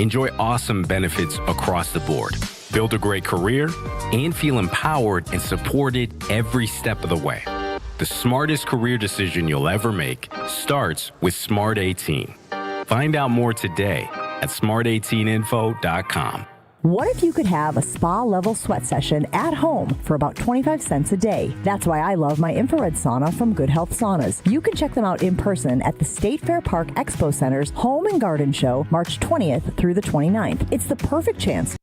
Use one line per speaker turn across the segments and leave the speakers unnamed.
enjoy awesome benefits across the board, build a great career, and feel empowered and supported every step of the way. The smartest career decision you'll ever make starts with Smart 18. Find out more today at smart18info.com.
What if you could have a spa-level sweat session at home for about 25 cents a day? That's why I love my infrared sauna from Good Health Saunas. You can check them out in person at the State Fair Park Expo Center's Home and Garden Show, March 20th through the 29th. It's the perfect chance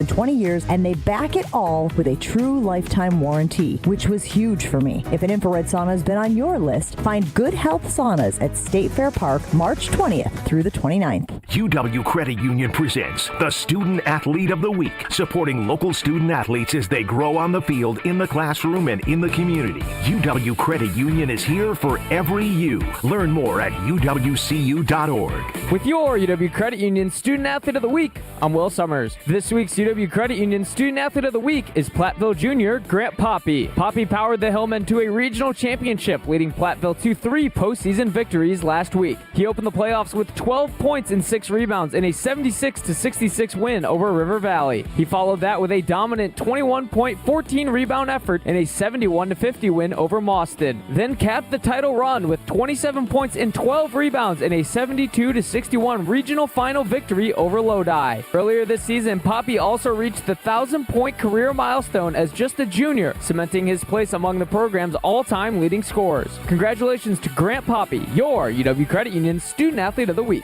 20 years, and they back it all with a true lifetime warranty, which was huge for me. If an infrared sauna has been on your list, find Good Health Saunas at State Fair Park, March 20th through the 29th.
UW Credit Union presents the Student Athlete of the Week, supporting local student athletes as they grow on the field, in the classroom, and in the community. UW Credit Union is here for every you. Learn more at uwcu.org.
With your UW Credit Union Student Athlete of the Week, I'm Will Summers. This week's UW Credit Union Student Athlete of the Week is Platteville Junior Grant Poppy. Poppy powered the Hillmen to a regional championship, leading Platteville to 3 postseason victories last week. He opened the playoffs with 12 points and 6 rebounds in a 76-66 win over River Valley. He followed that with a dominant 21-point, 14-rebound effort in a 71-50 win over Mauston. Then capped the title run with 27 points and 12 rebounds in a 72-61 regional final victory over Lodi. Earlier this season, Poppy also reached the 1,000-point career milestone as just a junior, cementing his place among the program's all-time leading scorers. Congratulations to Grant Poppy, your UW Credit Union Student Athlete of the Week.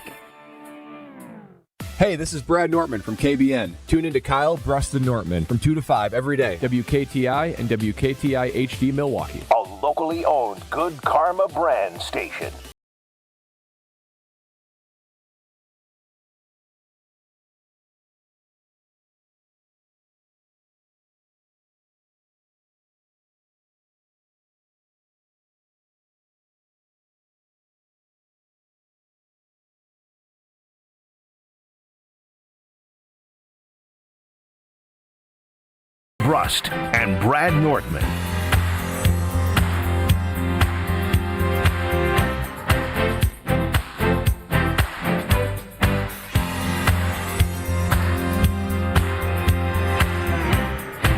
Hey, this is Brad Nortman from KBN. Tune into Kyle, Brust Nortman from 2 to 5 every day. WKTI and WKTI HD Milwaukee.
A locally owned Good Karma brand station. Brust and Brad Nortman.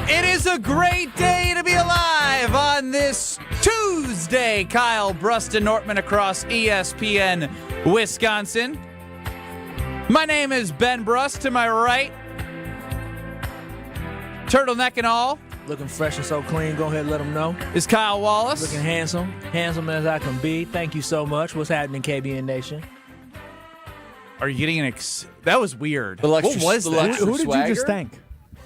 It is a great day to be alive on this Tuesday. Kyle, Brust and Nortman across ESPN Wisconsin. My name is Ben Brust. To my right, turtleneck and all,
looking fresh and so clean. Go ahead and let them know.
is Kyle Wallace.
Looking handsome as I can be. Thank you so much. What's happening, KBN Nation?
Are you getting that was weird.
What
was that?
Who did you just thank?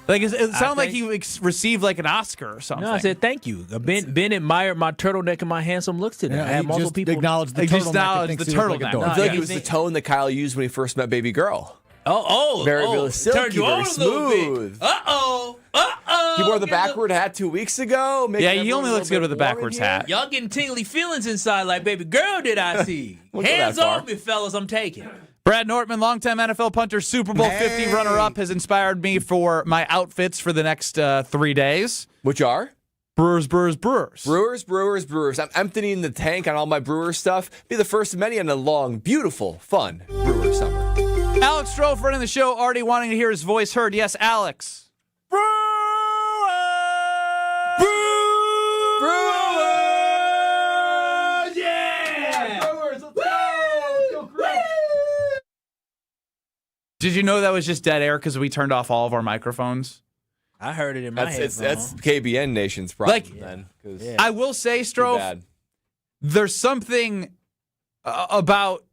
Like it sounded like he received like an Oscar or something.
No, I said thank you. Ben admired my turtleneck and my handsome looks today. I had multiple people
acknowledged the
turtleneck.
I feel like it was the tone that Kyle used when he first met Baby Girl.
Very
silky,
turned you
very
on
smooth.
Uh-oh.
He wore the backward hat 2 weeks ago.
Yeah, he only looks good with the backwards hat.
Y'all getting tingly feelings inside like Baby Girl did I see. Hands on me, fellas, I'm taking.
Brad Nortman, longtime NFL punter, Super Bowl 50 runner-up, has inspired me for my outfits for the next 3 days.
Which are?
Brewers.
Brewers. I'm emptying the tank on all my Brewers stuff. Be the first of many on a long, beautiful, fun Brewer summer.
Alex Stroh, friend of the show, already wanting to hear his voice heard. Yes, Alex.
Brewers!
Yeah! Brewers, let's go! Did you know that was just dead air because we turned off all of our microphones?
I heard it in my head.
That's KBN Nation's problem then.
I will say, Stroh, there's something about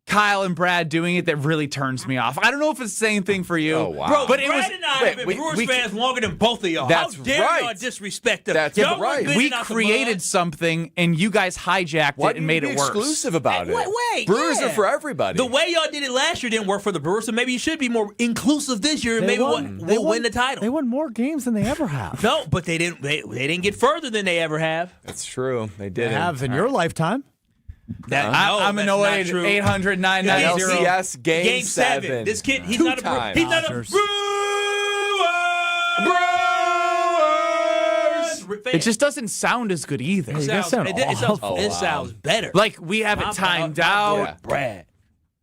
Kyle and Brad doing it that really turns me off. I don't know if it's the same thing for you.
Oh, wow.
Bro,
but
Brad and I have been Brewers fans longer than both of y'all.
That's
How dare
right.
y'all disrespect us?
That's
y'all
right.
We created something, and you guys hijacked it and made it worse.
Exclusive about it.
Wait,
Brewers are for everybody.
The way y'all did it last year didn't work for the Brewers, so maybe you should be more inclusive this year, and maybe we'll win the title.
They won more games than they ever have.
No, but they didn't. They didn't get further than they ever have.
That's true. They did.
They have in your lifetime.
I'm an 800 990
LCS Game 7.
This kid, he's not a Brewer.
It just doesn't sound as good either.
It sounds better.
Like we have it timed out.
Brad.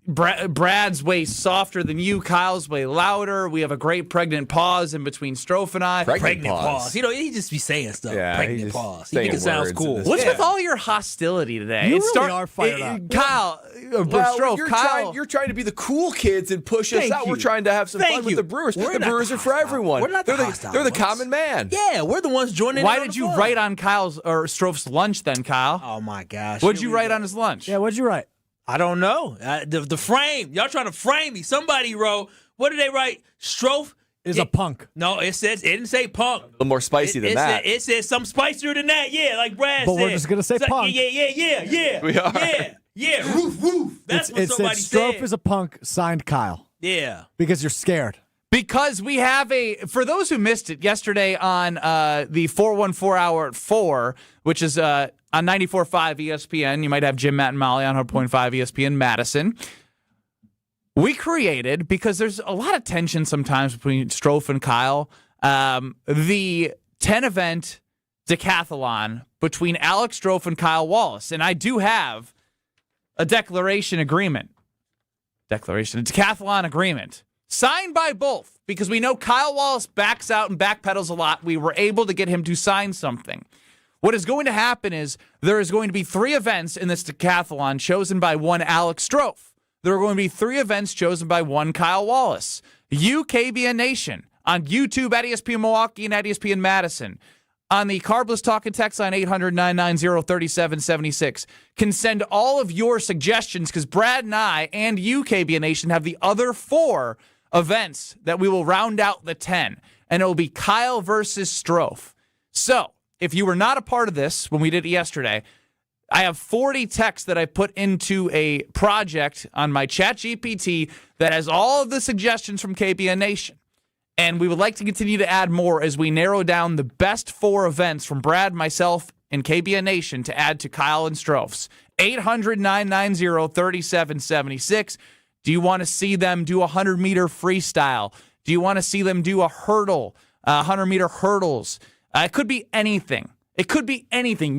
Brad's way softer than you. Kyle's way louder. We have a great pregnant pause in between Strofe and I.
Pregnant pause. He just be saying stuff.
Yeah,
pregnant pause. He think it sounds cool.
What's with all your hostility today?
You really are fired up.
Kyle,
Strofe, you're trying to be the cool kids and push us out. We're trying to have some fun with the Brewers. The Brewers are for everyone.
We're not
they're the common man.
Yeah, we're the ones joining.
Why did you write on Kyle's or Strofe's lunch then, Kyle?
Oh my gosh.
What'd you write on his lunch?
Yeah, what'd you write?
I don't know. The frame. Y'all trying to frame me. Somebody wrote, what did they write? Strofe
is a punk.
No, it didn't say punk.
A little more spicy than that.
It said something spicier than that. Yeah, like Brad
but
said.
We're just going to say punk.
Yeah.
We are.
Yeah. Roof. That's what somebody said.
Strofe is a punk, signed Kyle.
Yeah.
Because you're scared.
Because we have for those who missed it yesterday on the 414 hour at 4, which is on 94.5 ESPN. You might have Jim, Matt, and Molly on 100.5 ESPN Madison. We created, because there's a lot of tension sometimes between Strofe and Kyle, the 10-event decathlon between Alex Strofe and Kyle Wallace. And I do have a declaration agreement. A decathlon agreement. Signed by both, because we know Kyle Wallace backs out and backpedals a lot. We were able to get him to sign something. What is going to happen is there is going to be 3 events in this decathlon chosen by one Alex Strofe. There are going to be 3 events chosen by one Kyle Wallace. You, KBN Nation, on YouTube at ESPN Milwaukee and at ESPN Madison, on the Carbless Talk and Text line 800-990-3776, can send all of your suggestions, because Brad and I and you, KBN Nation, have the other 4 events that we will round out the 10, and it will be Kyle versus Strofe. So, if you were not a part of this when we did it yesterday, I have 40 texts that I put into a project on my ChatGPT that has all of the suggestions from KBN Nation. And we would like to continue to add more as we narrow down the best 4 events from Brad, myself, and KBN Nation to add to Kyle and Strofe's. 800-990-3776. Do you want to see them do a 100-meter freestyle? Do you want to see them do a hurdle, 100-meter hurdles? It could be anything.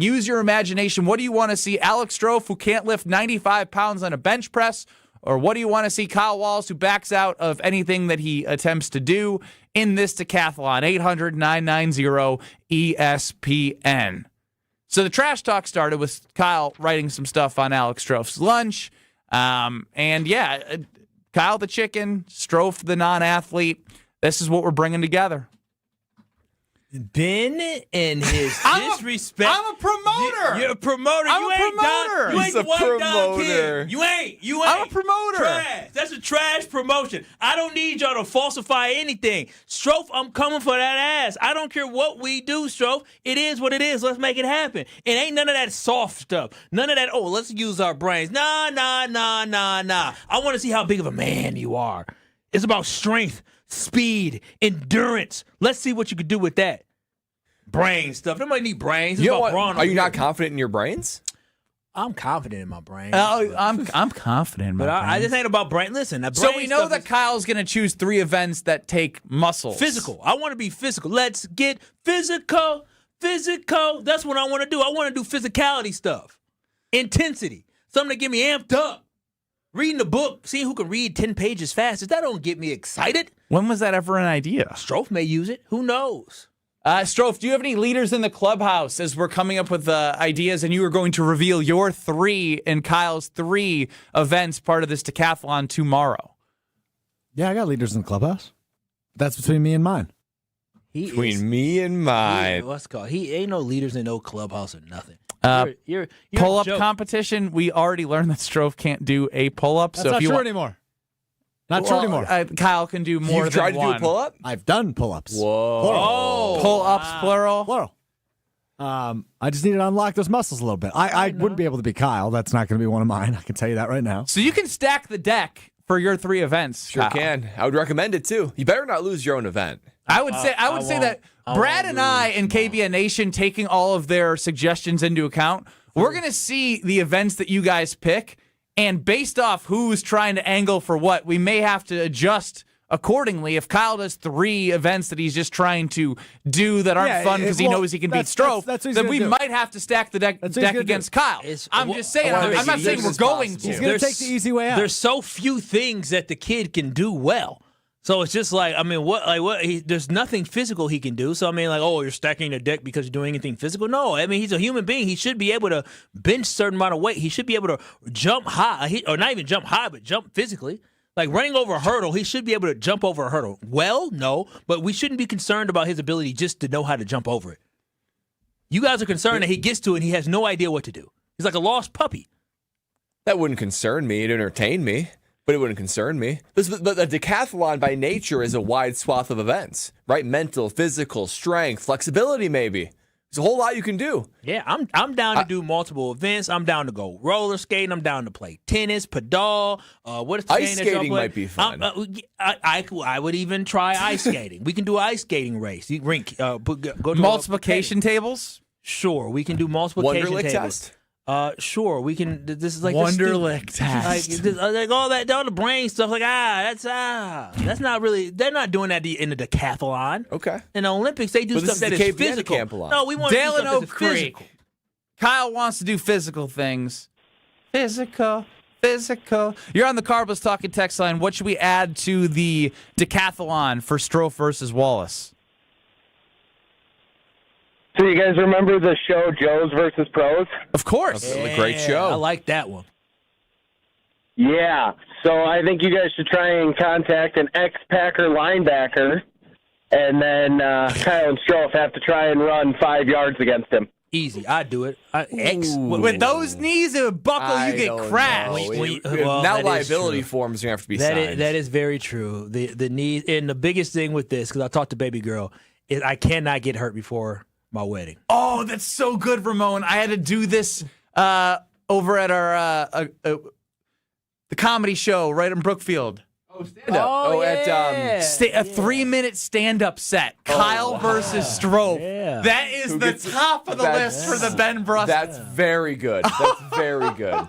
Use your imagination. What do you want to see? Alex Strofe, who can't lift 95 pounds on a bench press? Or what do you want to see? Kyle Wallace, who backs out of anything that he attempts to do in this decathlon? 800-990-ESPN. So the trash talk started with Kyle writing some stuff on Alex Strofe's lunch. Kyle the chicken, Strofe the non-athlete. This is what we're bringing together.
Ben and his disrespect.
I'm a promoter.
You're a promoter.
I'm
you
a
ain't
promoter.
You ain't
He's
the
a
one down
promoter.
kid. You ain't.
I'm a promoter.
Trash. That's a trash promotion. I don't need y'all to falsify anything. Strofe, I'm coming for that ass. I don't care what we do, Strofe. It is what it is. Let's make it happen. It ain't none of that soft stuff. None of that, let's use our brains. Nah. I want to see how big of a man you are. It's about strength, speed, endurance. Let's see what you could do with that. Brain stuff. Nobody need brains. It's about brawn.
Are you not confident in your brains?
I'm confident in my brain.
I'm confident in my brain.
I just ain't about brain. Listen,
so we know that Kyle's going to choose 3 events that take muscles.
Physical. I want to be physical. Let's get physical. That's what I want to do. I want to do physicality stuff. Intensity. Something to get me amped up. Reading the book, seeing who can read 10 pages fastest, that don't get me excited.
When was that ever an idea?
Strofe may use it. Who knows?
Strofe, do you have any leaders in the clubhouse as we're coming up with ideas and you are going to reveal your 3 and Kyle's 3 events part of this decathlon tomorrow?
Yeah, I got leaders in the clubhouse. That's between me and mine.
Me and mine.
What's it called? He ain't no leaders in no clubhouse or nothing. You're
pull-up competition, we already learned that Strofe can't do a pull-up.
That's not true anymore. Not true anymore.
Kyle can do more
You've
than
tried
one.
to do a pull-up?
I've done pull-ups.
Whoa.
Plural.
Pull-ups, plural?
Plural. I just need to unlock those muscles a little bit. I wouldn't be able to be Kyle. That's not going to be one of mine. I can tell you that right now.
So you can stack the deck for your 3 events.
Sure
Kyle.
can. I would recommend it, too. You better not lose your own event.
I would say that Brad and I and KBN Nation taking all of their suggestions into account, we're going to see the events that you guys pick, and based off who's trying to angle for what, we may have to adjust accordingly. If Kyle does 3 events that he's just trying to do that aren't fun because he knows he can beat Strofe, then we might have to stack the deck against Kyle. I'm just saying. I'm not saying we're going to.
He's going to take the easy way out.
There's so few things that the kid can do well. So it's just like, I mean, there's nothing physical he can do. So, I mean, like, oh, you're stacking the deck because you're doing anything physical? No, I mean, he's a human being. He should be able to bench a certain amount of weight. He should be able to jump high, or not even jump high, but jump physically. Like running over a hurdle, he should be able to jump over a hurdle. Well, no, but we shouldn't be concerned about his ability just to know how to jump over it. You guys are concerned that he gets to it and he has no idea what to do. He's like a lost puppy.
That wouldn't concern me. It'd entertain me. But it wouldn't concern me. But the decathlon by nature is a wide swath of events, right? Mental, physical, strength, flexibility, maybe. There's a whole lot you can do.
Yeah, I'm down to do multiple events. I'm down to go roller skating. I'm down to play tennis, padel. What is the
ice skating might be fun.
I would even try ice skating. We can do an ice skating race. You go to
multiplication tables.
Sure, we can do multiplication
Wonderlic
tables.
test.
Sure, we can. This is like
Wonderlic test.
Like all the brain stuff. Like that's not really. They're not doing that in the decathlon.
Okay.
In the Olympics, they do stuff that is physical. No, we want to do
Dale and
stuff
Oak
that's
Creek.
physical.
Kyle wants to do physical things. Physical. You're on the Carbless Talking text line. What should we add to the decathlon for Strofe versus Wallace?
So you guys remember the show Joes versus Pros?
Of course.
A great show.
I like that one.
Yeah. So I think you guys should try and contact an ex-Packer linebacker, and then Kyle and Strofe have to try and run 5 yards against him.
Easy. I'd do it.
With those knees, it would buckle, you get crashed.
Now liability forms are going to have to be signed.
That is very true. The knee, and the biggest thing with this, because I talked to baby girl, is I cannot get hurt before my wedding.
Oh, that's so good, Ramon. I had to do this over at our the comedy show right in Brookfield.
Oh, stand-up.
A 3-minute stand-up set. Kyle versus Strofe.
Yeah.
That is the top of the list for the Ben Brust.
That's very good. That's very good.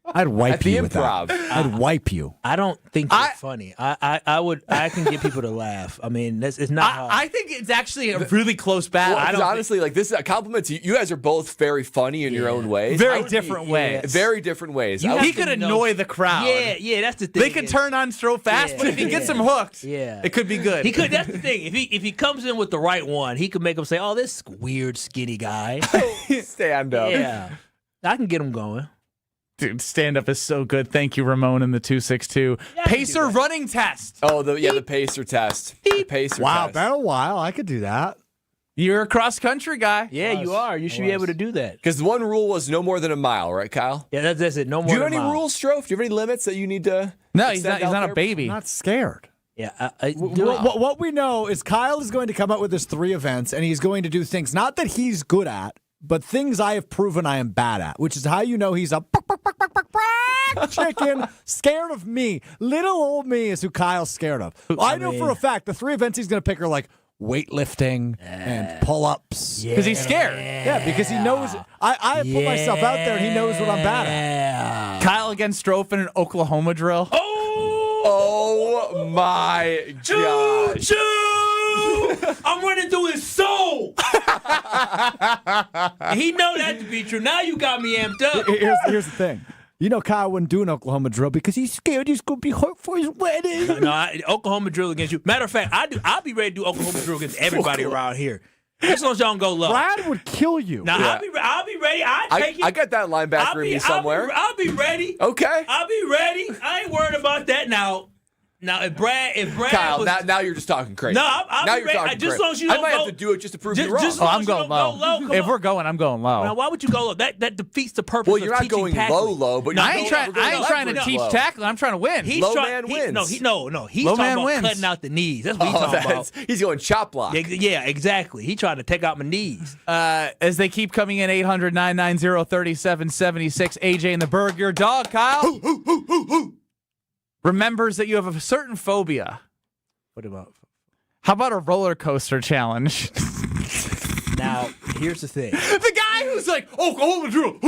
I'd wipe
At the
you with
improv.
that. I'd wipe you.
I don't think it's funny. I can get people to laugh. I mean, it's not hard.
I think it's actually a really close battle.
Well, honestly, like this is a compliment to you. You guys are both very funny in your own ways.
Very different ways.
Very different ways.
He could annoy the crowd.
Yeah, that's the thing.
They could turn on Strofe fast, but if he gets them hooked, it could be good.
He could. That's the thing. If he comes in with the right one, he could make them say, "Oh, this weird skinny guy."
Stand up.
Yeah, I can get him going.
Dude, stand-up is so good. Thank you, Ramon, in the 262. Pacer running test.
Oh, the pacer test. The pacer
Wow,
test.
been a while. I could do that.
You're a cross-country guy.
Yeah, you are. You should be able to do that.
Because the one rule was no more than a mile, right, Kyle?
Yeah, that's it. No more
Do you have
than a
any
mile.
rules, Strofe? Do you have any limits that you need to
No, he's
extend
not
out
a
there?
baby.
I'm not scared.
Yeah,
What we know is Kyle is going to come out with his 3 events, and he's going to do things not that he's good at, but things I have proven I am bad at, which is how you know he's a chicken scared of me. Little old me is who Kyle's scared of. I know for a fact the 3 events he's going to pick are like weightlifting and pull-ups.
Because he's scared.
Yeah, because he knows. I put myself out there, and he knows what I'm bad at.
Kyle against Strofe in an Oklahoma drill.
Oh my God.
I'm running through his soul. He know that to be true. Now you got me amped up.
Here's the thing. You know Kyle wouldn't do an Oklahoma drill because he's scared he's going to be hurt for his wedding.
No, Oklahoma drill against you. Matter of fact, I'll be ready to do Oklahoma drill against everybody around here. As long as y'all don't go low.
Brad would kill you.
Now, I'll be ready. I
got that linebacker in me somewhere.
I'll be ready.
Okay.
I'll be ready. I ain't worried about that now. Now, if Brad
Kyle,
was,
now you're just talking crazy.
No, I'll
now
be
you're
ready.
talking
Just as long as you
I
don't
might
go,
have to do it just to prove you wrong.
I'm going low. If we're going, I'm going low.
Now, why would you go low? That defeats the purpose.
Well, you're
of
not going
tackling.
low, but
I ain't trying to teach tackling. I'm trying to win.
Low man wins.
No. He's
Low
talking
man
about
wins.
cutting out the knees. That's what he's talking about.
He's going chop block.
Yeah, exactly. He trying to take out my knees.
As they keep coming in, 800-990-3776. AJ in the Berg, your dog, Kyle, remembers that you have a certain phobia.
What about?
How about a roller coaster challenge?
Now, here's the thing.
The guy who was like, hold the drill.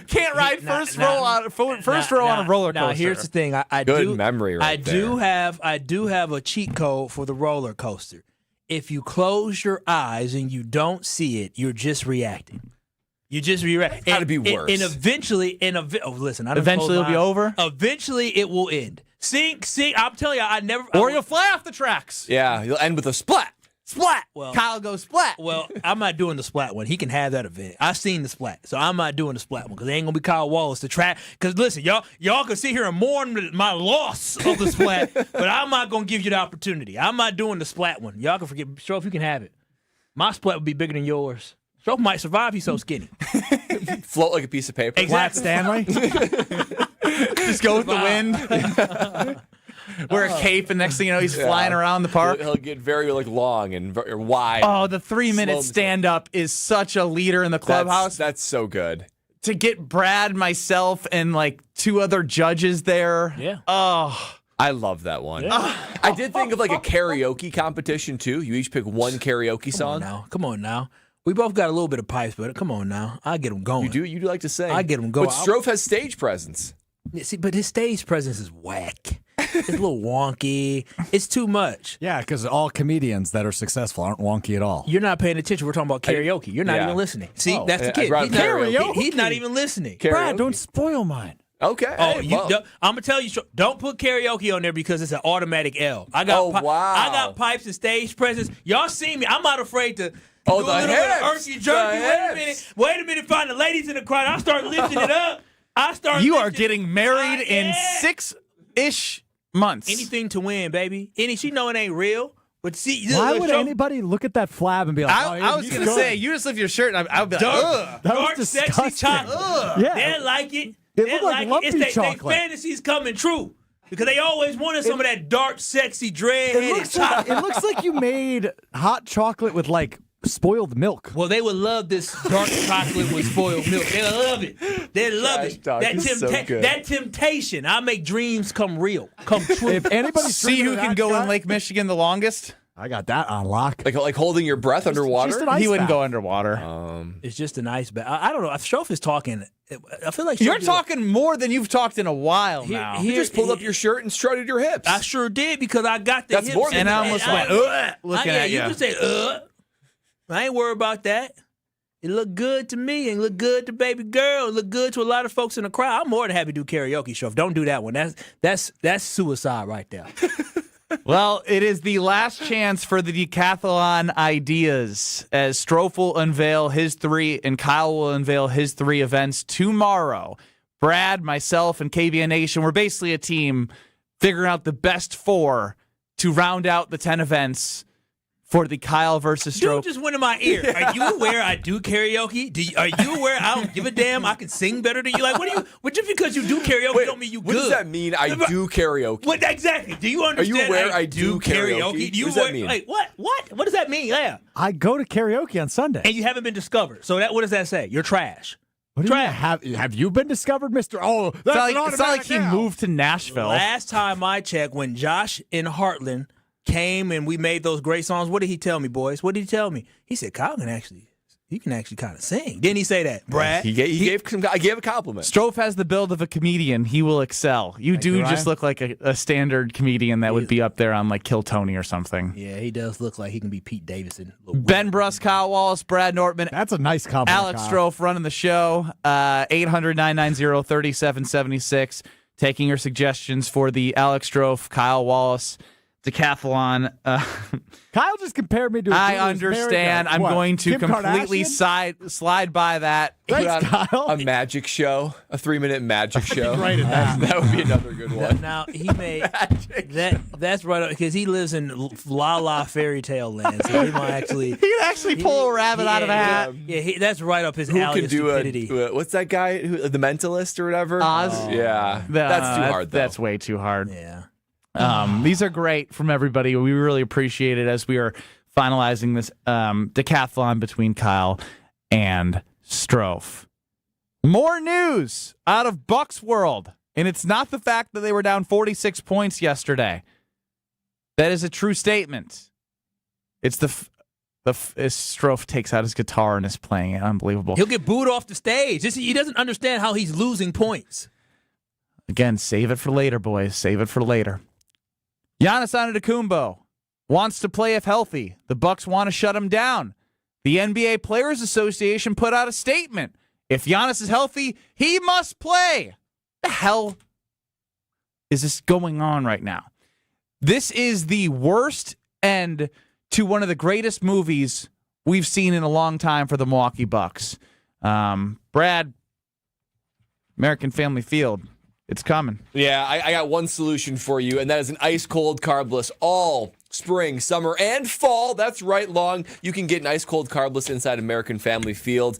Can't ride first row on a roller coaster.
Now here's the thing. I
Good
do,
memory right
I do have a cheat code for the roller coaster. If you close your eyes and you don't see it, you're just reacting. You just react.
Gotta be worse.
And eventually, listen.
Eventually it'll be over?
Eventually it will end. See, I'm telling you,
Or you'll fly off the tracks.
Yeah, you'll end with a splat.
Splat.
Well,
Kyle goes splat.
Well, I'm not doing the splat one. He can have that event. I've seen the splat, so I'm not doing the splat one because it ain't gonna be Kyle Wallace to track. Because listen, y'all can sit here and mourn my loss of the splat, but I'm not gonna give you the opportunity. I'm not doing the splat one. Y'all can forget. Strofe, you can have it. My splat would be bigger than yours. Strofe might survive. He's so skinny.
Float like a piece of paper.
Flat Stanley. Just go with the wind. Wear a cape, and next thing you know, he's flying around the park.
He'll get very long and wide.
Oh, the 3-minute stand-up is such a leader in the clubhouse.
That's so good.
To get Brad, myself, and like 2 other judges there.
Yeah.
Oh.
I love that one. Yeah. I did think of like a karaoke competition too. You each pick one karaoke song.
Come on now. We both got a little bit of pipes, but come on now. I get them going.
You do like to sing.
I get them going.
But Strofe has stage presence.
See, but his stage presence is whack. It's a little wonky. It's too much.
Yeah, because all comedians that are successful aren't wonky at all.
You're not paying attention. We're talking about karaoke. You're not even listening. See, that's the kid. He's not even listening.
Brad, don't spoil mine.
Okay.
Oh, I'm gonna tell you, don't put karaoke on there because it's an automatic L. I got I got pipes and stage presence. Y'all see me? I'm not afraid to.
Oh,
do
the
a little bit of
hips.
irky jerky. Wait a minute. Find the ladies in the crowd. I start lifting it up.
You are getting married in 6-ish months.
Anything to win, baby. She know it ain't real. But see,
why would anybody look at that flab and be like,
I was going to say, you just lift your shirt and I would be like, ugh.
Dark, sexy chocolate.
Yeah.
They like it.
It looked like lumpy
it's
chocolate.
their fantasies coming true. Because they always wanted some of that dark, sexy, dread-headed chocolate.
It looks like you made hot chocolate with like spoiled milk.
Well, they would love this dark chocolate with spoiled milk. They would love it. They love it. That temptation. I make dreams come real, come true.
If anybody
see who can go in Lake Michigan the longest,
I got that on lock.
Like holding your breath underwater.
He wouldn't go underwater.
It's just an ice bath. I don't know. If Strofe is talking, I feel like
you're talking more than you've talked in a while now.
You just pulled up your shirt and strutted your hips.
I sure did because I got the
That's
hips.
More than
and I almost went, looking at you.
You can say, I ain't worried about that. It looked good to me and looked good to baby girl. It looked good to a lot of folks in the crowd. I'm more than happy to do karaoke, Strofe. Don't do that one. That's suicide right there.
Well, it is the last chance for the decathlon ideas as Strofe will unveil his 3 and Kyle will unveil his 3 events tomorrow. Brad, myself, and KBN Nation, we're basically a team figuring out the best 4 to round out the 10 events for the Kyle versus Strofe.
Dude just went in my ear. Are you aware I do karaoke? Are you aware I don't give a damn? I can sing better than you. Like, just because you do karaoke don't mean you good.
What does that mean? I do karaoke.
What exactly? Do you understand?
Are you aware I do karaoke?
Do you
what does that mean?
Like, what? What does that mean? Yeah.
I go to karaoke on Sunday.
And you haven't been discovered. So what does that say? You're trash.
What do you mean, have you been discovered, Mr. Oh, that's
it's not like he moved to Nashville.
Last time I checked, when Josh in Heartland came and we made those great songs, what did he tell me, boys? What did he tell me? He said, Kyle can actually kind of sing. Didn't he say that, Brad?
I gave a compliment.
Strofe has the build of a comedian. He will excel. You do just look like a standard comedian that would be up there on like Kill Tony or something.
Yeah, he does look like he can be Pete Davidson.
Ben Brust, Kyle Wallace, Brad Nortman.
That's a nice compliment.
Alex Strofe running the show. 800-990-3776. Taking your suggestions for the Alex Strofe, Kyle Wallace Decathlon.
Kyle just compared me to
I understand. I'm going to completely slide by that.
Thanks, Kyle.
A magic show, a 3-minute magic show.
Right in that.
That would be another good one.
Now he made that's right up because he lives in La La fairy tale land, so he might actually
he can actually pull a rabbit out of a hat.
Yeah, that's right up his
Who
alley.
can do
stupidity.
what's that guy? The Mentalist or whatever?
Oz.
Yeah, that's too hard. Though.
That's way too hard.
Yeah.
These are great from everybody. We really appreciate it as we are finalizing this decathlon between Kyle and Strofe. More news out of Bucks world, and it's not the fact that they were down 46 points yesterday. That is a true statement. It's
Strofe takes out his guitar and is playing it. Unbelievable.
He'll get booed off the stage. He doesn't understand how he's losing points.
Again, save it for later, boys. Save it for later.
Giannis Antetokounmpo wants to play if healthy. The Bucks want to shut him down. The NBA Players Association put out a statement. If Giannis is healthy, he must play. The hell is this going on right now? This is the worst end to one of the greatest movies we've seen in a long time for the Milwaukee Bucks. Brad, American Family Field, it's coming.
Yeah, I got one solution for you, and that is an ice-cold Carbless all spring, summer, and fall. That's right, Long. You can get an ice-cold Carbless inside American Family Field.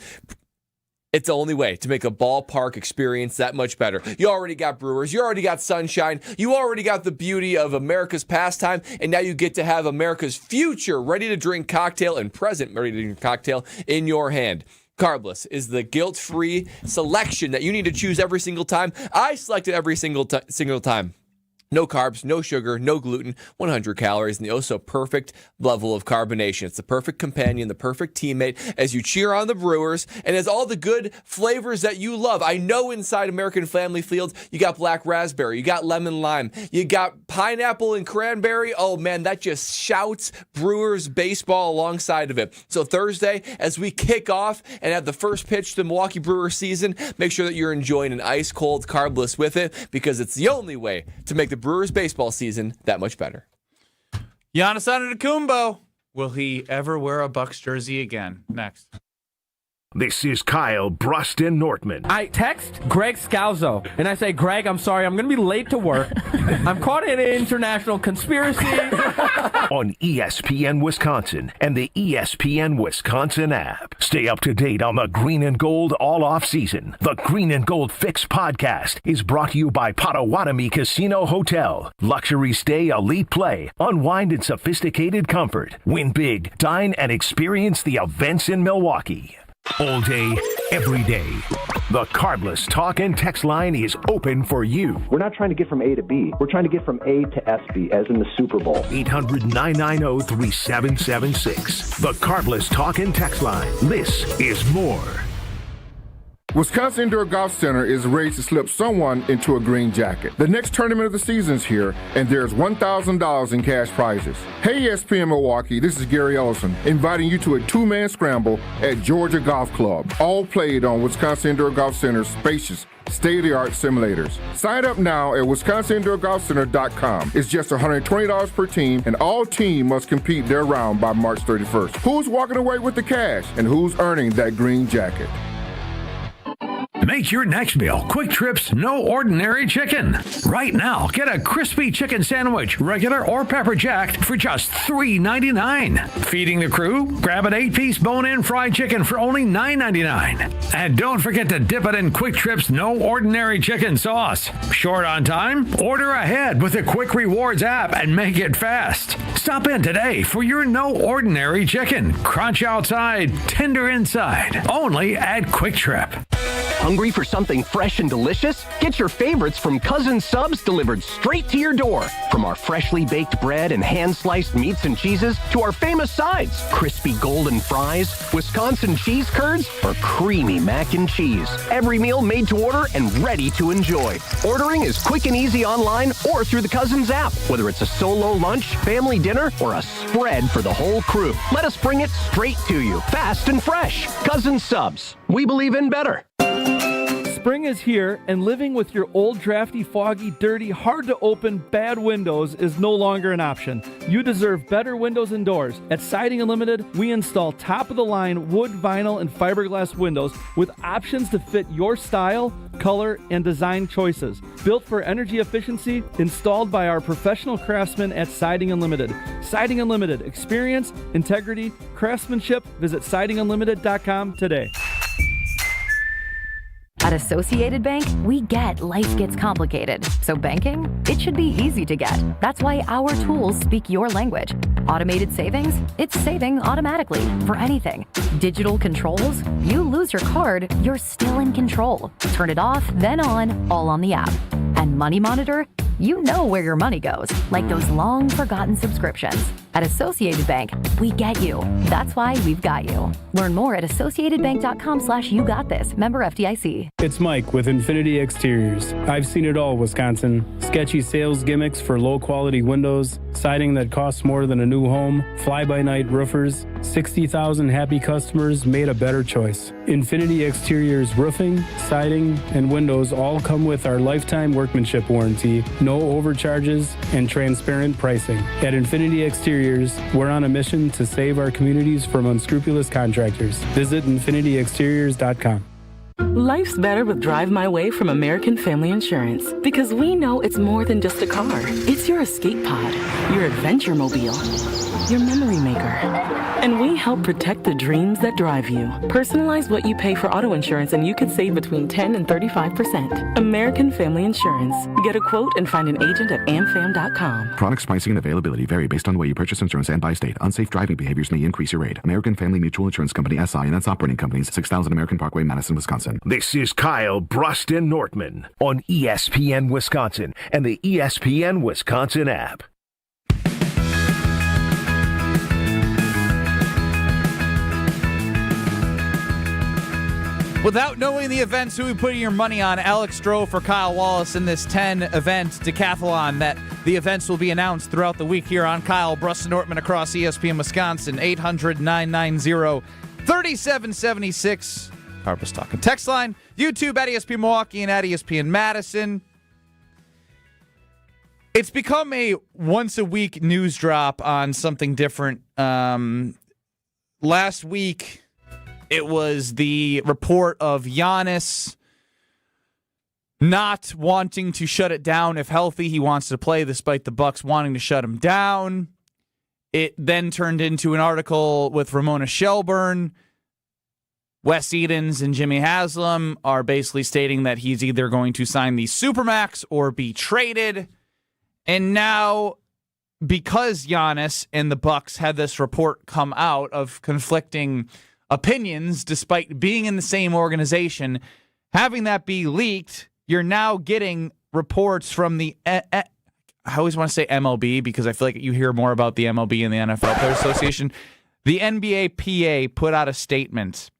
It's the only way to make a ballpark experience that much better. You already got Brewers. You already got sunshine. You already got the beauty of America's pastime. And now you get to have America's future ready-to-drink cocktail and present ready-to-drink cocktail in your hand. Carbless is the guilt-free selection that you need to choose every single time. I select it every single time. No carbs, no sugar, no gluten, 100 calories, and the oh-so-perfect level of carbonation. It's the perfect companion, the perfect teammate as you cheer on the Brewers and has all the good flavors that you love. I know inside American Family Field, you got black raspberry, you got lemon lime, you got pineapple and cranberry. Oh, man, that just shouts Brewers baseball alongside of it. So Thursday, as we kick off and have the first pitch to the Milwaukee Brewers season, make sure that you're enjoying an ice-cold Carbless with it because it's the only way to make the Brewers baseball season that much better.
Giannis Antetokounmpo. Will he ever wear a Bucks jersey again? Next.
This is Kyle Brust Nortman.
I text Greg Scalzo, and I say, Greg, I'm sorry, I'm going to be late to work. I'm caught in an international conspiracy.
On ESPN Wisconsin and the ESPN Wisconsin app. Stay up to date on the Green and Gold all off season. The Green and Gold Fix podcast is brought to you by Potawatomi Casino Hotel. Luxury stay, elite play, unwind in sophisticated comfort. Win big, dine, and experience the events in Milwaukee. All day, every day. The Carbless talk and text line is open for you.
We're not trying to get from A to B. We're trying to get from A to SB, as in the Super Bowl.
800-990-3776. The Carbless talk and text line. This is more.
Wisconsin Indoor Golf Center is ready to slip someone into a green jacket. The next tournament of the season is here, and there's $1,000 in cash prizes. Hey, ESPN Milwaukee, this is Gary Ellison, inviting you to a two-man scramble at Georgia Golf Club, all played on Wisconsin Indoor Golf Center's spacious, state-of-the-art simulators. Sign up now at wisconsinindoorgolfcenter.com. It's just $120 per team, and all team must compete their round by March 31st. Who's walking away with the cash, and who's earning that green jacket?
Make your next meal Quick Trip's No Ordinary Chicken. Right now, get a crispy chicken sandwich, regular or pepper jacked, for just $3.99. Feeding the crew? Grab an 8-piece bone-in fried chicken for only $9.99. And don't forget to dip it in Quick Trip's No Ordinary Chicken sauce. Short on time? Order ahead with the Quick Rewards app and make it fast. Stop in today for your No Ordinary Chicken. Crunch outside, tender inside. Only at Quick Trip.
Hungry for something fresh and delicious? Get your favorites from Cousin Subs delivered straight to your door. From our freshly baked bread and hand-sliced meats and cheeses to our famous sides, crispy golden fries, Wisconsin cheese curds, or creamy mac and cheese. Every meal made to order and ready to enjoy. Ordering is quick and easy online or through the Cousins app, whether it's a solo lunch, family dinner, or a spread for the whole crew. Let us bring it straight to you, fast and fresh. Cousin Subs. We believe in better.
Spring is here, and living with your old, drafty, foggy, dirty, hard-to-open, bad windows is no longer an option. You deserve better windows and doors. At Siding Unlimited, we install top-of-the-line wood, vinyl, and fiberglass windows with options to fit your style, color, and design choices. Built for energy efficiency, installed by our professional craftsmen at Siding Unlimited. Siding Unlimited. Experience, integrity, craftsmanship. Visit sidingunlimited.com today.
At Associated Bank, we get life gets complicated. So banking, it should be easy to get. That's why our tools speak your language. Automated savings, it's saving automatically for anything. Digital controls, you lose your card, you're still in control. Turn it off, then on, all on the app. And Money Monitor, you know where your money goes, like those long forgotten subscriptions. At Associated Bank, we get you. That's why we've got you. Learn more at associatedbank.com/YouGotThis. Member FDIC.
It's Mike with Infinity Exteriors. I've seen it all, Wisconsin. Sketchy sales gimmicks for low-quality windows, siding that costs more than a new home, fly-by-night roofers. 60,000 happy customers made a better choice. Infinity Exteriors roofing, siding, and windows all come with our lifetime workmanship warranty, no overcharges, and transparent pricing. At Infinity Exteriors, we're on a mission to save our communities from unscrupulous contractors. Visit infinityexteriors.com.
Life's better with Drive My Way from American Family Insurance because we know it's more than just a car. It's your escape pod, your adventure mobile, your memory maker. And we help protect the dreams that drive you. Personalize what you pay for auto insurance and you could save between 10 and 35%. American Family Insurance. Get a quote and find an agent at amfam.com.
Products, pricing, and availability vary based on the way you purchase insurance and by state. Unsafe driving behaviors may increase your rate. American Family Mutual Insurance Company, SI, and its operating companies, 6000 American Parkway, Madison, Wisconsin.
This is Kyle Brust Nortman on ESPN Wisconsin and the ESPN Wisconsin app.
Without knowing the events, who are we putting your money on? Alex drove for Kyle Wallace in this 10-event decathlon that the events will be announced throughout the week here on Kyle Brust Nortman across ESPN Wisconsin. 800-990-3776. Carbless talking text line. YouTube at ESPN Milwaukee and at ESPN Madison. It's become a once-a-week news drop on something different. Last week, it was the report of Giannis not wanting to shut it down if healthy. He wants to play despite the Bucks wanting to shut him down. It then turned into an article with Ramona Shelburne. Wes Edens and Jimmy Haslam are basically stating that he's either going to sign the Supermax or be traded. And now, because Giannis and the Bucks had this report come out of conflicting opinions despite being in the same organization, having that be leaked, you're now getting reports from the I always want to say MLB because I feel like you hear more about the MLB and the NFL Players Association. The NBA PA put out a statement.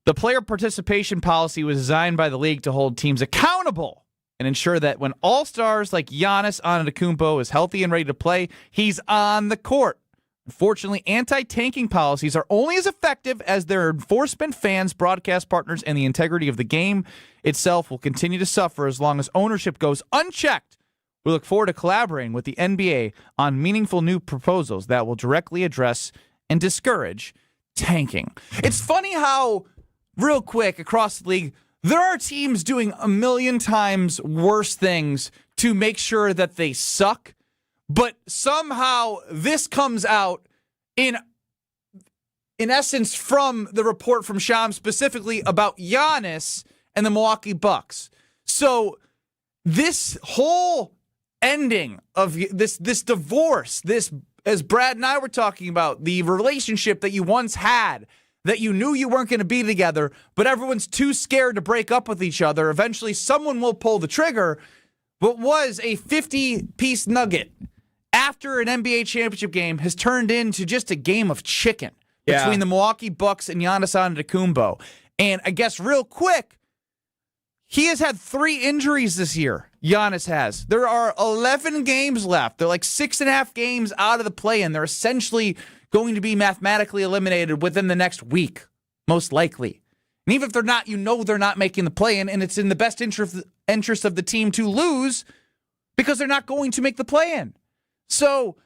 The player participation policy was designed by the league to hold teams accountable and ensure that when all-stars like Giannis Antetokounmpo is healthy and ready to play, he's on the court. Unfortunately, anti-tanking policies are only as effective as their enforcement, fans, broadcast partners, and the integrity of the game itself will continue to suffer as long as ownership goes unchecked. We look forward to collaborating with the NBA on meaningful new proposals that will directly address and discourage tanking. It's funny how, real quick, across the league, there are teams doing a million times worse things to make sure that they suck. But somehow this comes out in essence from the report from Sham specifically about Giannis and the Milwaukee Bucks. So this whole ending of this divorce, this, as Brad and I were talking about, the relationship that you once had, that you knew you weren't going to be together, but everyone's too scared to break up with each other. Eventually someone will pull the trigger. What was a 50-piece nugget after an NBA championship game has turned into just a game of chicken between the Milwaukee Bucks and Giannis Antetokounmpo. And I guess real quick, he has had 3 injuries this year. Giannis has. There are 11 games left. They're like 6.5 games out of the play-in. They're essentially going to be mathematically eliminated within the next week, most likely. And even if they're not, you know they're not making the play-in, and it's in the best interest of the team to lose because they're not going to make the play-in. So,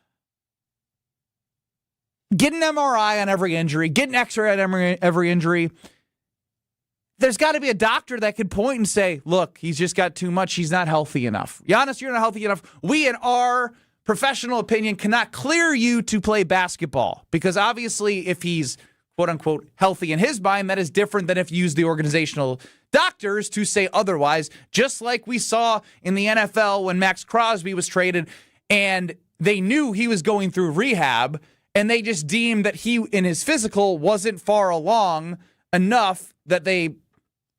get an MRI on every injury, get an X-ray on every injury. There's got to be a doctor that could point and say, look, he's just got too much. He's not healthy enough. Giannis, you're not healthy enough. We, in our professional opinion, cannot clear you to play basketball because obviously if he's, quote-unquote, healthy in his mind, that is different than if you use the organizational doctors to say otherwise, just like we saw in the NFL when Max Crosby was traded and they knew he was going through rehab, and they just deemed that he, in his physical, wasn't far along enough that they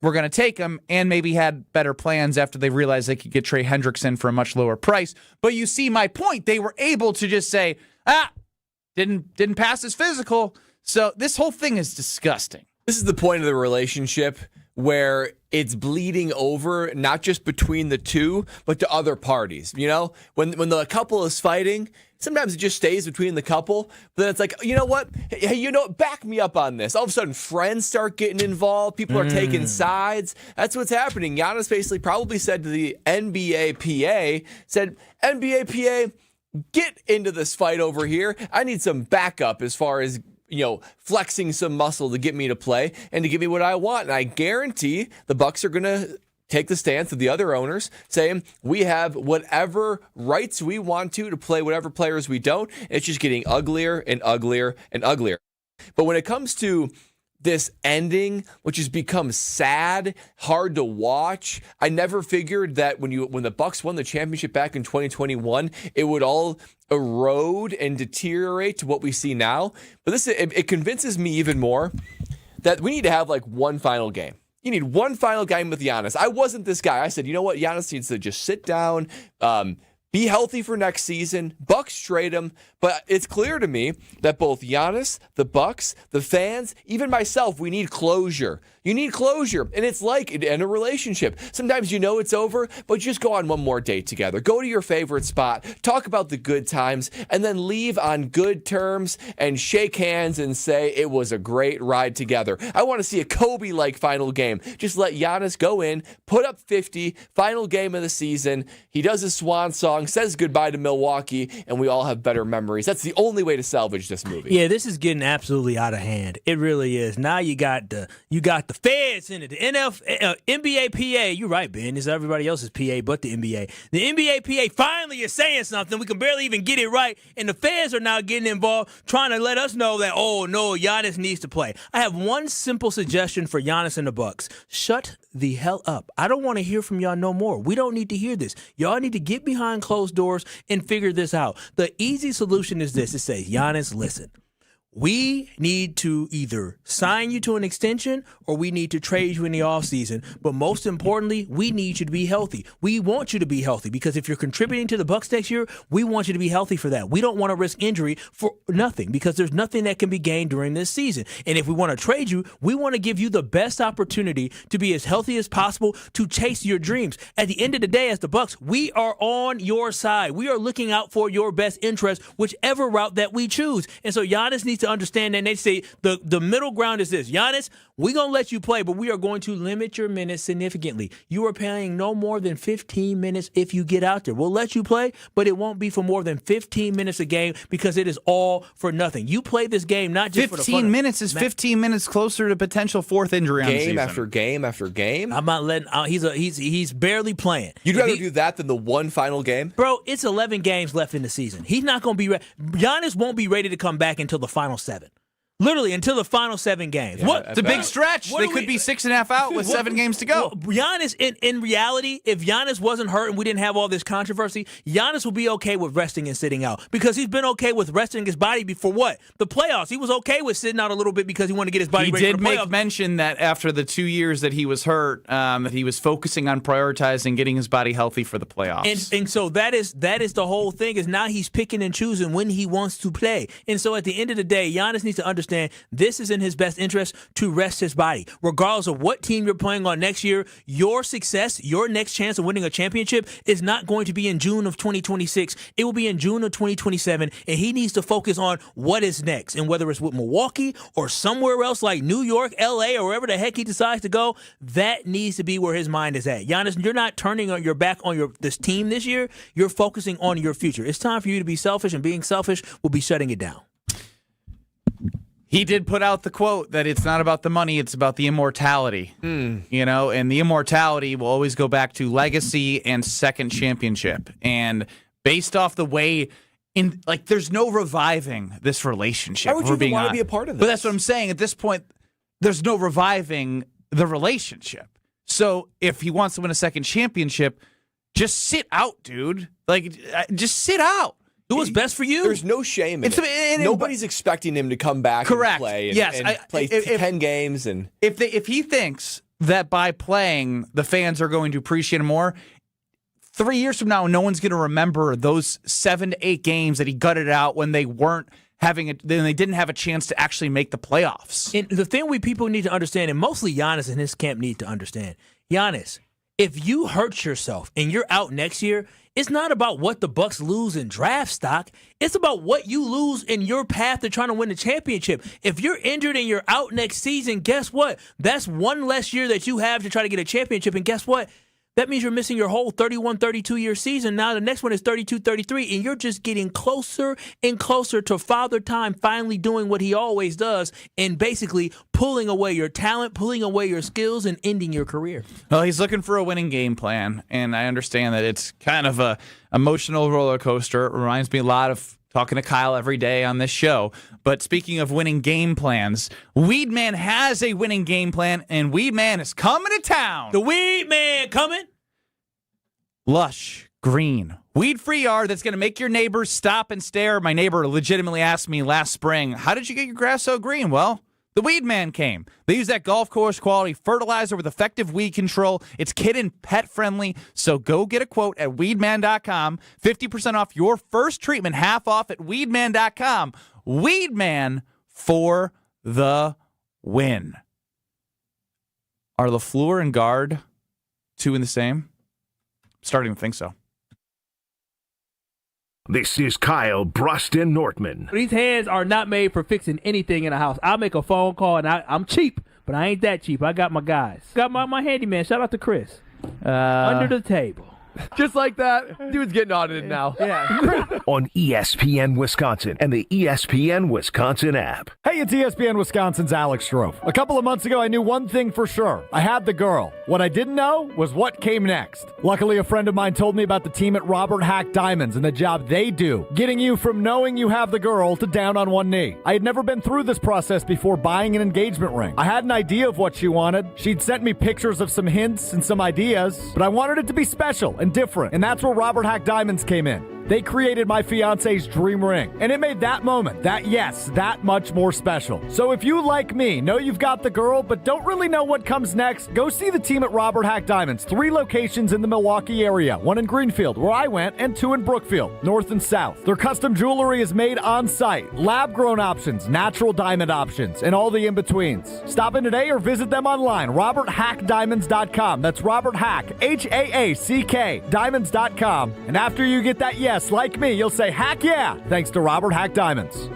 were going to take him and maybe had better plans after they realized they could get Trey Hendrickson for a much lower price. But you see my point. They were able to just say, didn't pass his physical. So this whole thing is disgusting.
This is the point of the relationship where it's bleeding over, not just between the two, but to other parties. You know, when the couple is fighting, sometimes it just stays between the couple. But then it's like, you know what? Hey, back me up on this. All of a sudden, friends start getting involved. People are taking sides. That's what's happening. Giannis basically probably said to the NBA PA, NBA PA, get into this fight over here. I need some backup as far as flexing some muscle to get me to play and to give me what I want. And I guarantee the Bucks are going to take the stance of the other owners saying we have whatever rights we want to play whatever players we don't. It's just getting uglier and uglier and uglier. But when it comes to this ending, which has become sad, hard to watch, I never figured that when the Bucks won the championship back in 2021, it would all erode and deteriorate to what we see now. But it convinces me even more that we need to have like one final game. You need one final game with Giannis. I wasn't this guy. I said, you know what? Giannis needs to just sit down, be healthy for next season. Bucks trade him. But it's clear to me that both Giannis, the Bucks, the fans, even myself, we need closure. You need closure. And it's like in a relationship. Sometimes you know it's over, but just go on one more date together. Go to your favorite spot, talk about the good times, and then leave on good terms and shake hands and say it was a great ride together. I want to see a Kobe-like final game. Just let Giannis go in, put up 50, final game of the season. He does his swan song, says goodbye to Milwaukee, and we all have better memories. That's the only way to salvage this movie.
Yeah, this is getting absolutely out of hand. It really is. Now you got the feds in it, the NBA PA. You're right, Ben. It's everybody else's PA but the NBA. The NBA PA finally is saying something. We can barely even get it right, and the feds are now getting involved, trying to let us know that, oh no, Giannis needs to play. I have one simple suggestion for Giannis and the Bucks. Shut the hell up. I don't want to hear from y'all no more. We don't need to hear this. Y'all need to get behind closed doors and figure this out. The easy solution is this. It says, Giannis, listen. We need to either sign you to an extension or we need to trade you in the offseason. But most importantly, we need you to be healthy. We want you to be healthy because if you're contributing to the Bucks next year, we want you to be healthy for that. We don't want to risk injury for nothing because there's nothing that can be gained during this season. And if we want to trade you, we want to give you the best opportunity to be as healthy as possible to chase your dreams. At the end of the day, as the Bucks, we are on your side. We are looking out for your best interest, whichever route that we choose. And so Giannis needs to understand that. And they say the middle ground is this. Giannis, we're going to let you play, but we are going to limit your minutes significantly. You are playing no more than 15 minutes if you get out there. We'll let you play, but it won't be for more than 15 minutes a game because it is all for nothing. You play this game not just for the fun.
15 minutes is 15 minutes closer to potential fourth injury on the season.
Game after game after game.
I'm not letting he's barely playing.
You'd rather do that than the one final game?
Bro, it's 11 games left in the season. He's not going to be ready. Giannis won't be ready to come back until the final 7. Literally, until the final 7 games.
Yeah, it's a big stretch. They could be 6.5 out with 7 games to go.
Well, Giannis, in reality, if Giannis wasn't hurt and we didn't have all this controversy, Giannis would be okay with resting and sitting out because he's been okay with resting his body before what? The playoffs. He was okay with sitting out a little bit because he wanted to get his body ready for the playoffs. He did
make mention that after the 2 years that he was hurt, that he was focusing on prioritizing getting his body healthy for the playoffs.
And so that is the whole thing is now he's picking and choosing when he wants to play. And so at the end of the day, Giannis needs to understand this is in his best interest to rest his body. Regardless of what team you're playing on next year, your success, your next chance of winning a championship is not going to be in June of 2026. It will be in June of 2027, and he needs to focus on what is next. And whether it's with Milwaukee or somewhere else like New York, LA, or wherever the heck he decides to go, that needs to be where his mind is at. Giannis, you're not turning your back on this team this year. You're focusing on your future. It's time for you to be selfish, and being selfish will be shutting it down.
He did put out the quote that it's not about the money, it's about the immortality. And the immortality will always go back to legacy and second championship. And based off the way, there's no reviving this relationship.
Why would you even want to be a part of this?
But that's what I'm saying. At this point, there's no reviving the relationship. So if he wants to win a second championship, just sit out, dude. Just sit out.
Do what's best for you.
There's no shame in it. Nobody's expecting him to come back and play. And play 10 games.
If he thinks that by playing, the fans are going to appreciate him more. 3 years from now, no one's going to remember those 7 to 8 games that he gutted out when they weren't then they didn't have a chance to actually make the playoffs.
And the thing people need to understand, and mostly Giannis and his camp need to understand, Giannis, if you hurt yourself and you're out next year, it's not about what the Bucks lose in draft stock. It's about what you lose in your path to trying to win the championship. If you're injured and you're out next season, guess what? That's one less year that you have to try to get a championship. And guess what? That means you're missing your whole 31, 32-year season. Now the next one is 32, 33, and you're just getting closer and closer to Father Time finally doing what he always does and basically pulling away your talent, pulling away your skills, and ending your career.
Well, he's looking for a winning game plan, and I understand that it's kind of a emotional roller coaster. It reminds me a lot of talking to Kyle every day on this show. But speaking of winning game plans, Weedman has a winning game plan, and Weedman is coming to town.
The Weedman coming.
Lush, green, weed-free yard that's going to make your neighbors stop and stare. My neighbor legitimately asked me last spring, how did you get your grass so green? Well, the Weedman came. They use that golf course quality fertilizer with effective weed control. It's kid and pet friendly, so go get a quote at weedman.com. 50% off your first treatment, half off at weedman.com. Weedman for the win. Are LaFleur and Gard two in the same? Starting to think so.
This is Kyle Brust Nortman.
These hands are not made for fixing anything in a house. I'll make a phone call, and I'm cheap, but I ain't that cheap. I got my guys. Got my handyman. Shout out to Chris. Under the table.
Just like that, dude's getting audited now.
Yeah.
On ESPN Wisconsin and the ESPN Wisconsin app.
Hey, it's ESPN Wisconsin's Alex Strofe. A couple of months ago, I knew one thing for sure. I had the girl. What I didn't know was what came next. Luckily, a friend of mine told me about the team at Robert Hack Diamonds and the job they do, getting you from knowing you have the girl to down on one knee. I had never been through this process before buying an engagement ring. I had an idea of what she wanted. She'd sent me pictures of some hints and some ideas, but I wanted it to be special and different, and that's where Robert Hack Diamonds came in. They created my fiance's dream ring, and it made that moment, that much more special. So if you, like me, know you've got the girl but don't really know what comes next, go see the team at Robert Hack Diamonds. 3 locations in the Milwaukee area, 1 in Greenfield, where I went, and 2 in Brookfield, north and south. Their custom jewelry is made on site, lab-grown options, natural diamond options, and all the in-betweens. Stop in today or visit them online, roberthackdiamonds.com. That's Robert Hack, H-A-A-C-K, diamonds.com. And after you get that yes, like me, you'll say, heck yeah, thanks to Robert Hack Diamonds.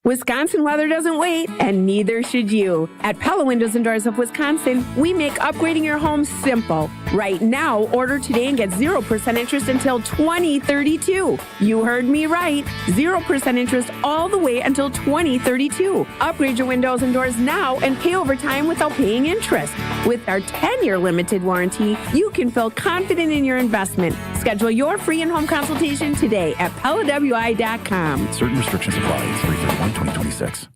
Wisconsin weather doesn't wait, and neither should you. At Pella Windows and Doors of Wisconsin, we make upgrading your home simple. Right now, order today and get 0% interest until 2032. You heard me right. 0% interest all the way until 2032. Upgrade your windows and doors now and pay over time without paying interest. With our 10-year limited warranty, you can feel confident in your investment. Schedule your free in-home consultation today at PellaWI.com.
Certain restrictions apply. 3/31/2026.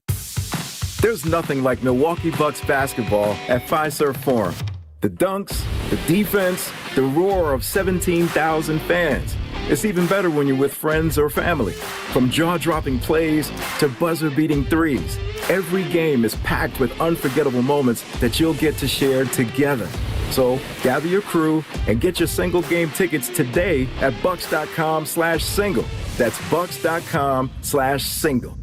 There's nothing like Milwaukee Bucks basketball at Fiserv Forum. The dunks, the defense, the roar of 17,000 fans. It's even better when you're with friends or family. From jaw-dropping plays to buzzer-beating threes, every game is packed with unforgettable moments that you'll get to share together. So gather your crew and get your single game tickets today at bucks.com/single. That's bucks.com/single.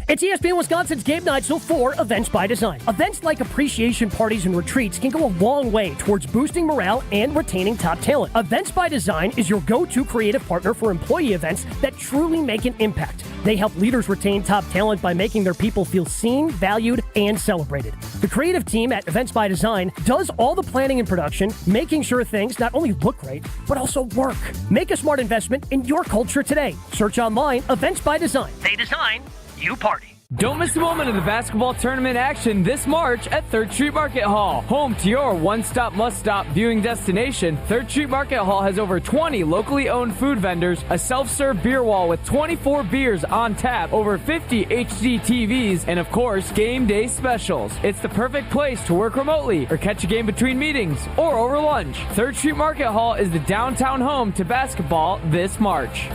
It's ESPN Wisconsin's Game Night, so for Events by Design. Events like appreciation parties and retreats can go a long way towards boosting morale and retaining top talent. Events by Design is your go-to creative partner for employee events that truly make an impact. They help leaders retain top talent by making their people feel seen, valued, and celebrated. The creative team at Events by Design does all the planning and production, making sure things not only look great, but also work. Make a smart investment in your culture today. Search online, Events by Design. They design, you party.
Don't miss a moment of the basketball tournament action this March at 3rd Street Market Hall. Home to your one-stop, must-stop viewing destination, 3rd Street Market Hall has over 20 locally owned food vendors, a self-serve beer wall with 24 beers on tap, over 50 HD TVs, and of course, game day specials. It's the perfect place to work remotely or catch a game between meetings or over lunch. 3rd Street Market Hall is the downtown home to basketball this March.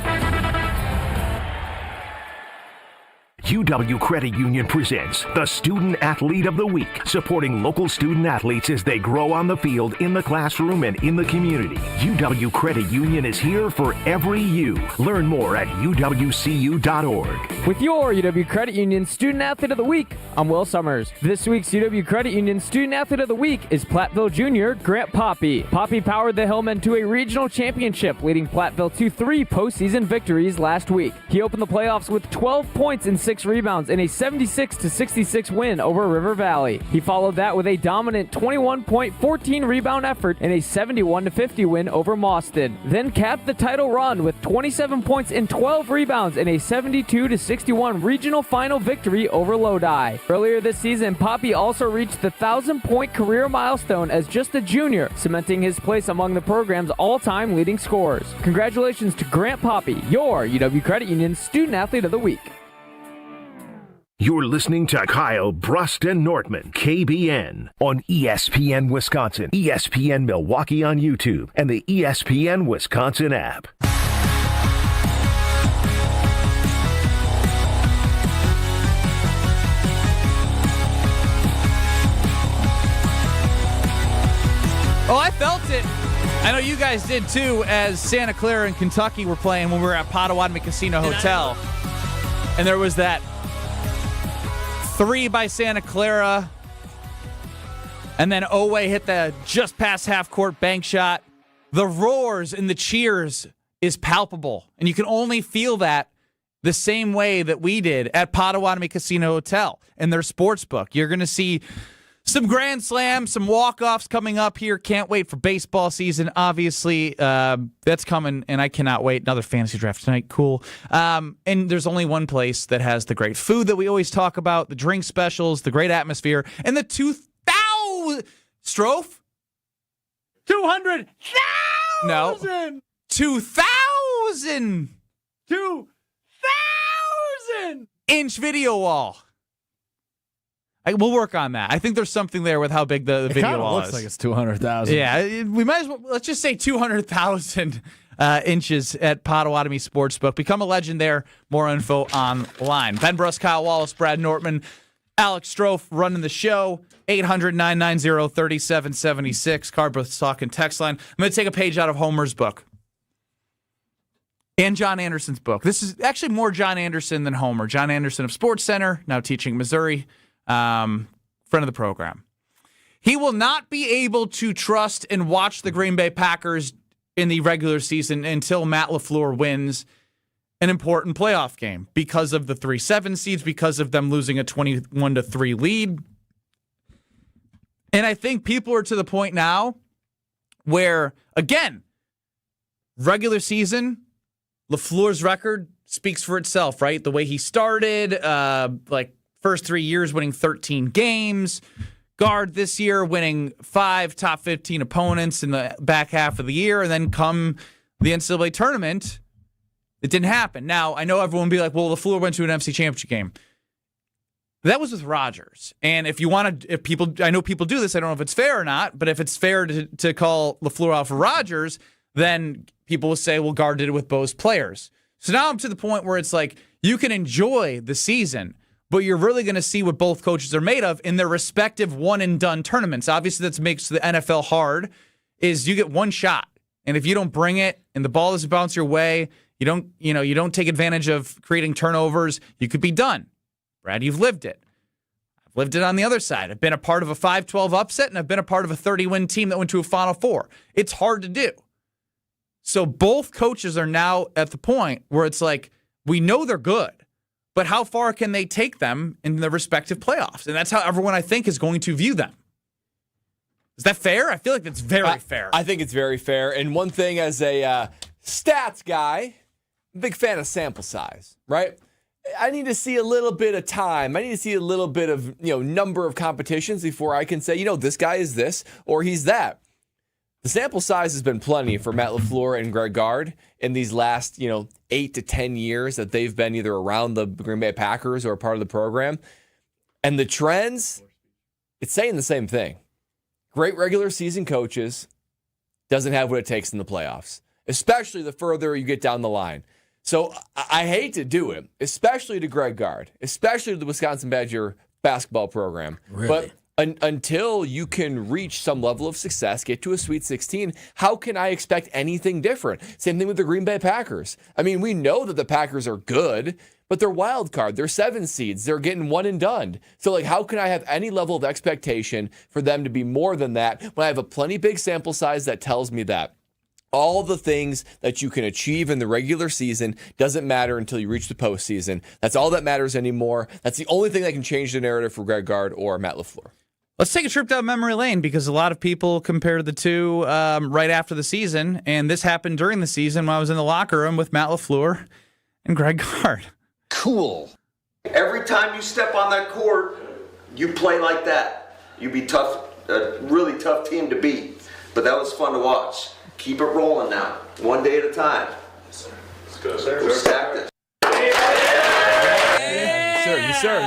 UW Credit Union presents the Student Athlete of the Week, supporting local student athletes as they grow on the field, in the classroom, and in the community. UW Credit Union is here for every you. Learn more at uwcu.org.
With your UW Credit Union Student Athlete of the Week, I'm Will Summers. This week's UW Credit Union Student Athlete of the Week is Platteville Junior Grant Poppy. Poppy powered the Hillmen to a regional championship, leading Platteville to 3 postseason victories last week. He opened the playoffs with 12 points and 6 rebounds in a 76-66 win over River Valley. He followed that with a dominant 21-point, 14-rebound effort in a 71-50 win over Mauston. Then capped the title run with 27 points and 12 rebounds in a 72-61 regional final victory over Lodi. Earlier this season, Poppy also reached the 1,000-point career milestone as just a junior, cementing his place among the program's all-time leading scorers. Congratulations to Grant Poppy, your UW Credit Union Student Athlete of the Week.
You're listening to Kyle, Brust, and Nortman, KBN, on ESPN Wisconsin, ESPN Milwaukee on YouTube, and the ESPN Wisconsin app.
Oh, I felt it. I know you guys did too, as Santa Clara and Kentucky were playing when we were at Potawatomi Casino Hotel. And there was that 3 by Santa Clara, and then Owe hit the just past half-court bank shot. The roars and the cheers is palpable, and you can only feel that the same way that we did at Potawatomi Casino Hotel and their sports book. You're going to see some grand slams, some walk-offs coming up here. Can't wait for baseball season, obviously. That's coming, and I cannot wait. Another fantasy draft tonight. Cool. And there's only one place that has the great food that we always talk about, the drink specials, the great atmosphere, and the 2,000... Strofe?
200,000!
No. 2,000!
2,000!
Inch video wall. We'll work on that. I think there's something there with how big the video wall is.
Looks like it's 200,000.
Yeah, we might as well, let's just say 200,000 inches at Potawatomi Sportsbook. Become a legend there. More info online. Ben Brust, Kyle Wallace, Brad Nortman, Alex Strofe running the show. 800-990-3776. Carbless talking text line. I'm going to take a page out of Homer's book and John Anderson's book. This is actually more John Anderson than Homer. John Anderson of Sports Center, now teaching Missouri. Friend of the program. He will not be able to trust and watch the Green Bay Packers in the regular season until Matt LaFleur wins an important playoff game because of the 3-7 seeds, because of them losing a 21-3 lead. And I think people are to the point now where, again, regular season, LaFleur's record speaks for itself, right? The way he started, first 3 years winning 13 games. Gard this year winning 5 top 15 opponents in the back half of the year. And then come the NCAA tournament, it didn't happen. Now, I know everyone will be like, well, LaFleur went to an NFC championship game. That was with Rodgers. And if you want to, I know people do this, I don't know if it's fair or not, but if it's fair to call LaFleur out for Rodgers, then people will say, well, Gard did it with both players. So now I'm to the point where it's like, you can enjoy the season, but you're really going to see what both coaches are made of in their respective one-and-done tournaments. Obviously, that makes the NFL hard, is you get one shot. And if you don't bring it and the ball doesn't bounce your way, you don't take advantage of creating turnovers, you could be done. Brad, you've lived it. I've lived it on the other side. I've been a part of a 5-12 upset, and I've been a part of a 30-win team that went to a Final Four. It's hard to do. So both coaches are now at the point where it's like, we know they're good, but how far can they take them in their respective playoffs? And that's how everyone, I think, is going to view them. Is that fair? I feel like that's very fair.
I think it's very fair. And one thing as a stats guy, big fan of sample size, right? I need to see a little bit of time. I need to see a little bit of, number of competitions before I can say, this guy is this or he's that. The sample size has been plenty for Matt LaFleur and Greg Gard in these last, 8 to 10 years that they've been either around the Green Bay Packers or a part of the program. And the trends, it's saying the same thing. Great regular season coaches doesn't have what it takes in the playoffs, especially the further you get down the line. So I hate to do it, especially to Greg Gard, especially to the Wisconsin Badger basketball program.
Really?
But until you can reach some level of success, get to a Sweet 16, how can I expect anything different? Same thing with the Green Bay Packers. I mean, we know that the Packers are good, but they're wild card. They're 7 seeds. They're getting one and done. So, like, how can I have any level of expectation for them to be more than that when I have a plenty big sample size that tells me that? All the things that you can achieve in the regular season doesn't matter until you reach the postseason. That's all that matters anymore. That's the only thing that can change the narrative for Greg Gard or Matt LaFleur.
Let's take a trip down memory lane because a lot of people compare the two right after the season, and this happened during the season when I was in the locker room with Matt LaFleur and Greg Gard.
Cool. Every time you step on that court, you play like that. You be tough, a really tough team to beat. But that was fun to watch. Keep it rolling now, one day at a time. Let's go, sir. We'll stack this.
Yes, sir.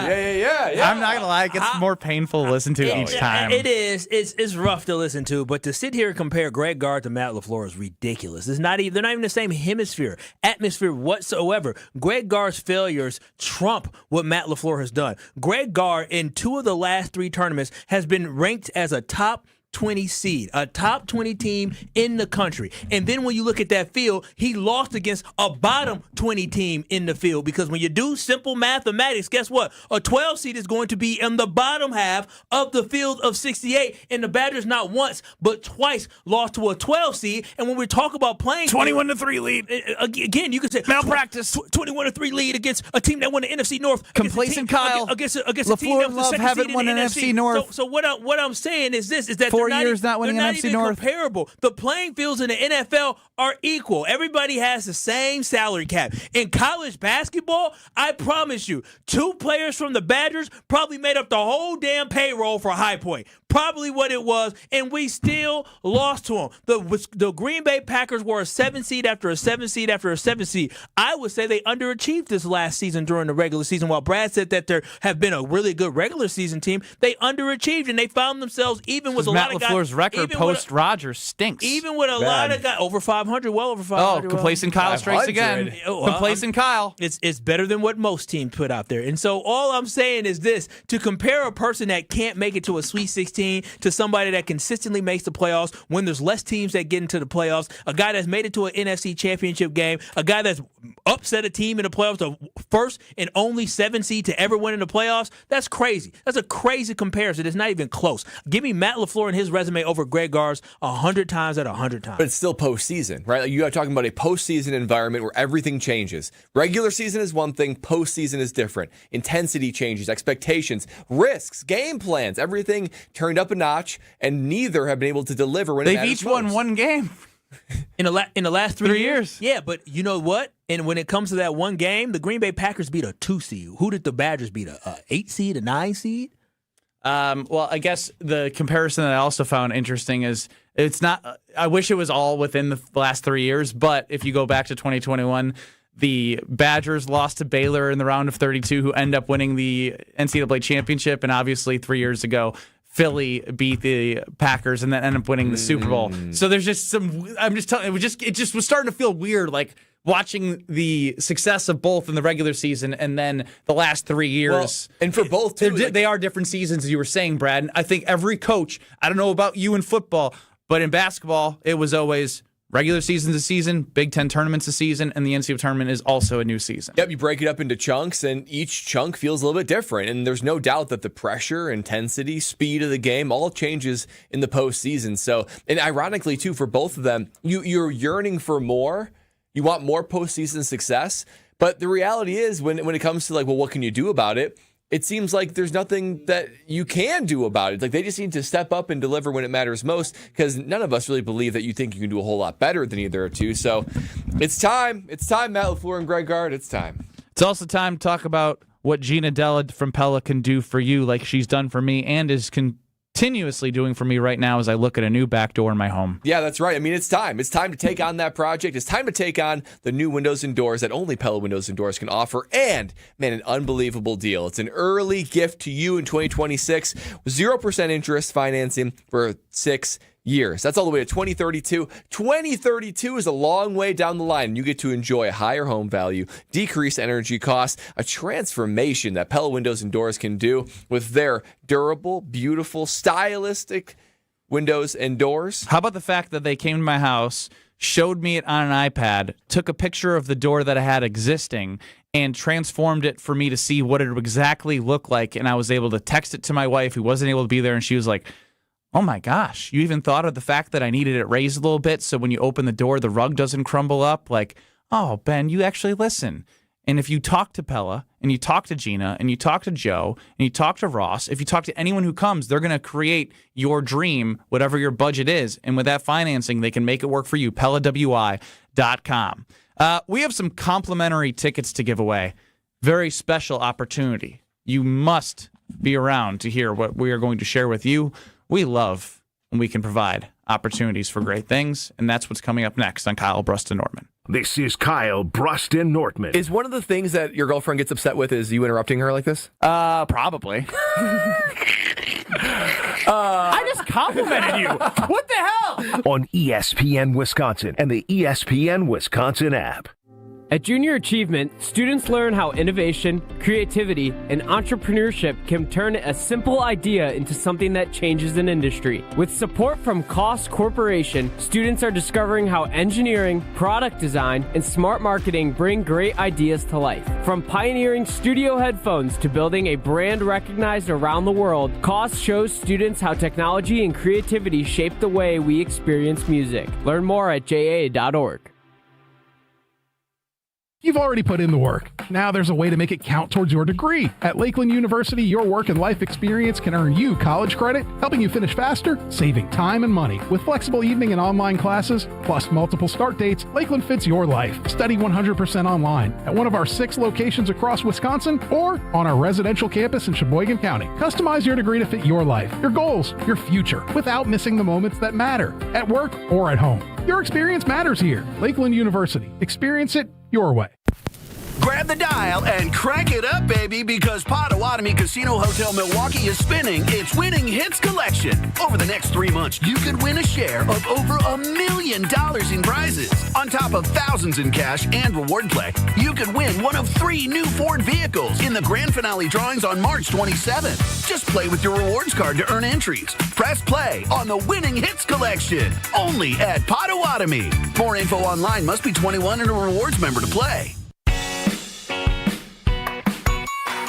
Yeah.
I'm not going to lie, it gets more painful to listen to each time.
It is. It's rough to listen to, but to sit here and compare Greg Gard to Matt LaFleur is ridiculous. They're not even the same atmosphere whatsoever. Greg Gard's failures trump what Matt LaFleur has done. Greg Gard, in 2 of the last 3 tournaments, has been ranked as a top 20 seed, a top 20 team in the country. And then when you look at that field, he lost against a bottom 20 team in the field, because when you do simple mathematics, guess what? A 12 seed is going to be in the bottom half of the field of 68, and the Badgers not once but twice lost to a 12 seed. And when we talk about playing
21-3 lead.
Again, you could say
malpractice.
21-3 lead against a team that won the NFC North.
Complacent Kyle.
Against a team that was the second
haven't
seed
won
in the
an
NFC.
NFC North.
So what I'm saying is this: is that
4 years not winning an NFC North.
Comparable. The playing fields in the NFL are equal. Everybody has the same salary cap. In college basketball, I promise you, 2 players from the Badgers probably made up the whole damn payroll for High Point. Probably what it was, and we still lost to them. The Green Bay Packers were a 7 seed after a 7 seed after a 7 seed. I would say they underachieved this last season during the regular season. While Brad said that there have been a really good regular season team, they underachieved, and they found themselves even with a lot of guys.
Matt LaFleur's record post-Rodgers stinks.
Even with a lot of guys, over 500, well over 500.
Oh, complacent Kyle strikes again. Complacent Kyle.
It's better than what most teams put out there. And so all I'm saying is this: to compare a person that can't make it to a Sweet 16 to somebody that consistently makes the playoffs when there's less teams that get into the playoffs, a guy that's made it to an NFC championship game, a guy that's upset a team in the playoffs, the first and only 7 seed to ever win in the playoffs, that's crazy. That's a crazy comparison. It's not even close. Give me Matt LaFleur and his resume over Greg Gard's 100 times out of 100 times.
But it's still postseason, right? Like, you are talking about a postseason environment where everything changes. Regular season is one thing, postseason is different. Intensity changes, expectations, risks, game plans, everything turned up a notch, and neither have been able to deliver when it matters
They've each
most.
won 1 game.
In the last 3
years.
Yeah, but you know what? And when it comes to that one game, the Green Bay Packers beat a 2 seed. Who did the Badgers beat? A 8 seed, a 9 seed?
Well, I guess the comparison that I also found interesting is it's not. I wish it was all within the last 3 years, but if you go back to 2021, the Badgers lost to Baylor in the round of 32, who end up winning the NCAA championship, and obviously 3 years ago, Philly beat the Packers and then ended up winning the Super Bowl. So there's just some. I'm just telling. It just was starting to feel weird, like watching the success of both in the regular season and then the last 3 years.
Well, and for both, too,
they are different seasons, as you were saying, Brad. And I think every coach, I don't know about you in football, but in basketball, it was always regular season's a season, Big Ten tournament's a season, and the NCAA tournament is also a new season.
Yep, you break it up into chunks, and each chunk feels a little bit different. And there's no doubt that the pressure, intensity, speed of the game all changes in the postseason. So, and ironically, too, for both of them, you're yearning for more. You want more postseason success. But the reality is, when it comes to, like, well, what can you do about it? It seems like there's nothing that you can do about it. Like, they just need to step up and deliver when it matters most, because none of us really believe that you think you can do a whole lot better than either two. So it's time. It's time, Matt LaFleur and Greg Gard. It's time.
It's also time to talk about what Gina Della from Pella can do for you, like she's done for me and is continuously doing for me right now as I look at a new back door in my home.
Yeah, that's right. I mean, it's time. It's time to take on that project. It's time to take on the new windows and doors that only Pella Windows and Doors can offer. And, man, an unbelievable deal. It's an early gift to you in 2026 with 0% interest financing for 6 years. That's all the way to 2032. 2032 is a long way down the line, and you get to enjoy a higher home value, decreased energy costs, a transformation that Pella Windows and Doors can do with their durable, beautiful, stylistic windows and doors.
How about the fact that they came to my house, showed me it on an iPad, took a picture of the door that I had existing, and transformed it for me to see what it would exactly look like, and I was able to text it to my wife, who wasn't able to be there, and she was like, oh my gosh, you even thought of the fact that I needed it raised a little bit so when you open the door, the rug doesn't crumble up? Like, oh, Ben, you actually listen. And if you talk to Pella, and you talk to Gina, and you talk to Joe, and you talk to Ross, if you talk to anyone who comes, they're going to create your dream, whatever your budget is. And with that financing, they can make it work for you. PellaWI.com. We have some complimentary tickets to give away. Very special opportunity. You must be around to hear what we are going to share with you. We love when we can provide opportunities for great things, and that's what's coming up next on Kyle, Brust, and Nortman.
This is Kyle, Brust, and Nortman.
Is one of the things that your girlfriend gets upset with is you interrupting her like this?
Probably.
I just complimented you. What the hell?
On ESPN Wisconsin and the ESPN Wisconsin app.
At Junior Achievement, students learn how innovation, creativity, and entrepreneurship can turn a simple idea into something that changes an industry. With support from Koss Corporation, students are discovering how engineering, product design, and smart marketing bring great ideas to life. From pioneering studio headphones to building a brand recognized around the world, Koss shows students how technology and creativity shape the way we experience music. Learn more at ja.org.
You've already put in the work. Now there's a way to make it count towards your degree. At Lakeland University, your work and life experience can earn you college credit, helping you finish faster, saving time and money. With flexible evening and online classes, plus multiple start dates, Lakeland fits your life. Study 100% online at one of our 6 locations across Wisconsin or on our residential campus in Sheboygan County. Customize your degree to fit your life, your goals, your future, without missing the moments that matter, at work or at home. Your experience matters here. Lakeland University. Experience it your way.
Grab the dial and crank it up, baby, because Potawatomi Casino Hotel Milwaukee is spinning its Winning Hits collection. Over the next 3 months, you could win a share of over $1 million in prizes. On top of thousands in cash and reward play, you could win one of 3 new Ford vehicles in the grand finale drawings on March 27th. Just play with your rewards card to earn entries. Press play on the Winning Hits collection, only at Potawatomi. More info online. Must be 21 and a rewards member to play.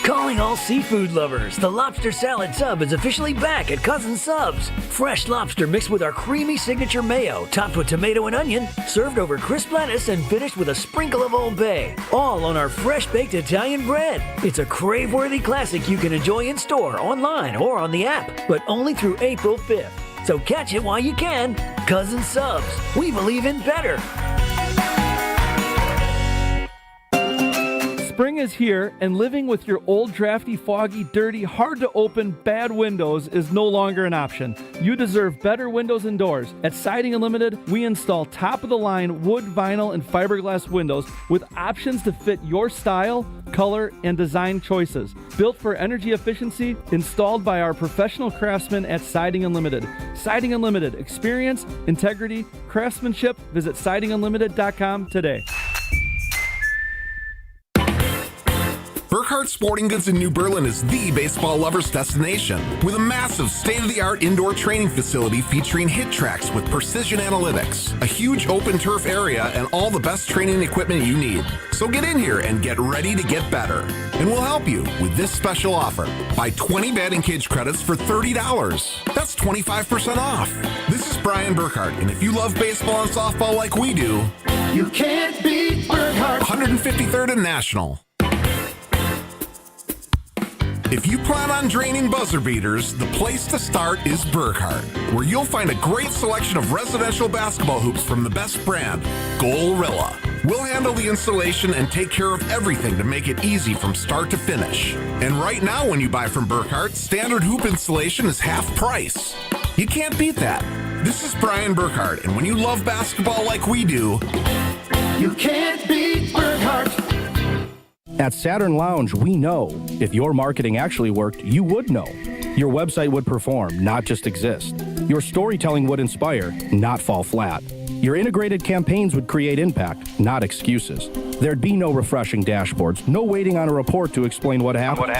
Calling all seafood lovers, the lobster salad sub is officially back at Cousin Subs. Fresh lobster mixed with our creamy signature mayo, topped with tomato and onion, served over crisp lettuce and finished with a sprinkle of Old Bay. All on our fresh-baked Italian bread. It's a crave-worthy classic you can enjoy in store, online, or on the app, but only through April 5th. So catch it while you can. Cousin Subs. We believe in better.
Spring is here, and living with your old, drafty, foggy, dirty, hard-to-open, bad windows is no longer an option. You deserve better windows and doors. At Siding Unlimited, we install top-of-the-line wood, vinyl, and fiberglass windows with options to fit your style, color, and design choices. Built for energy efficiency, installed by our professional craftsmen at Siding Unlimited. Siding Unlimited. Experience, integrity, craftsmanship. Visit sidingunlimited.com today.
Burkhardt Sporting Goods in New Berlin is the baseball lover's destination, with a massive state-of-the-art indoor training facility featuring hit tracks with precision analytics, a huge open turf area, and all the best training equipment you need. So get in here and get ready to get better. And we'll help you with this special offer. Buy 20 batting cage credits for $30. That's 25% off. This is Brian Burkhardt, and if you love baseball and softball like we do,
you can't beat Burkhardt.
153rd and National. If you plan on draining buzzer beaters, the place to start is Burkhardt, where you'll find a great selection of residential basketball hoops from the best brand, Gorilla. We'll handle the installation and take care of everything to make it easy from start to finish. And right now, when you buy from Burkhardt, standard hoop installation is half price. You can't beat that. This is Brian Burkhardt, and when you love basketball like we do,
you can't beat Burkhardt.
At Saturn Lounge, we know if your marketing actually worked, you would know. Your website would perform, not just exist. Your storytelling would inspire, not fall flat. Your integrated campaigns would create impact, not excuses. There'd be no refreshing dashboards, no waiting on a report to explain what happened.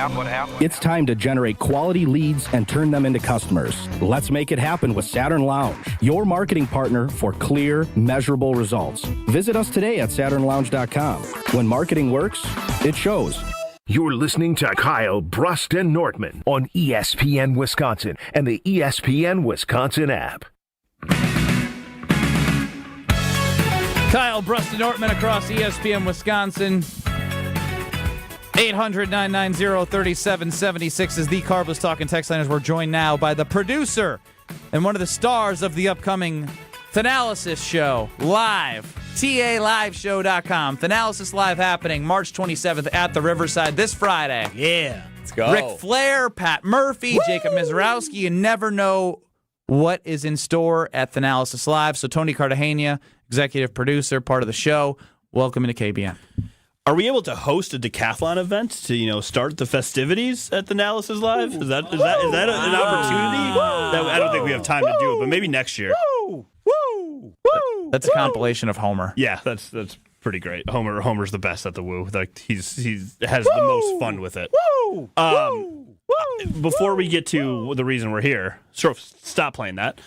It's time to generate quality leads and turn them into customers. Let's make it happen with Saturn Lounge, your marketing partner for clear, measurable results. Visit us today at SaturnLounge.com. When marketing works, it shows.
You're listening to Kyle, Brust, and Nortman on ESPN Wisconsin and the ESPN Wisconsin app.
Kyle, Brust, and Nortman across ESPN Wisconsin. 800-990-3776 is the Carbless Talking Text Liners. We're joined now by the producer and one of the stars of the upcoming Thanasis show, live, TALiveshow.com. Thanasis Live happening March 27th at the Riverside this Friday.
Yeah.
Let's go.
Ric Flair, Pat Murphy, Jacob Mizrowski. You never know what is in store at Thanasis Live. So Tony Cartagena, executive producer, part of the show, welcome into KBN.
Are we able to host a decathlon event to start the festivities at the Thanasis Live? Is that an opportunity? I don't think we have time to do it, but maybe next year.
That's a compilation of Homer.
Yeah, that's pretty great. Homer's the best at the woo. Like he has the most fun with it. Before we get to the reason we're here, stop playing that.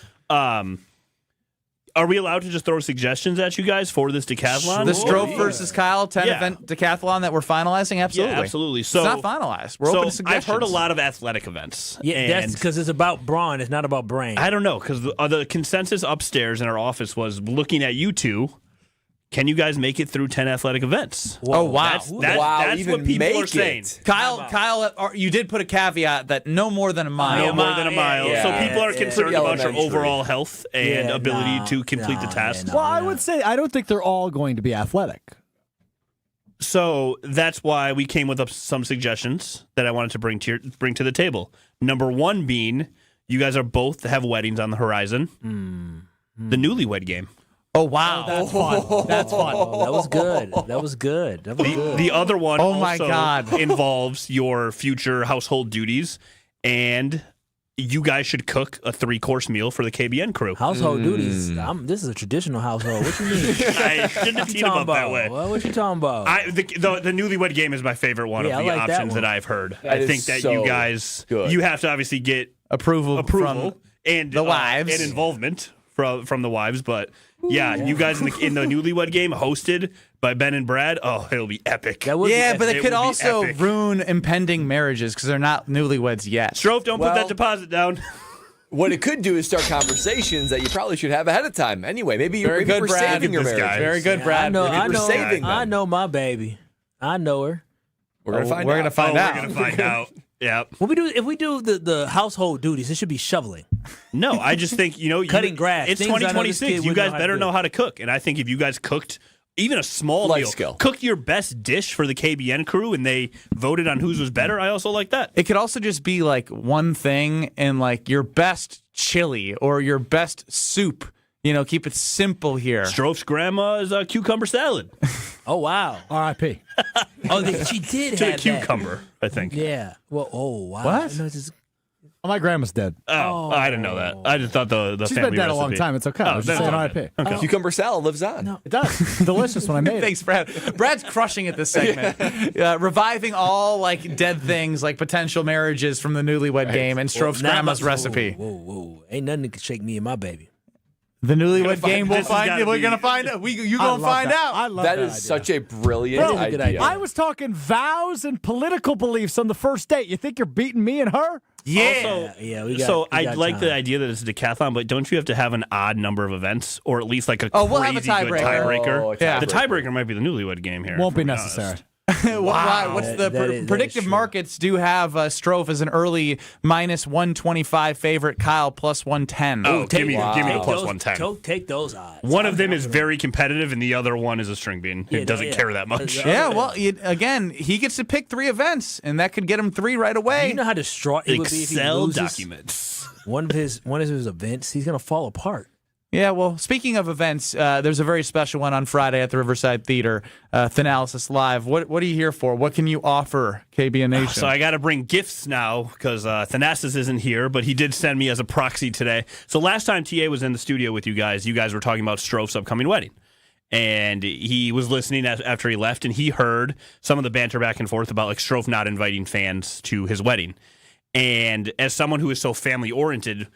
Are we allowed to just throw suggestions at you guys for this decathlon?
The Strofe versus Kyle 10-event decathlon that we're finalizing? Absolutely.
Yeah, absolutely. So,
it's not finalized. We're open to suggestions.
I've heard a lot of athletic events.
Yeah, that's because it's about brawn. It's not about brain.
I don't know, because the consensus upstairs in our office was looking at you two. Can you guys make it through 10 athletic events?
Whoa. Oh, wow.
That's what people are saying.
Kyle, you did put a caveat that no more than a mile.
No more than a mile.
Yeah.
So people are concerned about your
elementary.
overall health and ability to complete the task.
Well, I would say I don't think they're all going to be athletic.
So that's why we came with some suggestions that I wanted to bring to the table. Number one being, you guys are both have weddings on the horizon. The newlywed game.
Oh, wow.
That's fun. That's fun.
That was good. That was good.
The other one
my God.
involves your future household duties, and you guys should cook a 3-course meal for the KBN crew.
Household duties. This is a traditional household. What you mean?
I shouldn't have teed them up that way.
What you talking about?
The newlywed game is my favorite one of the
like
options that I've heard. I think that
so
you guys,
good.
you have to obviously get
approval from
and
the wives
and involvement from the wives, but. Yeah, you guys in the newlywed game hosted by Ben and Brad. Oh, it'll be epic.
But it could also ruin impending marriages because they're not newlyweds yet.
Strofe, don't put that deposit down.
What it could do is start conversations that you probably should have ahead of time. Anyway, maybe you're saving your marriage.
Very good, Brad.
I know my baby. I know her.
We're gonna find out.
We're gonna find out. Yeah.
If we do the household duties, it should be shoveling.
No, I just think
cutting grass.
It's 2026. You guys better know how to cook, and I think if you guys cooked even a small meal, cooked your best dish for the KBN crew, and they voted on whose was better, I also like that.
It could also just be like one thing and like your best chili or your best soup. Keep it simple here.
Strofe's grandma is a cucumber salad.
Oh, wow.
R.I.P.
She did
to
have
a cucumber, I think.
Yeah. Well, oh, wow.
What?
No,
my grandma's dead.
Oh, I didn't know that. I just thought the
She's
family
been dead
recipe.
a long time. It's okay. I was just saying R.I.P.
Okay.
Cucumber salad lives on.
No.
It does. It's delicious when I made it.
Thanks, Brad. Brad's crushing it this segment. Reviving all dead things like potential marriages from the newlywed game and Strofe's grandma's recipe.
Whoa. Ain't nothing that can shake me and my baby.
The newlywed game, we're going to find out. You going to find out.
I love
that
that
is
idea.
such a brilliant idea.
I was talking vows and political beliefs on the first date. You think you're beating me and her?
Yeah. I like the idea that it's a decathlon, but don't you have to have an odd number of events, or at least like a
we'll have a tiebreaker.
The tiebreaker might be the newlywed game here.
Won't be necessary.
Wow. What's the predictive markets do have Strofe as an early minus 125 favorite, Kyle plus 110.
Oh, give me the plus 110.
Take those odds.
One of them is very competitive, and the other one is a string bean. It doesn't care that much.
Yeah, well, again, he gets to pick 3 events, and that could get him 3 right away.
You know how distraught he would be if he
Excel
loses
documents.
one of his events, he's gonna fall apart.
Yeah, well, speaking of events, there's a very special one on Friday at the Riverside Theater, Thanasis Live. What are you here for? What can you offer, KBN Nation?
So I got to bring gifts now because Thanasis isn't here, but he did send me as a proxy today. So last time TA was in the studio with you guys were talking about Strofe's upcoming wedding. And he was listening after he left, and he heard some of the banter back and forth about like Strofe not inviting fans to his wedding. And as someone who is so family-oriented,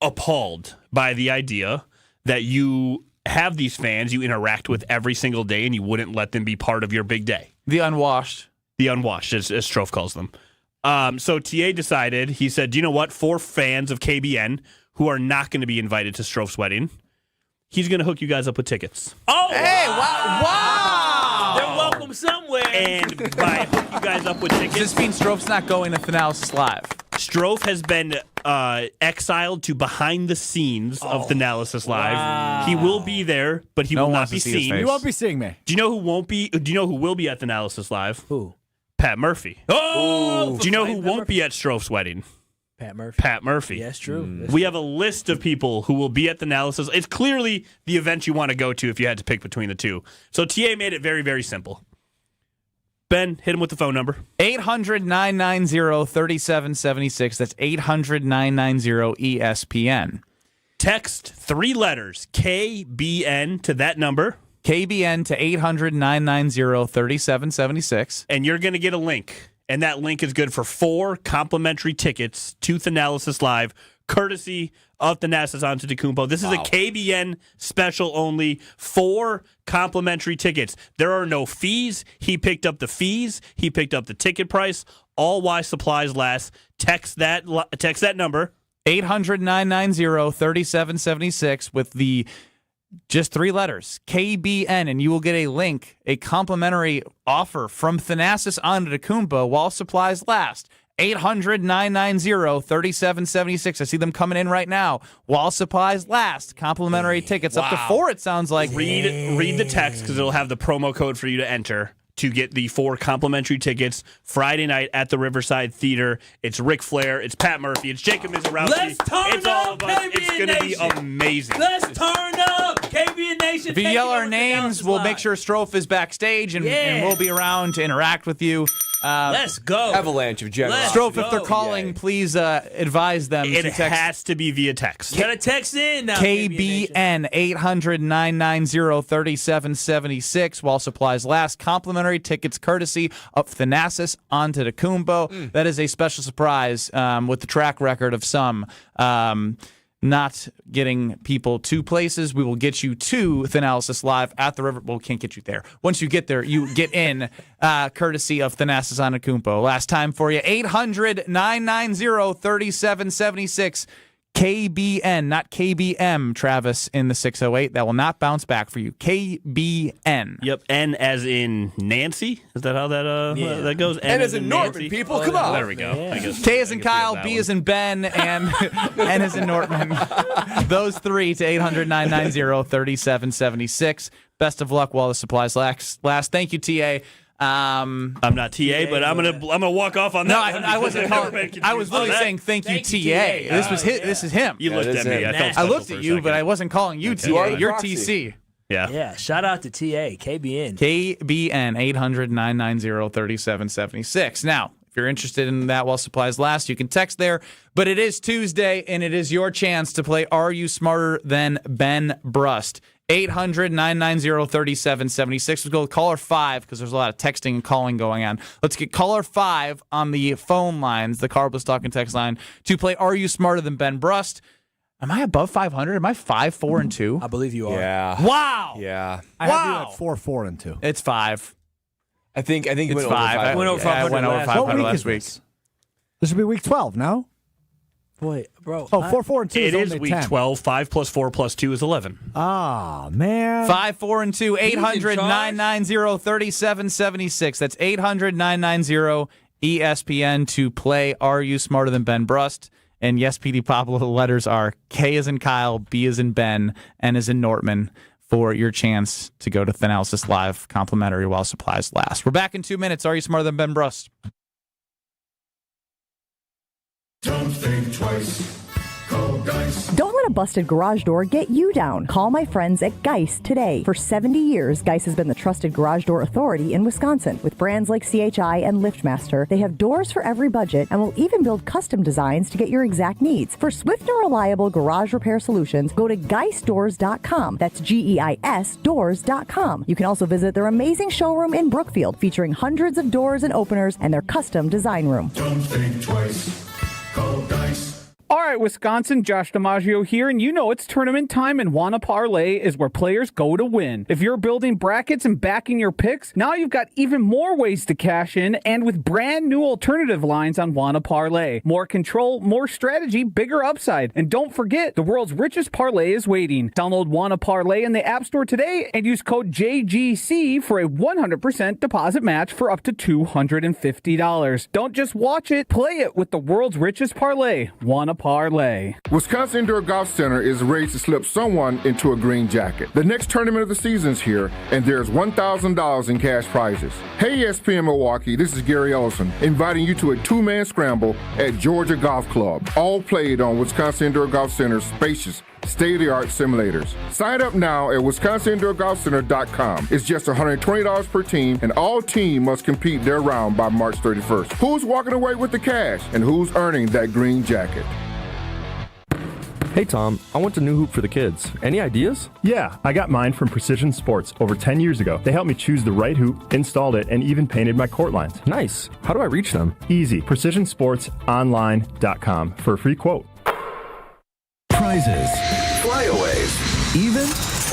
appalled by the idea that you have these fans you interact with every single day and you wouldn't let them be part of your big day.
The unwashed.
The unwashed, as Strofe calls them. So TA decided, he said, do you know what? For fans of KBN who are not going to be invited to Strofe's wedding, he's going to hook you guys up with tickets.
Oh,
hey, wow.
They're welcome somewhere.
And by hook you guys up with tickets.
Does this mean Strofe's not going to Thanasis Live?
Strofe has been exiled to behind the scenes of Thanasis Live.
Wow.
He will be there, but he will not be seen.
You won't be seeing me.
Do you know who won't be? Do you know who will be at Thanasis Live?
Who?
Pat Murphy.
Oh!
Do you know who won't be at Strofe's wedding?
Pat Murphy.
Pat Murphy.
Yeah, that's true.
We have a list of people who will be at Thanasis. It's clearly the event you want to go to if you had to pick between the two. So TA made it very, very simple. Ben, hit him with the phone number.
800-990-3776. That's 800-990-ESPN.
Text 3 letters, KBN, to that number.
KBN to 800-990-3776.
And you're going to get a link. And that link is good for 4 complimentary tickets to Thanasis Live, courtesy of Thanasis Antetokounmpo. This is a KBN special only. 4 complimentary tickets. There are no fees. He picked up the fees. He picked up the ticket price. All while supplies last. Text that number.
800-990-3776 with the just 3 letters, KBN, and you will get a link, a complimentary offer from Thanasis Antetokounmpo while supplies last. 800-990-3776. I see them coming in right now. While supplies last. Complimentary tickets. Up to 4, it sounds like.
Read the text because it'll have the promo code for you to enter to get the 4 complimentary tickets Friday night at the Riverside Theater. It's Ric Flair. It's Pat Murphy. It's Jacob Mizorowski.
Let's turn
it's all
up,
of us.
KBN
It's going to be amazing.
Let's turn up, KBN Nation.
If you yell our names, we'll make sure Strofe is backstage, and we'll be around to interact with you.
Let's go.
Avalanche of general.
Strofe, if they're calling, please advise them.
It
to text.
has to be via text.
You gotta text in now.
KBN 800-990-3776 while supplies last. Complimentary tickets courtesy of Thanasis Antetokounmpo. That is a special surprise with the track record of some not getting people to places. We will get you to Thanasis Live at the River. Well, we can't get you there. Once you get there, you get in courtesy of Thanasis Antetokounmpo. Last time for you, 800-990-3776. KBN, not KBM, Travis, in the 608. That will not bounce back for you. KBN.
Yep, N as in Nancy. Is that how that goes?
N as in Norman,
Nancy?
people. Come on.
There we go. I guess,
K as in Kyle, B as in Ben, and N as in Nortman. Those 3 to 800-990-3776. Best of luck while the supplies last. Thank you, TA.
I'm not TA, but I'm gonna walk off on that.
No, I wasn't calling. I was literally saying thank you, TA. This is him.
You looked at me.
I looked at you, but I wasn't calling you TA. You're TC.
Yeah.
Shout out to TA, KBN.
KBN 800-990-3776. Now, if you're interested in that while supplies last, you can text there. But it is Tuesday, and it is your chance to play Are You Smarter Than Ben Brust? 800-990-3776. Let's go with caller 5 because there's a lot of texting and calling going on. Let's get caller 5 on the phone lines, the Carbless talk and text line, to play Are You Smarter Than Ben Brust? Am I above 500? Am I 5, 4, and 2?
I believe you are.
Yeah.
Wow.
Yeah.
I have you at 4, 4, and 2.
It's 5.
I think
It's
you went
5.
over 500.
I went over 500 last week.
This would be week 12, no?
Boy, bro.
4, 4, and 2
It
is
is
only
week
10.
12. 5 plus 4 plus 2 is 11.
Ah, man.
5, 4, and 2. 800-990-3776. That's 800-990-ESPN to play Are You Smarter Than Ben Brust? And yes, PD Pablo, the letters are K as in Kyle, B as in Ben, N as in Nortman for your chance to go to Thanasis Live complimentary while supplies last. We're back in 2 minutes. Are You Smarter Than Ben Brust?
Don't think twice. Don't let a busted garage door get you down. Call my friends at Geis today. For 70 years, Geis has been the trusted garage door authority in Wisconsin. With brands like CHI and LiftMaster, they have doors for every budget and will even build custom designs to get your exact needs. For swift and reliable garage repair solutions, go to geisdoors.com. That's GEIS doors.com. You can also visit their amazing showroom in Brookfield, featuring hundreds of doors and openers and their custom design room.
Don't think twice. Call Geis.
All right, Wisconsin, Josh DiMaggio here, and you know it's tournament time, and Wanna Parlay is where players go to win. If you're building brackets and backing your picks, now you've got even more ways to cash in, and with brand new alternative lines on Wanna Parlay. More control, more strategy, bigger upside. And don't forget, the world's richest parlay is waiting. Download Wanna Parlay in the App Store today and use code JGC for a 100% deposit match for up to $250. Don't just watch it, play it with the world's richest parlay, Wanna Parlay.
Wisconsin Indoor Golf Center is ready to slip someone into a green jacket. The next tournament of the season's here, and there's $1,000 in cash prizes. Hey ESPN Milwaukee, this is Gary Ellison, inviting you to a two-man scramble at Georgia Golf Club, all played on Wisconsin Indoor Golf Center's spacious, state-of-the-art simulators. Sign up now at wisconsinindoorgolfcenter.com. It's just $120 per team, and all team must compete their round by March 31st. Who's walking away with the cash, and who's earning that green jacket?
Hey Tom, I want a new hoop for the kids. Any ideas?
Yeah, I got mine from Precision Sports over 10 years ago. They helped me choose the right hoop, installed it, and even painted my court lines.
Nice. How do I reach them?
Easy. PrecisionSportsOnline.com for a free quote.
Prizes, flyaways, even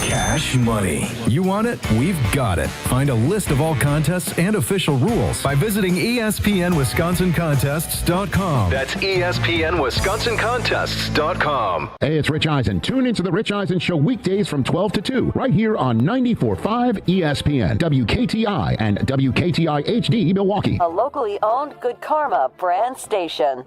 cash money. You want it? We've got it. Find a list of all contests and official rules by visiting ESPNWisconsinContests.com.
That's ESPNWisconsinContests.com.
Hey, it's Rich Eisen. Tune into The Rich Eisen Show weekdays from 12 to 2, right here on 94.5 ESPN, WKTI, and WKTI HD Milwaukee.
A locally owned Good Karma brand station.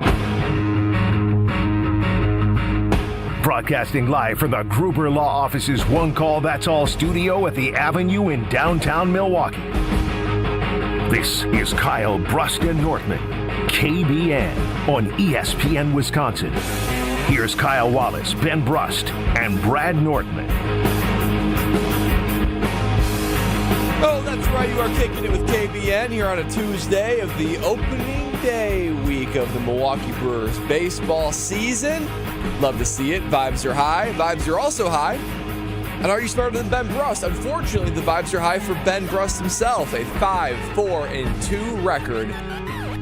Broadcasting live from the Gruber Law Office's One Call That's All studio at the Avenue in downtown Milwaukee. This is Kyle Brust Nortman, KBN on ESPN Wisconsin. Here's Kyle Wallace, Ben Brust, and Brad Nortman.
Oh, that's right. You are kicking it with KBN here on a Tuesday of the opening day week of the Milwaukee Brewers baseball season. Love to see it. Vibes are high. Vibes are also high. And are you smarter than Ben Brust? Unfortunately, the vibes are high for Ben Brust himself. A 5-4-2 record,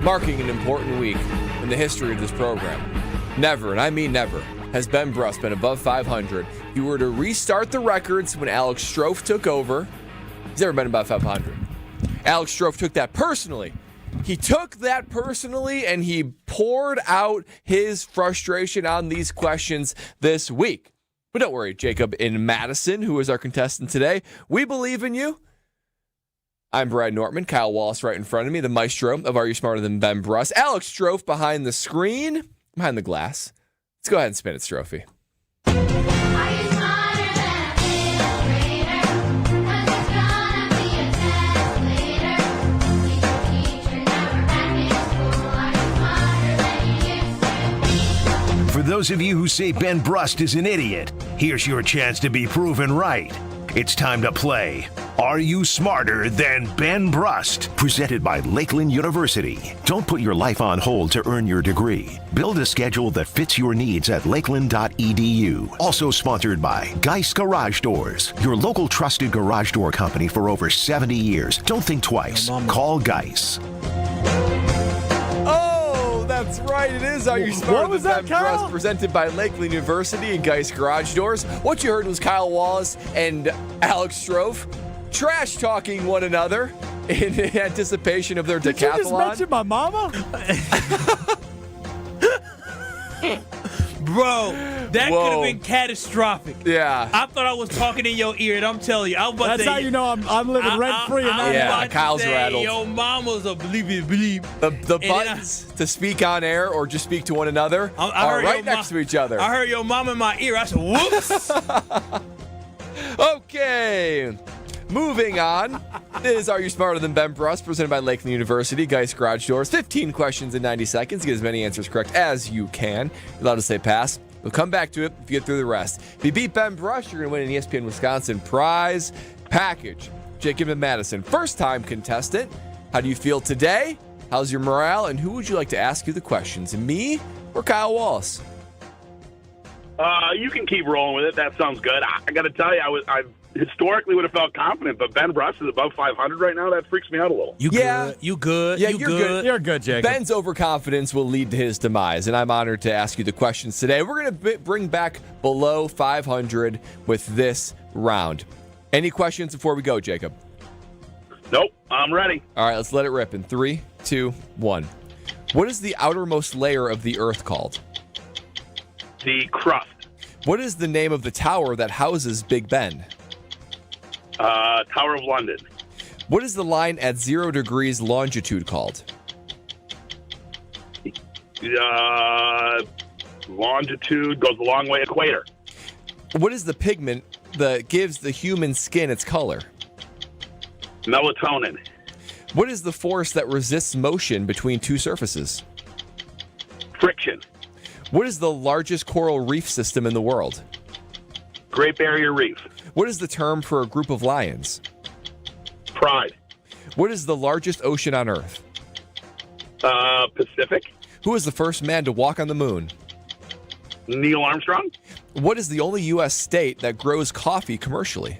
marking an important week in the history of this program. Never, and I mean never, has Ben Brust been above 500. If you were to restart the records when Alex Strofe took over, he's never been above 500. Alex Strofe took that personally. He took that personally, and he poured out his frustration on these questions this week. But don't worry, Jacob in Madison, who is our contestant today, we believe in you. I'm Brad Nortman, Kyle Wallace right in front of me, the maestro of Are You Smarter Than Ben Brust? Alex Strofe behind the screen, behind the glass. Let's go ahead and spin it, Strophe.
For those of you who say Ben Brust is an idiot, here's your chance to be proven right. It's time to play Are You Smarter Than Ben Brust? Presented by Lakeland University. Don't put your life on hold to earn your degree. Build a schedule that fits your needs at lakeland.edu. Also sponsored by Geis Garage Doors, your local trusted garage door company for over 70 years. Don't think twice. Call Geis.
That's right, it is Are You Smarter Than Ben Brust, presented by Lakeland University and Geis Garage Doors. What you heard was Kyle Wallace and Alex Strofe trash-talking one another in anticipation of their decathlon.
Did you just mention my mama?
Bro, that could have been catastrophic.
Yeah.
I thought I was talking in your ear, and I'm telling you, I was about
That's
to
how you know I'm living rent-free.
Yeah, Kyle's rattled.
Your mama's a bleep.
The buttons to speak on air or just speak to one another are right next to each other.
I heard your mom in my ear. I said, whoops.
Okay. Moving on. This is Are You Smarter Than Ben Brust, presented by Lakeland University, Geis Garage Doors. 15 questions in 90 seconds. Get as many answers correct as you can. You're allowed to say pass We'll come back to it if you get through the rest. If you beat Ben Brust, you're going to win an ESPN Wisconsin prize package. Jacob and Madison, first-time contestant. How do you feel today? How's your morale? And who would you like to ask you the questions? Me or Kyle Wallace?
You can keep rolling with it. That sounds good. I got to tell you, I historically would have felt confident, but Ben Brust is above 500 right now. That freaks me out a little.
You good.
You good.
Yeah, you're good.
You're good, Jacob.
Ben's overconfidence will lead to his demise, and I'm honored to ask you the questions today. We're going to bring back below 500 with this round. Any questions before we go, Jacob?
Nope, I'm ready.
All right, let's let it rip in 3, 2, 1. What is the outermost layer of the Earth called?
The crust.
What is the name of the tower that houses Big Ben?
Tower of London.
What is the line at 0 degrees longitude called?
Longitude goes a long way. Equator.
What is the pigment that gives the human skin its color?
Melatonin.
What is the force that resists motion between two surfaces?
Friction.
What is the largest coral reef system in the world?
Great Barrier Reef.
What is the term for a group of lions?
Pride.
What is the largest ocean on Earth?
Pacific.
Who was the first man to walk on the moon?
Neil Armstrong.
What is the only U.S. state that grows coffee commercially?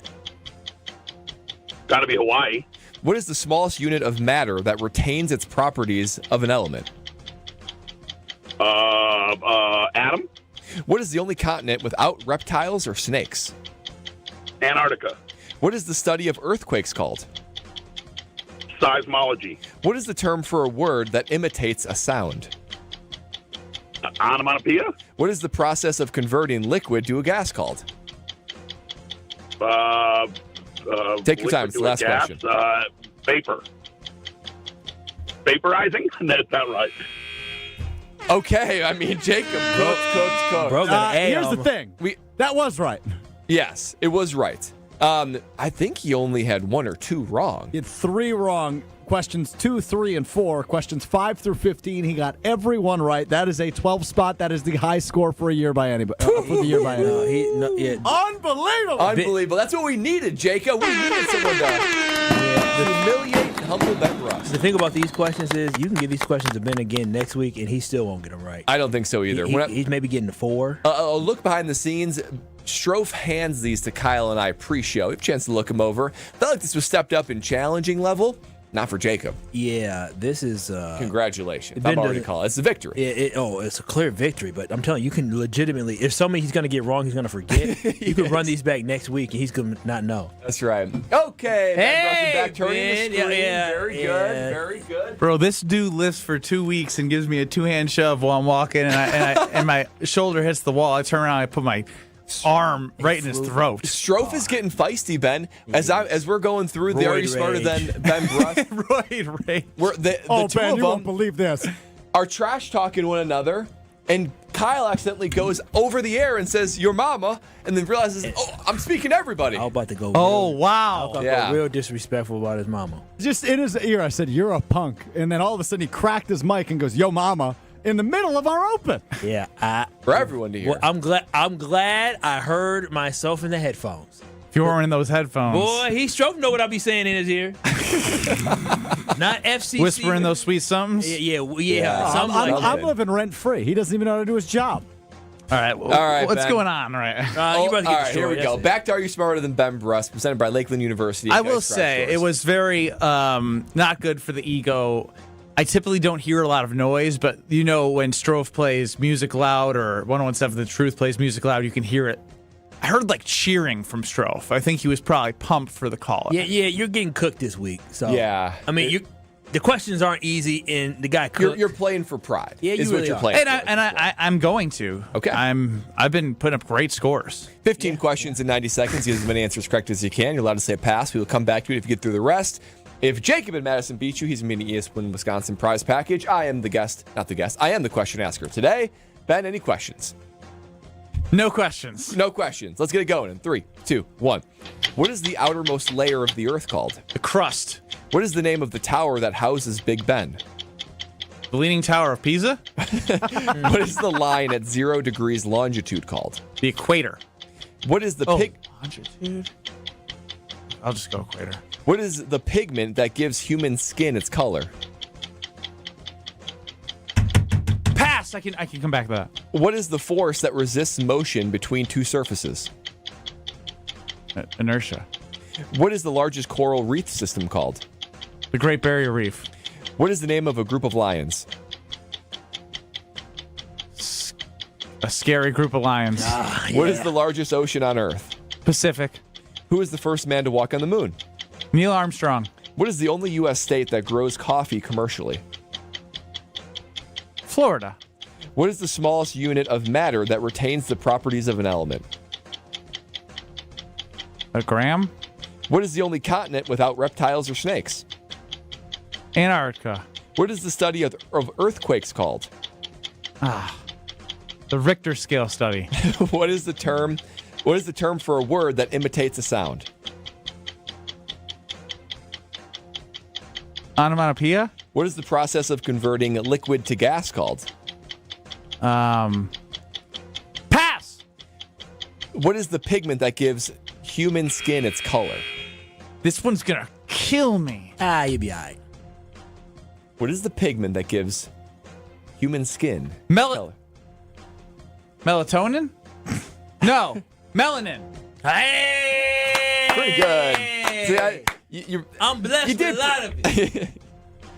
Got to be Hawaii.
What is the smallest unit of matter that retains its properties of an element?
Atom.
What is the only continent without reptiles or snakes?
Antarctica.
What is the study of earthquakes called?
Seismology.
What is the term for a word that imitates a sound?
Onomatopoeia.
What is the process of converting liquid to a gas called? Take your time. It's the last question.
Vapor. Vaporizing? That's not right.
Okay, I mean, Jacob, cooked.
Here's the thing. That was right.
Yes, it was right. I think he only had 1 or 2 wrong.
He had 3 wrong. Questions 2, 3, and 4. Questions 5 through 15. He got every one right. That is a 12 spot. That is the high score for a year by anybody. Unbelievable.
Unbelievable. That's what we needed, Jacob. We needed someone to humiliate and humble Ben Brust.
The thing about these questions is you can give these questions to Ben again next week, and he still won't get them right.
I don't think so either.
He's maybe getting a 4.
A look behind the scenes. Strofe hands these to Kyle and I pre-show. We have a chance to look them over. Felt like this was stepped up in challenging level. Not for Jacob.
Yeah, this is...
Congratulations. I'm already calling it. It's a victory.
It's a clear victory, but I'm telling you, you can legitimately... If somebody he's going to get wrong, he's going to forget. You can run these back next week, and he's going to not know.
That's right. Okay.
Hey,
back, turning
Ben,
the screen.
yeah,
Very good. Very good.
Bro, this dude lifts for 2 weeks and gives me a 2-hand shove while I'm walking, and my shoulder hits the wall. I turn around, I put my arm right in his throat.
Strofe is getting feisty, Ben. As we're going through, Are You Smarter Than Ben Brust?
Right.
The two
Ben,
of
you
them
won't believe this.
Are trash talking one another, and Kyle accidentally goes over the air and says, "Your mama," and then realizes, I'm speaking to everybody.
I'm about to go.
Wow.
Real disrespectful about his mama.
Just in his ear, I said, "You're a punk," and then all of a sudden he cracked his mic and goes, "Yo, mama." In the middle of our open.
Yeah,
for everyone to hear.
Well, I'm glad I heard myself in the headphones.
If you weren't in those headphones,
boy, he Strofe know what I be saying in his ear. Not FCC.
Whispering those sweet somethings.
Yeah.
I'm living rent free. He doesn't even know how to do his job.
All right. What's
Ben.
going on? All right.
Here we go. Back to Are You Smarter Than Ben Brust, presented by Lakeland University.
I will say it was very not good for the ego. I typically don't hear a lot of noise, but you know when Strofe plays music loud or 101.7 The Truth plays music loud, you can hear it. I heard like cheering from Strofe. I think he was probably pumped for the call.
Yeah, you're getting cooked this week. So
yeah,
I mean, the questions aren't easy, and the guy cooked.
You're playing for pride.
Yeah,
is
really
what you're
are.
playing.
I'm going to.
Okay.
I've been putting up great scores.
15 questions in 90 seconds. Get as many answers correct as you can. You're allowed to say pass. We will come back to it if you get through the rest. If Jacob and Madison beat you, he's going to be an ESPN Wisconsin prize package. I am the guest, not the guest. I am the question asker today. Ben, any questions?
No questions.
No questions. Let's get it going in 3, 2, 1. What is the outermost layer of the Earth called?
The crust.
What is the name of the tower that houses Big Ben?
The Leaning Tower of Pisa?
What is the line at 0 degrees longitude called?
The equator.
What is the
longitude? I'll just go equator.
What is the pigment that gives human skin its color?
Pass. I can come back to that.
What is the force that resists motion between two surfaces?
Inertia.
What is the largest coral reef system called?
The Great Barrier Reef.
What is the name of a group of lions?
A scary group of lions.
What is the largest ocean on Earth?
Pacific.
Who is the first man to walk on the moon?
Neil Armstrong.
What is the only U.S. state that grows coffee commercially?
Florida.
What is the smallest unit of matter that retains the properties of an element?
A gram.
What is the only continent without reptiles or snakes?
Antarctica.
What is the study of earthquakes called?
The Richter scale study.
What is the term for a word that imitates a sound?
Onomatopoeia.
What is the process of converting liquid to gas called?
Pass.
What is the pigment that gives human skin its color?
This one's gonna kill me.
You'll be all right.
What is the pigment that gives human skin color?
Melatonin? No. Melanin.
Hey!
Pretty good. See,
I'm blessed with a lot of it.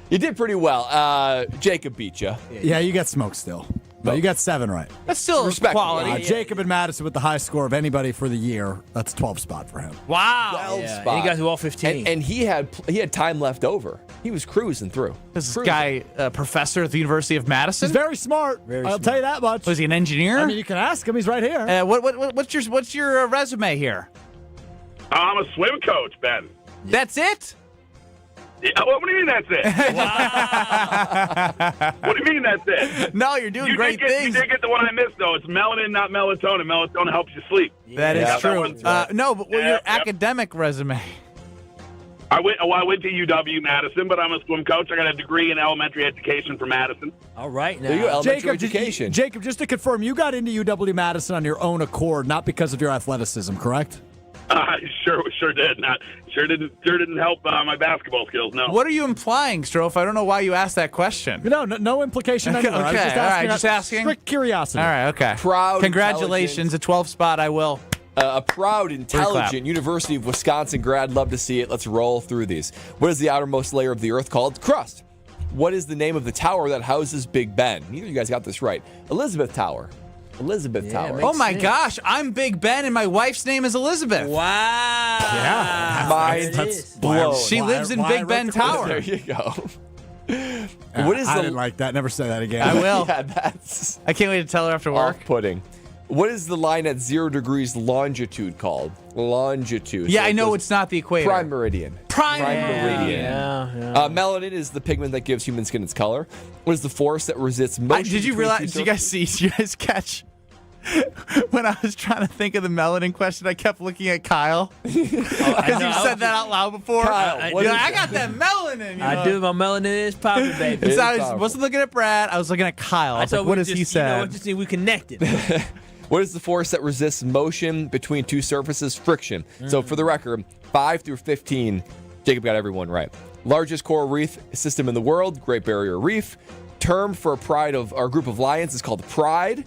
You did pretty well. Jacob beat you.
Yeah, you got smoked still. But you got 7 right.
That's still quality.
Jacob and Madison with the high score of anybody for the year. That's 12 spot for him.
Wow.
12
Yeah,
spot.
and he got through all 15.
And he had time left over. He was cruising through.
This guy, a professor at the University of Madison.
He's very smart. I'll tell you that much.
Was he an engineer?
I mean, you can ask him. He's right here.
What's your resume here?
I'm a swim coach, Ben.
That's it?
Yeah, what do you mean that's it? What do you mean that's it?
No, you're doing great things.
You did get the one I missed, though. It's melanin, not melatonin. Melatonin helps you sleep.
That is true. No, but your
Yep.
academic resume.
I went to UW-Madison, but I'm a swim coach. I got a degree in elementary education from Madison.
All right, now.
There you go, elementary education.
Jacob, just to confirm, you got into UW-Madison on your own accord, not because of your athleticism, correct?
Sure did. Sure didn't help my basketball skills. No.
What are you implying, Strofe? I don't know why you asked that question.
No implication anywhere.
Okay,
I was just asking.
Strict
curiosity.
All right, okay.
Proud,
Congratulations, a 12 spot. I will.
A proud, intelligent University of Wisconsin grad. Love to see it. Let's roll through these. What is the outermost layer of the Earth called? Crust. What is the name of the tower that houses Big Ben? Neither of you guys got this right. Elizabeth Tower. Tower.
Oh my gosh, I'm Big Ben and my wife's name is Elizabeth.
Wow.
Yeah. Mind blown.
She lives in Big Ben Tower.
There you go.
What is I didn't like that. Never say that again.
I will.
Yeah, that's
I can't wait to tell her after work.
Off-putting. What is the line at 0 degrees longitude called? Longitude.
Yeah,
So
I know it's not the equator.
Prime meridian.
Prime
meridian.
Yeah.
Melanin is the pigment that gives human skin its color. What is the force that resists motion?
Did you
between
realize?
two
Did you guys see? Did you guys catch? When I was trying to think of the melanin question, I kept looking at Kyle because you said that out loud before.
Kyle,
I got that melanin.
I do. My melanin is popping, baby.
So I wasn't looking at Brad. I was looking at Kyle. I was like, what does he say?
You know what? Just we connected.
What is the force that resists motion between two surfaces? Friction. So for the record, 5 through 15, Jacob got everyone right. Largest coral reef system in the world, Great Barrier Reef. Term for a group of lions is called pride.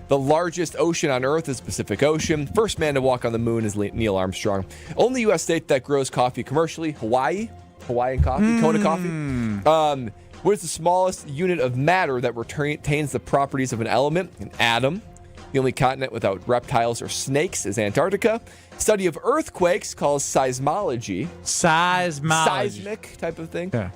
The largest ocean on Earth is Pacific Ocean. First man to walk on the moon is Neil Armstrong. Only U.S. state that grows coffee commercially, Hawaii. Hawaiian coffee, Kona coffee. What is the smallest unit of matter that retains the properties of an element? An atom. The only continent without reptiles or snakes is Antarctica. Study of earthquakes called seismology. Seismic type of thing.
Yeah.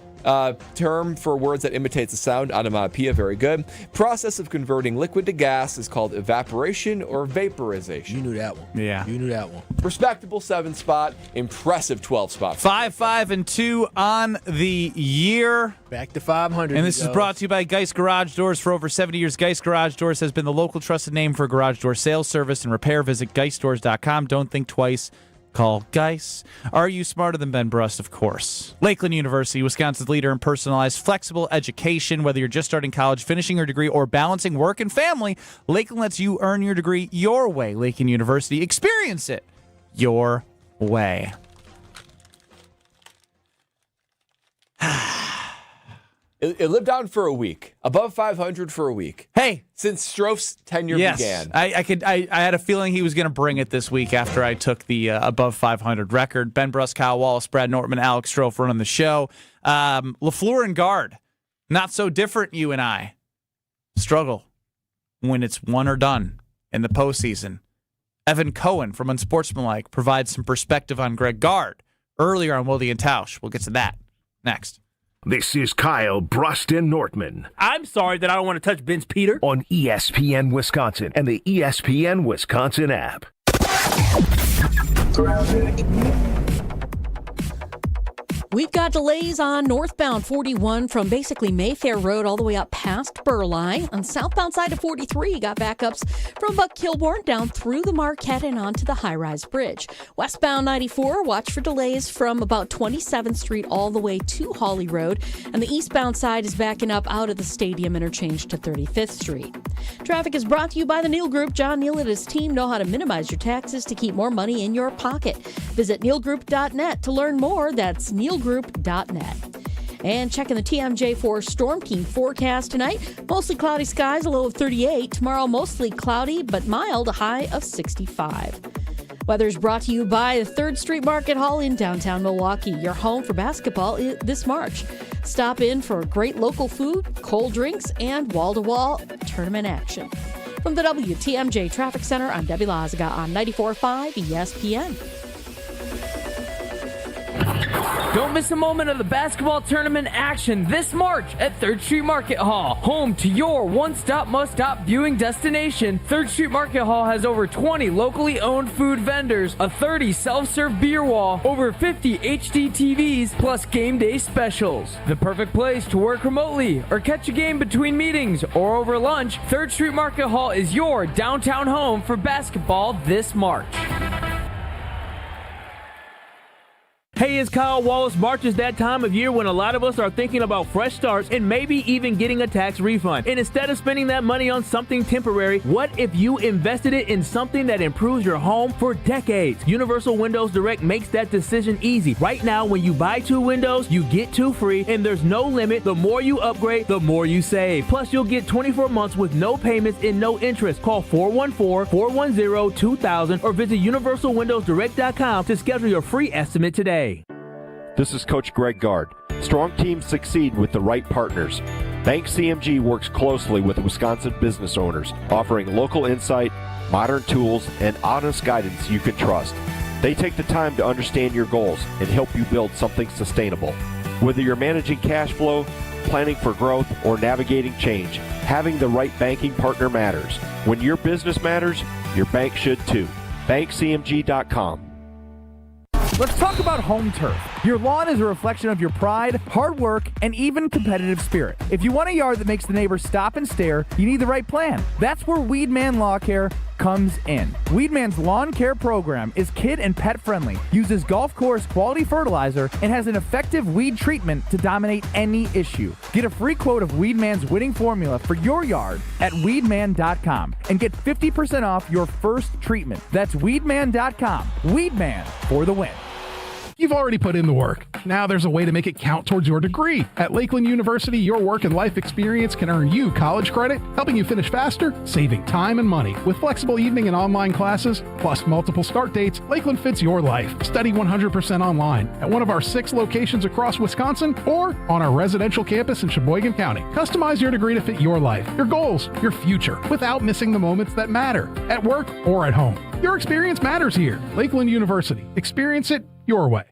Term for words that imitates a sound, onomatopoeia, very good. Process of converting liquid to gas is called evaporation or vaporization.
You knew that one.
Yeah.
You knew that one.
Respectable 7 spot, impressive 12 spot.
5-5-2 on the year.
Back to 500.
And this is brought to you by Geist Garage Doors. For over 70 years, Geist Garage Doors has been the local trusted name for garage door sales, service, and repair. Visit geistdoors.com. Don't think twice.
Call Geis. Are you smarter than Ben Brust? Of course. Lakeland University, Wisconsin's leader in personalized, flexible education. Whether you're just starting college, finishing your degree, or balancing work and family, Lakeland lets you earn your degree your way. Lakeland University, experience it your way.
It lived on for a week, above 500 for a week.
Hey,
since Strof's tenure began.
I had a feeling he was going to bring it this week after I took the above 500 record. Ben Brust, Kyle Wallace, Brad Nortman, Alex Strofe running the show. LaFleur and Gard, not so different. You and I struggle when it's one or done in the postseason. Evan Cohen from Unsportsmanlike provides some perspective on Greg Gard earlier on Wildy and Tausch. We'll get to that next.
This is Kyle, Brust, and Nortman.
I'm sorry that I don't want to touch Ben's Peter.
On ESPN Wisconsin and the ESPN Wisconsin app.
We've got delays on northbound 41 from basically Mayfair Road all the way up past Burleigh. On southbound side of 43, you got backups from Buck Kilbourne down through the Marquette and onto the high-rise bridge. Westbound 94, watch for delays from about 27th Street all the way to Hawley Road. And the eastbound side is backing up out of the Stadium interchange to 35th Street. Traffic is brought to you by the Neal Group. John Neal and his team know how to minimize your taxes to keep more money in your pocket. Visit nealgroup.net to learn more. That's nealgroup.net. And checking the TMJ4 Storm King forecast tonight. Mostly cloudy skies, a low of 38. Tomorrow, mostly cloudy, but mild, a high of 65. Weather is brought to you by the 3rd Street Market Hall in downtown Milwaukee, your home for basketball this March. Stop in for great local food, cold drinks, and wall-to-wall tournament action. From the WTMJ Traffic Center, I'm Debbie Lazaga on 94.5 ESPN.
Don't miss a moment of the basketball tournament action this March at 3rd Street Market Hall. Home to your one-stop, must-stop viewing destination, 3rd Street Market Hall has over 20 locally owned food vendors, a 30 self-serve beer wall, over 50 HD TVs, plus game day specials. The perfect place to work remotely or catch a game between meetings or over lunch, 3rd Street Market Hall is your downtown home for basketball this March.
Hey, it's Kyle Wallace. March is that time of year when a lot of us are thinking about fresh starts and maybe even getting a tax refund. And instead of spending that money on something temporary, what if you invested it in something that improves your home for decades? Universal Windows Direct makes that decision easy. Right now, when you buy 2 windows, you get 2 free, and there's no limit. The more you upgrade, the more you save. Plus, you'll get 24 months with no payments and no interest. Call 414-410-2000 or visit universalwindowsdirect.com to schedule your free estimate today.
This is Coach Greg Gard. Strong teams succeed with the right partners. Bank CMG works closely with Wisconsin business owners, offering local insight, modern tools, and honest guidance you can trust. They take the time to understand your goals and help you build something sustainable. Whether you're managing cash flow, planning for growth, or navigating change, having the right banking partner matters. When your business matters, your bank should too. BankCMG.com.
Let's talk about home turf. Your lawn is a reflection of your pride, hard work, and even competitive spirit. If you want a yard that makes the neighbors stop and stare, you need the right plan. That's where Weedman Lawn Care comes in. Weedman's lawn care program is kid and pet friendly, uses golf course quality fertilizer, and has an effective weed treatment to dominate any issue. Get a free quote of Weedman's winning formula for your yard at weedman.com and get 50% off your first treatment. That's weedman.com. Weedman for the win.
You've already put in the work. Now there's a way to make it count towards your degree. At Lakeland University, your work and life experience can earn you college credit, helping you finish faster, saving time and money. With flexible evening and online classes, plus multiple start dates, Lakeland fits your life. Study 100% online at one of our 6 locations across Wisconsin or on our residential campus in Sheboygan County. Customize your degree to fit your life, your goals, your future, without missing the moments that matter, at work or at home. Your experience matters here. Lakeland University. Experience it your way.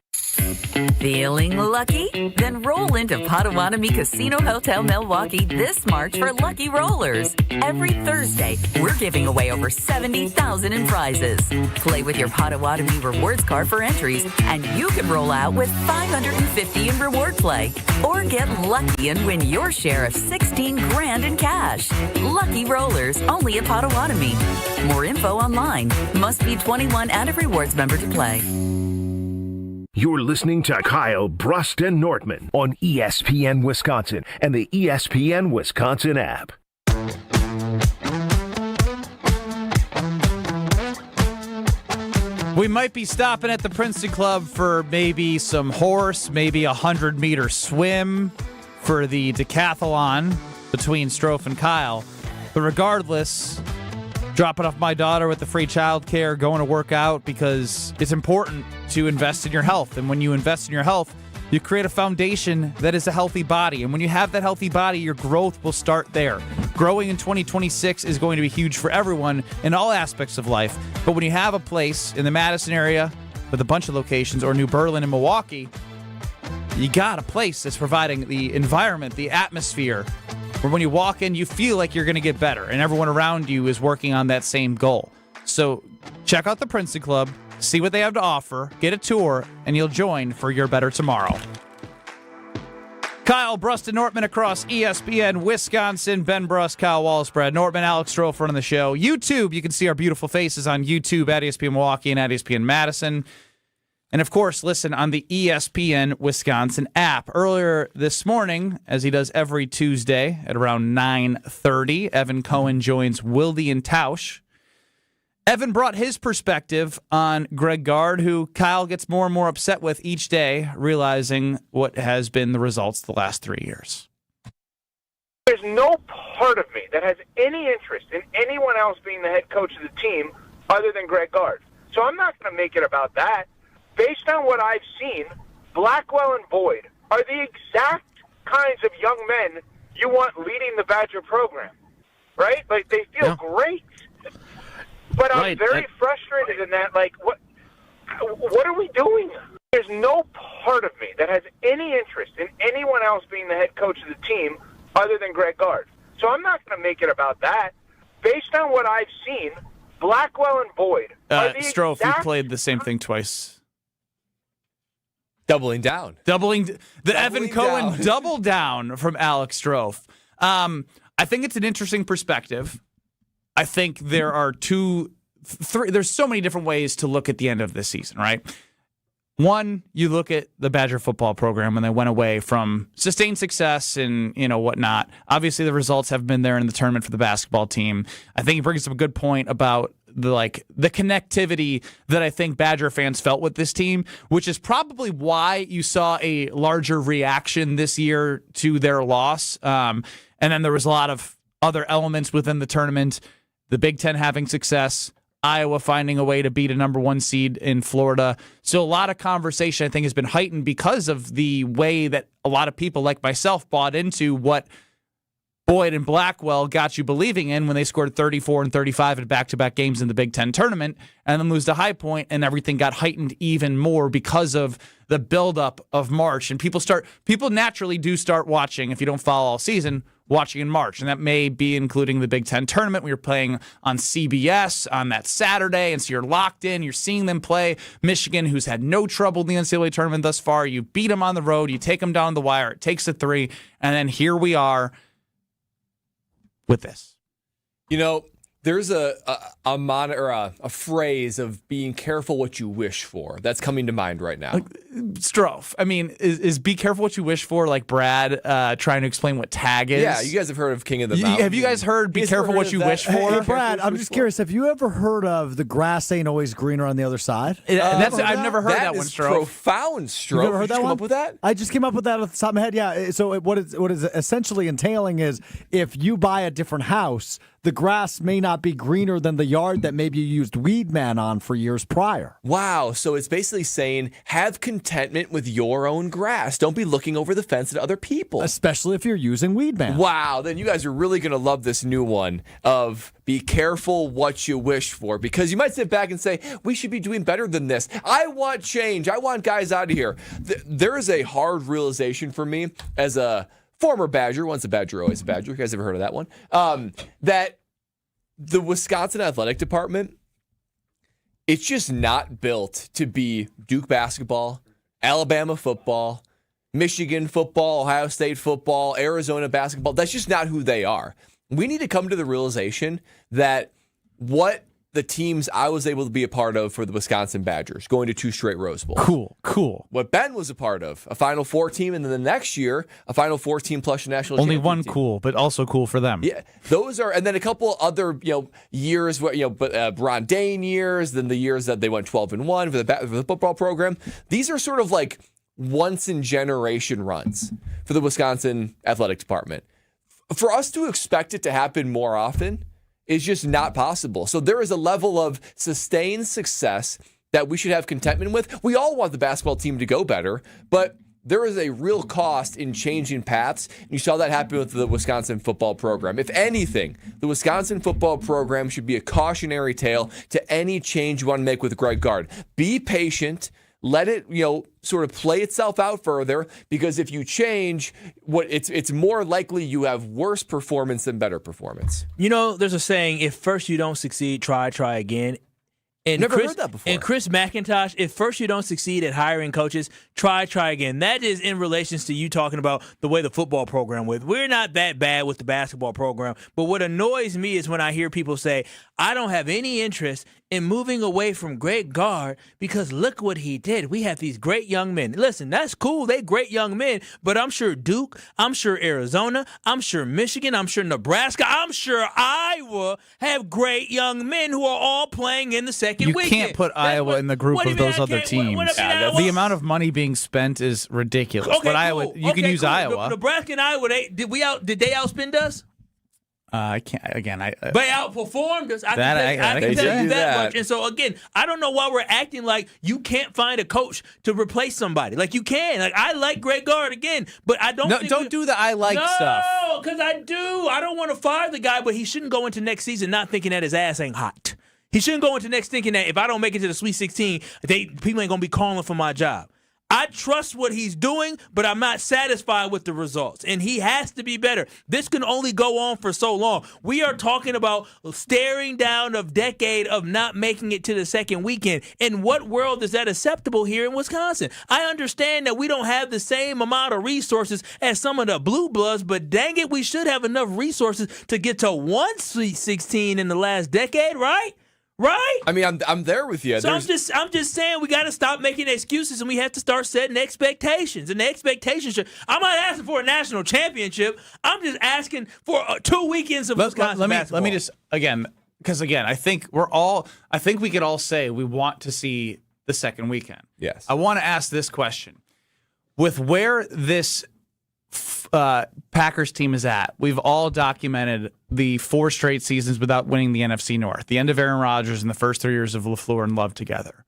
Feeling lucky? Then roll into Potawatomi Casino Hotel Milwaukee this March for Lucky Rollers. Every Thursday, we're giving away over $70,000 in prizes. Play with your Potawatomi rewards card for entries, and you can roll out with $550 in reward play. Or get lucky and win your share of $16,000 in cash. Lucky Rollers, only at Potawatomi. More info online. Must be 21 and a rewards member to play.
You're listening to Kyle, Brust, and Nortman on ESPN Wisconsin and the ESPN Wisconsin app.
We might be stopping at the Princeton Club for maybe some horse, maybe a 100-meter swim for the decathlon between Strofe and Kyle. But regardless, dropping off my daughter with the free childcare, going to work out because it's important to invest in your health. And when you invest in your health, you create a foundation that is a healthy body. And when you have that healthy body, your growth will start there. Growing in 2026 is going to be huge for everyone in all aspects of life. But when you have a place in the Madison area with a bunch of locations, or New Berlin and Milwaukee, you got a place that's providing the environment, the atmosphere, where when you walk in, you feel like you're going to get better. And everyone around you is working on that same goal. So check out the Princeton Club. See what they have to offer, get a tour, and you'll join for your better tomorrow. Kyle, Brust, and Nortman across ESPN Wisconsin. Ben Brust, Kyle Wallace, Brad Nortman, Alex Strofe on the show. YouTube, you can see our beautiful faces on YouTube at ESPN Milwaukee and at ESPN Madison. And, of course, listen on the ESPN Wisconsin app. Earlier this morning, as he does every Tuesday at around 9:30, Evan Cohen joins Wildy and Tausch. Evan brought his perspective on Greg Gard, who Kyle gets more and more upset with each day, realizing what has been the results the last 3 years.
There's no part of me that has any interest in anyone else being the head coach of the team other than Greg Gard. So I'm not going to make it about that. Based on what I've seen, Blackwell and Boyd are the exact kinds of young men you want leading the Badger program, right? Like, they feel great. But I'm very frustrated in that, like, what are we doing? There's no part of me that has any interest in anyone else being the head coach of the team other than Greg Gard. So I'm not going to make it about that. Based on what I've seen, Blackwell and Boyd are the
Strofe, you played the same thing twice.
Doubling down.
Evan Cohen double down from Alex Strofe. I think it's an interesting perspective. I think there are there's so many different ways to look at the end of this season, right? One, you look at the Badger football program when they went away from sustained success and, whatnot. Obviously, the results have been there in the tournament for the basketball team. I think he brings up a good point about the connectivity that I think Badger fans felt with this team, which is probably why you saw a larger reaction this year to their loss. And then there was a lot of other elements within the tournament. The Big Ten having success, Iowa finding a way to beat a number 1 seed in Florida. So a lot of conversation, I think, has been heightened because of the way that a lot of people like myself bought into what Boyd and Blackwell got you believing in when they scored 34 and 35 in back-to-back games in the Big Ten tournament and then lose to High Point, and everything got heightened even more because of the buildup of March. And people naturally do start watching, if you don't follow all season, watching in March, and that may be including the Big Ten tournament. We were playing on CBS on that Saturday, and so you're locked in. You're seeing them play Michigan, who's had no trouble in the NCAA tournament thus far. You beat them on the road. You take them down the wire. It takes a 3, and then here we are with this.
There's a phrase of being careful what you wish for that's coming to mind right now.
Strofe, I mean, is be careful what you wish for like Brad trying to explain what tag is?
Yeah, you guys have heard of King of the Mountain.
Have you guys heard be careful what you wish for?
Hey, Brad, I'm just curious. Have you ever heard of the grass ain't always greener on the other side?
I've never heard that one, Strofe.
Profound, Strofe.
You never heard that one?
Come up with that?
I just came up with that off the top of my head. Yeah. So what is essentially entailing is if you buy a different house, the grass may not be greener than the yard that maybe you used Weed Man on for years prior.
Wow. So it's basically saying have contentment with your own grass. Don't be looking over the fence at other people.
Especially if you're using Weed Man.
Wow. Then you guys are really going to love this new one of be careful what you wish for, because you might sit back and say, we should be doing better than this. I want change. I want guys out of here. There is a hard realization for me as a former Badger, once a Badger, always a Badger. You guys ever heard of that one? That the Wisconsin Athletic Department, it's just not built to be Duke basketball, Alabama football, Michigan football, Ohio State football, Arizona basketball. That's just not who they are. We need to come to the realization that what the teams I was able to be a part of for the Wisconsin Badgers, going to 2 straight Rose Bowls.
Cool.
What Ben was a part of, a Final Four team, and then the next year, a Final Four team plus a national
Only
championship
one
team.
cool, but also cool for them.
Yeah, those are, and then a couple other years where Ron Dane years, then the years that they went 12-1 for the football program. These are sort of like once in generation runs for the Wisconsin athletic department. For us to expect it to happen more often is just not possible. So there is a level of sustained success that we should have contentment with. We all want the basketball team to go better, but there is a real cost in changing paths. You saw that happen with the Wisconsin football program. If anything, the Wisconsin football program should be a cautionary tale to any change you want to make with Greg Gard. Be patient. Let it, sort of play itself out further, because if you change, it's more likely you have worse performance than better performance.
There's a saying, if first you don't succeed, try again. And
Never heard that before.
And Chris McIntosh, if first you don't succeed at hiring coaches, try again. That is in relations to you talking about the way the football program went. We're not that bad with the basketball program, but what annoys me is when I hear people say, I don't have any interest in moving away from Greg Gard because look what he did. We have these great young men. Listen, that's cool. They great young men, but I'm sure Duke, I'm sure Arizona, I'm sure Michigan, I'm sure Nebraska, I'm sure Iowa have great young men who are all playing in the second weekend.
You can't put Iowa in the group of those other teams. The amount of money being spent is ridiculous.
Okay,
but Iowa,
cool.
you can use Iowa.
Nebraska and Iowa, did they outspend us?
I can't. Again,
they outperformed us. I can tell you that much. And so again, I don't know why we're acting like you can't find a coach to replace somebody. Like you can. Like I like Greg Gard again, but I don't.
Don't do the I like stuff.
No, because I do. I don't want to fire the guy, but he shouldn't go into next season not thinking that his ass ain't hot. He shouldn't go into next thinking that if I don't make it to the Sweet 16, people ain't gonna be calling for my job. I trust what he's doing, but I'm not satisfied with the results. And he has to be better. This can only go on for so long. We are talking about staring down a decade of not making it to the second weekend. In what world is that acceptable here in Wisconsin? I understand that we don't have the same amount of resources as some of the Blue Bloods, but dang it, we should have enough resources to get to one Sweet 16 in the last decade, right? Right?
I mean, I'm there with you.
So I'm just saying we got to stop making excuses and we have to start setting expectations. And the expectations I'm not asking for a national championship. I'm just asking for 2 weekends of Wisconsin basketball.
Let me just because I think we could all say we want to see the second weekend.
Yes.
I want to ask this question: with where this Packers team is at, we've all documented the 4 straight seasons without winning the NFC North, the end of Aaron Rodgers and the first 3 years of LaFleur and Love together.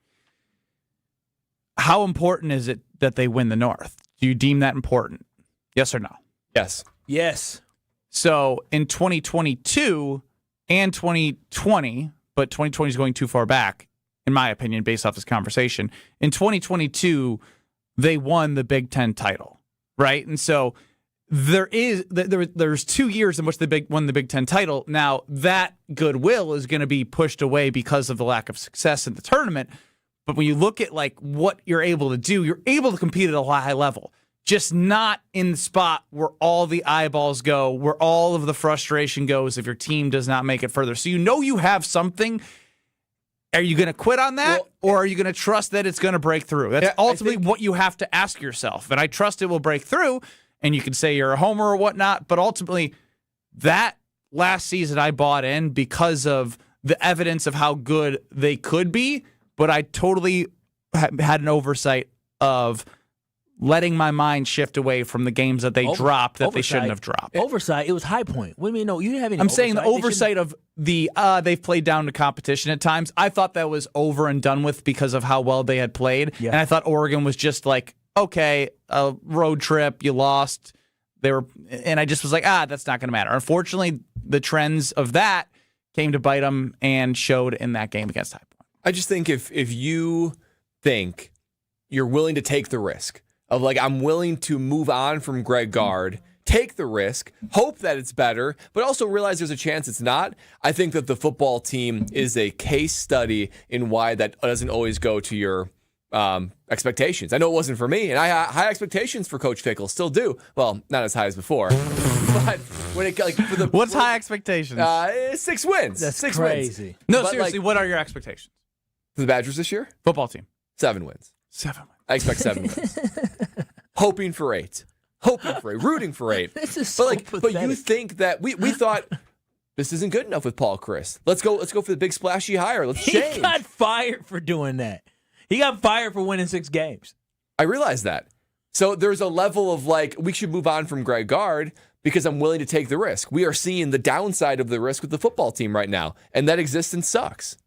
How important is it that they win the North? Do you deem that important? Yes or no?
Yes.
So in 2022 and 2020, but 2020 is going too far back, in my opinion, based off this conversation. In 2022, they won the Big Ten title, right? And so there's 2 years in which they won the Big Ten title. Now, that goodwill is going to be pushed away because of the lack of success in the tournament. But when you look at like what you're able to do, you're able to compete at a high level, just not in the spot where all the eyeballs go, where all of the frustration goes if your team does not make it further. So you have something. Are you going to quit on that, or are you going to trust that it's going to break through? That's ultimately what you have to ask yourself. And I trust it will break through. And you can say you're a homer or whatnot, but ultimately, that last season I bought in because of the evidence of how good they could be, but I totally had an oversight of letting my mind shift away from the games that they dropped that they shouldn't have dropped.
Oversight, it was High Point. What do you mean? No, you didn't have any
I'm saying the oversight of they've played down to competition at times. I thought that was over and done with because of how well they had played. Yeah. And I thought Oregon was just like, okay, a road trip, you lost. And I just was like, that's not going to matter. Unfortunately, the trends of that came to bite them and showed in that game against High Point.
I just think if you think you're willing to take the risk of like, I'm willing to move on from Greg Gard, take the risk, hope that it's better, but also realize there's a chance it's not. I think that the football team is a case study in why that doesn't always go to your expectations. I know it wasn't for me, and I had high expectations for Coach Fickell. Still do. Well, not as high as before. But when it for the
what's high expectations?
6 wins.
That's
6
crazy.
wins.
No,
But,
seriously, what are your expectations
for the Badgers this year?
Football team.
7 wins.
7 wins.
I expect 7 wins. Hoping for 8. Rooting for 8.
This is so
but you think that we thought this isn't good enough with Paul Chris. Let's go for the big splashy hire. Let's change.
He got fired for doing that. He got fired for winning 6 games.
I realize that. So there's a level of we should move on from Greg Gard because I'm willing to take the risk. We are seeing the downside of the risk with the football team right now, and that existence sucks.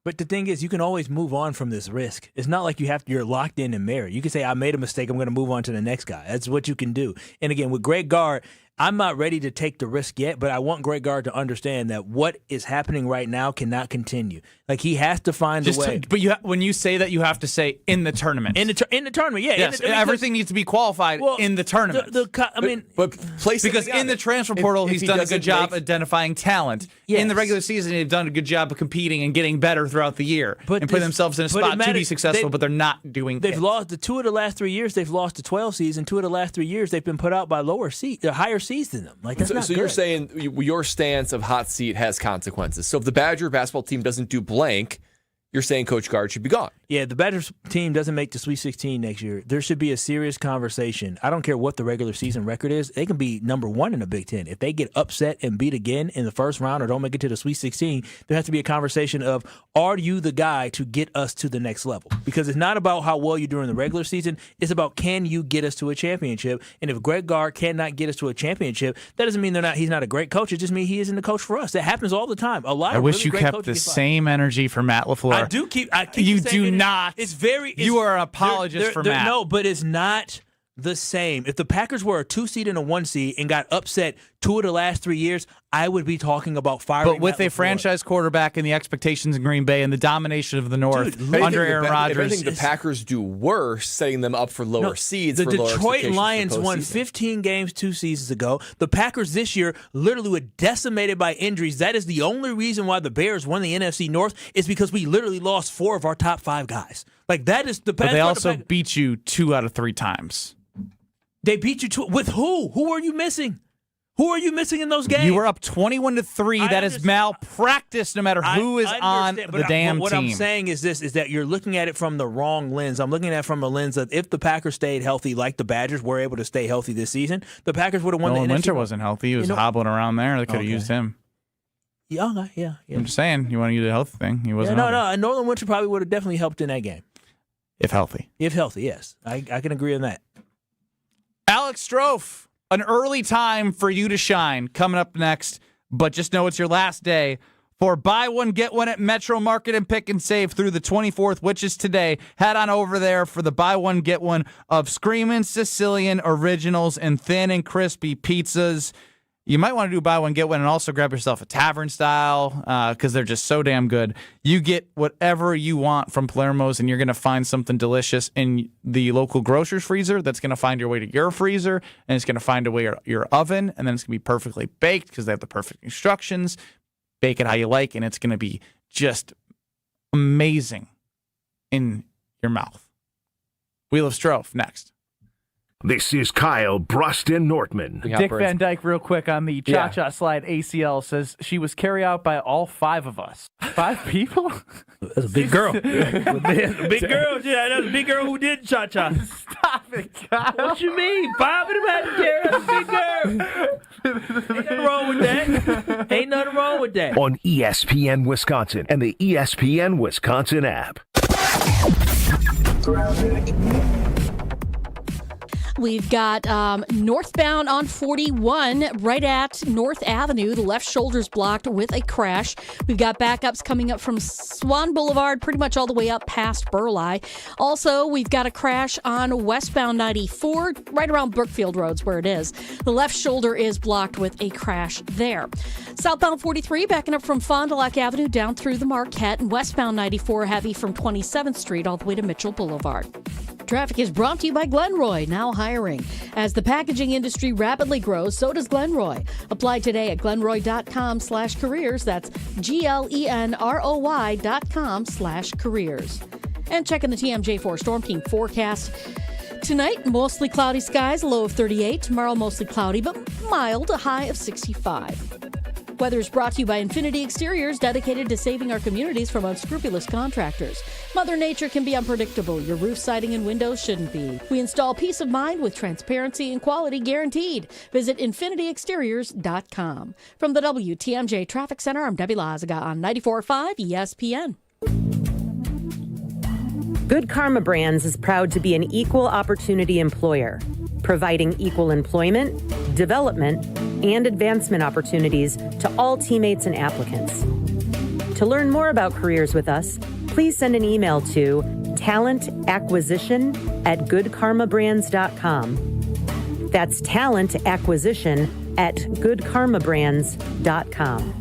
But the thing is, you can always move on from this risk. It's not like you're locked in and married. You can say, I made a mistake, I'm going to move on to the next guy. That's what you can do. And again, with Greg Gard, I'm not ready to take the risk yet, but I want Greg Gard to understand that what is happening right now cannot continue. He has to find a way.
But when you say that, you have to say in the tournament.
In the tournament, yeah.
Yes, everything needs to be qualified in the tournament. Because in the transfer portal, he's done a good job identifying talent. Yes. In the regular season, they've done a good job of competing and getting better throughout the year and putting themselves in a spot to be successful, but they're not doing it.
They've lost the 2 of the last 3 years. They've lost the 12 seeds, and 2 of the last 3 years they've been put out by higher seeds than them. That's not good.
You're saying your stance of hot seat has consequences. So if the Badger basketball team doesn't do blank, you're saying Coach Gard should be gone.
Yeah, the Badgers team doesn't make the Sweet 16 next year. There should be a serious conversation. I don't care what the regular season record is. They can be number 1 in the Big Ten. If they get upset and beat again in the first round or don't make it to the Sweet 16, there has to be a conversation of, are you the guy to get us to the next level? Because it's not about how well you do in the regular season. It's about, can you get us to a championship? And if Greg Gard cannot get us to a championship, that doesn't mean he's not a great coach. It just means he isn't the coach for us. That happens all the time.
I wish you kept the same energy for Matt LaFleur.
I do keep
you do not.
You
are an apologist for Matt.
No, but it's not the same. If the Packers were a 2 seed and a 1 seed and got upset 2 of the last 3 years, I would be talking about firing.
But with a franchise quarterback and the expectations in Green Bay and the domination of the North under Aaron Rodgers,
I think the Packers do worse, setting them up for lower seeds.
The Detroit Lions won 15 games 2 seasons ago. The Packers this year literally were decimated by injuries. That is the only reason why the Bears won the NFC North, is because we literally lost 4 of our top 5 guys. That is the best.
But they also beat you 2 out of 3 times.
They beat you with who? Who are you missing? Who are you missing in those games?
You were up 21-3. That is malpractice no matter who is on the damn team.
What I'm saying is that you're looking at it from the wrong lens. I'm looking at it from a lens of, if the Packers stayed healthy like the Badgers were able to stay healthy this season, the Packers would have won the NFC.
Winter wasn't healthy. He was hobbling around there. They could have used him.
Yeah.
I'm just saying, you want to use a health thing. He wasn't healthy.
No. Northern Winter probably would have definitely helped in that game.
If healthy.
If healthy, yes. I can agree on that.
Alex Strofe, an early time for you to shine coming up next, but just know it's your last day for buy one, get one at Metro Market and Pick and Save through the 24th, which is today. Head on over there for the buy one, get one of Screamin' Sicilian Originals and Thin and Crispy pizzas. You might want to do buy one, get one, and also grab yourself a tavern style because they're just so damn good. You get whatever you want from Palermo's, and you're going to find something delicious in the local grocer's freezer that's going to find your way to your freezer, and it's going to find a way to your oven, and then it's going to be perfectly baked because they have the perfect instructions. Bake it how you like, and it's going to be just amazing in your mouth. Wheel of Strofe, next.
This is Kyle Brust and Nortman.
Dick Van Dyke, real quick, on the cha-cha slide ACL, says she was carried out by all 5 of us. 5 people?
That's a big girl. Big girl. Yeah, that's a big girl who did cha-cha.
Stop it, Kyle.
What you mean? 5 of them had to carry. That's a big girl. Ain't nothing wrong with that. Ain't nothing wrong with that.
On ESPN Wisconsin and the ESPN Wisconsin app.
We've got northbound on 41 right at North Avenue. The left shoulder's blocked with a crash. We've got backups coming up from Swan Boulevard pretty much all the way up past Burleigh. Also, we've got a crash on westbound 94 right around Brookfield Road's where it is. The left shoulder is blocked with a crash there. Southbound 43 backing up from Fond du Lac Avenue down through the Marquette, and westbound 94 heavy from 27th Street all the way to Mitchell Boulevard. Traffic is brought to you by Glenroy, now hiring. As the packaging industry rapidly grows, so does Glenroy. Apply today at glenroy.com/careers. That's GLENROY.com/careers. And checking the TMJ4 Storm Team forecast. Tonight, mostly cloudy skies, low of 38. Tomorrow, mostly cloudy, but mild, a high of 65. Weather is brought to you by Infinity Exteriors, dedicated to saving our communities from unscrupulous contractors. Mother Nature can be unpredictable. Your roof, siding, and windows shouldn't be. We install peace of mind with transparency and quality guaranteed. Visit infinityexteriors.com. From the WTMJ Traffic Center, I'm Debbie Lazaga on 94.5 ESPN.
Good Karma Brands is proud to be an equal opportunity employer, providing equal employment, development, and advancement opportunities to all teammates and applicants. To learn more about careers with us, please send an email to talentacquisition@goodkarmabrands.com. That's talentacquisition@goodkarmabrands.com.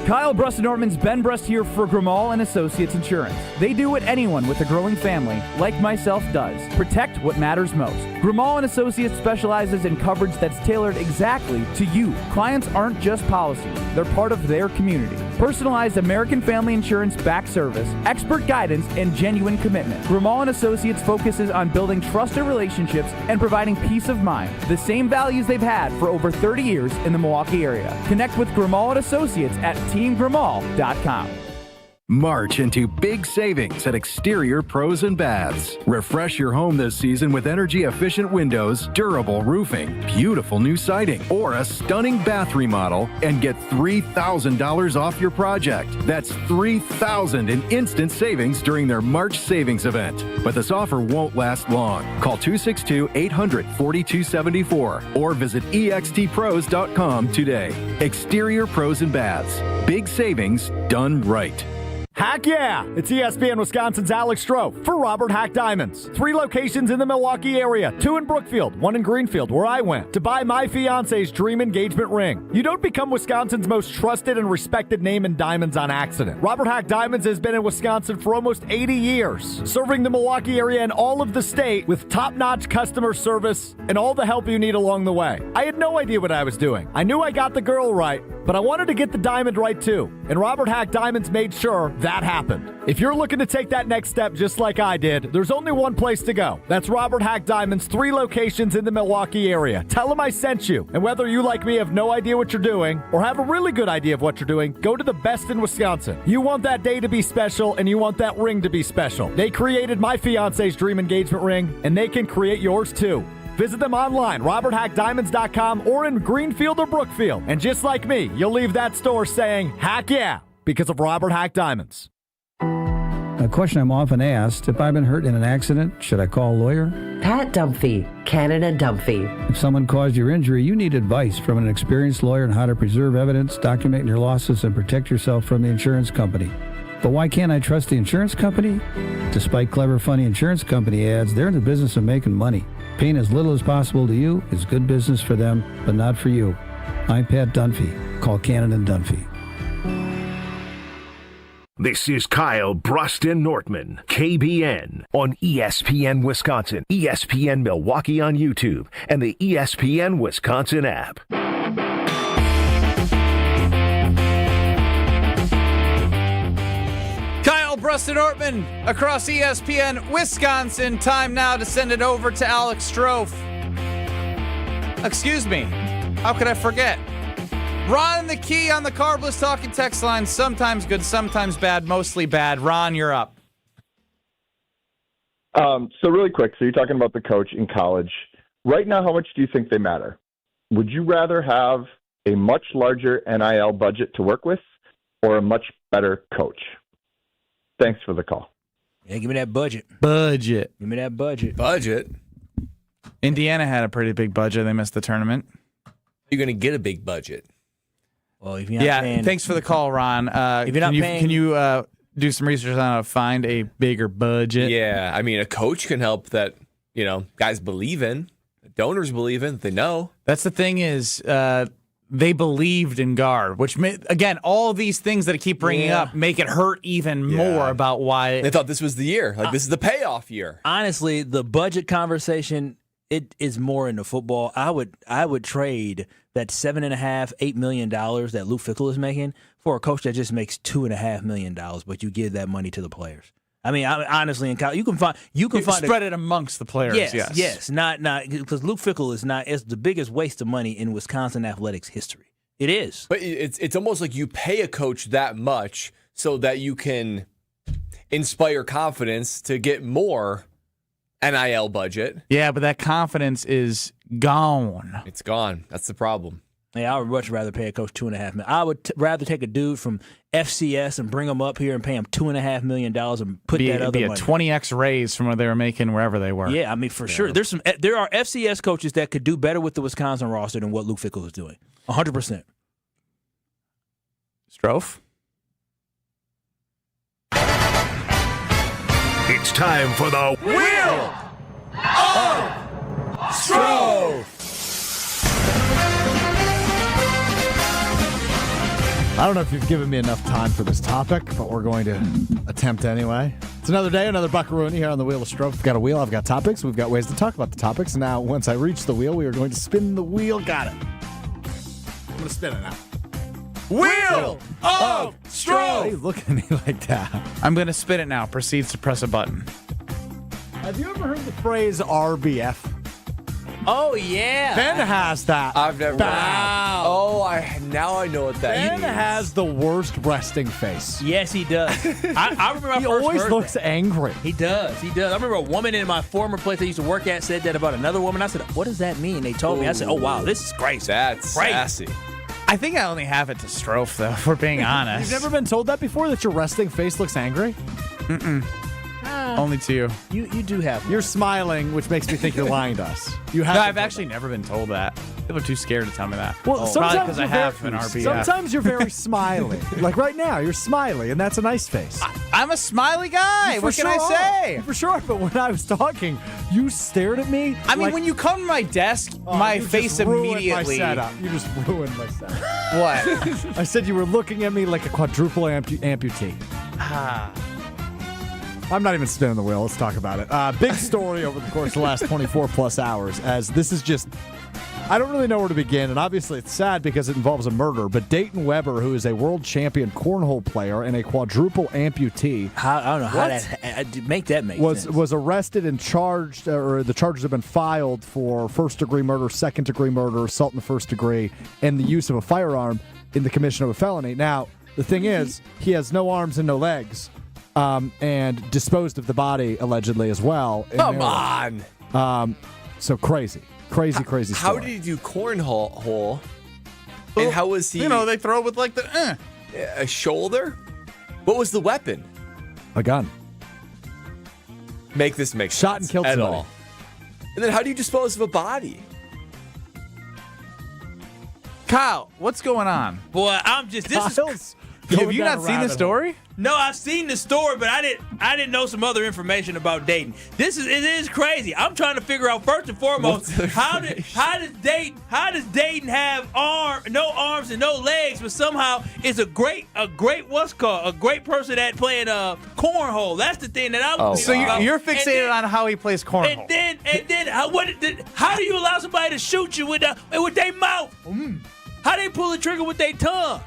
Kyle Brust Nortman's Ben Brust here for Grimal and Associates Insurance. They do what anyone with a growing family, like myself, does. Protect what matters most. Grimal and Associates specializes in coverage that's tailored exactly to you. Clients aren't just policies, they're part of their community. Personalized American Family Insurance back service, expert guidance, and genuine commitment. Grimal and Associates focuses on building trusted relationships and providing peace of mind. The same values they've had for over 30 years in the Milwaukee area. Connect with Grimal and Associates at teamgrimal.com.
March into big savings at Exterior Pros and Baths. Refresh your home this season with energy-efficient windows, durable roofing, beautiful new siding, or a stunning bath remodel and get $3,000 off your project. That's $3,000 in instant savings during their March savings event. But this offer won't last long. Call 262-800-4274 or visit extpros.com today. Exterior Pros and Baths. Big savings done right.
Heck yeah! It's ESPN Wisconsin's Alex Strofe for Robert Hack Diamonds. 3 locations in the Milwaukee area, 2 in Brookfield, 1 in Greenfield, where I went, to buy my fiance's dream engagement ring. You don't become Wisconsin's most trusted and respected name in diamonds on accident. Robert Hack Diamonds has been in Wisconsin for almost 80 years, serving the Milwaukee area and all of the state with top-notch customer service and all the help you need along the way. I had no idea what I was doing. I knew I got the girl right, but I wanted to get the diamond right too, and Robert Hack Diamonds made sure that happened. If you're looking to take that next step just like I did, there's only one place to go. That's Robert Hack Diamonds, 3 locations in the Milwaukee area. Tell them I sent you, and whether you like me have no idea what you're doing or have a really good idea of what you're doing, go to the best in Wisconsin. You want that day to be special, and you want that ring to be special. They created my fiance's dream engagement ring, and they can create yours too. Visit them online, roberthackdiamonds.com, or in Greenfield or Brookfield. And just like me, you'll leave that store saying, heck yeah, because of Robert Hack Diamonds.
A question I'm often asked, if I've been hurt in an accident, should I call a lawyer?
Pat Dumphy, Canada Dumphy.
If someone caused your injury, you need advice from an experienced lawyer on how to preserve evidence, document your losses, and protect yourself from the insurance company. But why can't I trust the insurance company? Despite clever, funny insurance company ads, they're in the business of making money. Paying as little as possible to you is good business for them, but not for you. I'm Pat Dunphy. Call Cannon and Dunphy.
This is Kyle Brust Nortman, KBN, on ESPN Wisconsin, ESPN Milwaukee on YouTube, and the ESPN Wisconsin app.
Brust Nortman across ESPN Wisconsin. Time now to send it over to Alex Strofe. Excuse me. How could I forget? Ron the key on the Carbless talking text line. Sometimes good, sometimes bad, mostly bad. Ron, you're up.
So really quick, so you're talking about the coach in college. Right now, how much do you think they matter? Would you rather have a much larger NIL budget to work with or a much better coach? Thanks for the call.
Yeah, give me that budget.
Budget.
Give me that budget.
Budget.
Indiana had a pretty big budget. They missed the tournament.
You're going to get a big budget.
Well, if you're not paying,
thanks for the call, Ron.
If you're not paying,
can you do some research on how to find a bigger budget?
Yeah, I mean, a coach can help that, guys believe in, donors believe in, they know.
That's the thing is, they believed in Gard, which, again, all these things that I keep bringing up make it hurt even more about why.
They thought this was the year. This is the payoff year.
Honestly, the budget conversation
it is more into football. I would trade that $7.5-8 million that Luke Fickell is making for a coach that just makes $2.5 million, but you give that money to the players. I mean, honestly, in college, you can find
spread it amongst the players.
Yes, not because Luke Fickell is the biggest waste of money in Wisconsin athletics history. It is,
but it's almost like you pay a coach that much so that you can inspire confidence to get more NIL budget.
Yeah, but that confidence is gone.
It's gone. That's the problem.
Yeah, I would much rather pay a coach $2.5 million. I would rather take a dude from FCS and bring him up here and pay him $2.5 million and put that other money.
It'd be a 20x raise from what they were making wherever they were.
Yeah, I mean, for sure. There are FCS coaches that could do better with the Wisconsin roster than what Luke Fickell is doing. 100%.
Strofe?
It's time for the
Wheel of Strofe.
I don't know if you've given me enough time for this topic, but we're going to attempt anyway. It's another day, another Buckaroonie here on the Wheel of Strofe. We've got a wheel, I've got topics, we've got ways to talk about the topics. Now, once I reach the wheel, we are going to spin the wheel. Got it. I'm going to spin it now.
Wheel of Strofe.
Why are you looking at me like that?
I'm going to spin it now. Proceeds to press a button.
Have you ever heard the phrase RBF?
Oh, yeah.
Ben has that.
I've never.
Wow.
Oh, now I know what that
Ben
means.
has the worst resting face.
Yes, he does. I remember I
He
first
always
heard
looks
that.
angry.
He does. I remember a woman in my former place I used to work at said that about another woman. I said, what does that mean? They told me. I said, oh, wow, this is crazy.
That's
crazy.
sassy.
I think I only have it to Strofe, though, if we're being honest.
You've never been told that before, that your resting face looks angry?
Mm-mm. Only to you.
You do have one.
You're smiling, which makes me think you're lying to us. You have.
No, I've actually never been told that. People are too scared to tell me that.
Well,
Probably
sometimes
because I
you're
have an RBF.
Sometimes you're very smiley. Like right now, you're smiley, and that's a nice face.
I'm a smiley guy.
You
What
for
can I
sure
say?
are. For sure, but when I was talking, you stared at me.
I mean,
like,
when you come to my desk, my
you
face
just ruined
immediately.
My setup. You just ruined my setup.
What?
I said you were looking at me like a quadruple amputee. I'm not even spinning the wheel. Let's talk about it. Big story over the course of the last 24 plus hours, as this is just, I don't really know where to begin, and obviously it's sad because it involves a murder, but Dayton Weber, who is a world champion cornhole player and a quadruple amputee.
I don't know how that make sense.
Was arrested and charged, or the charges have been filed for first-degree murder, second-degree murder, assault in the first degree, and the use of a firearm in the commission of a felony. Now, the thing is, he has no arms and no legs. And disposed of the body, allegedly, as well.
Come on.
So crazy story.
How did he do cornhole? And how was he?
You know, they throw with like the
a shoulder. What was the weapon?
A gun.
Make this make sense
Shot and killed
at
somebody.
all. And then how do you dispose of a body?
Kyle, what's going on?
Boy, I'm just
Have you not seen the story?
No, I've seen the story, but I didn't know some other information about Dayton. It is crazy. I'm trying to figure out first and foremost how does Dayton have no arms and no legs, but somehow is a great person at playing cornhole. That's the thing that I'm.
So you're fixated on how he plays cornhole.
And then how do you allow somebody to shoot you with their mouth? How they pull the trigger with their tongue?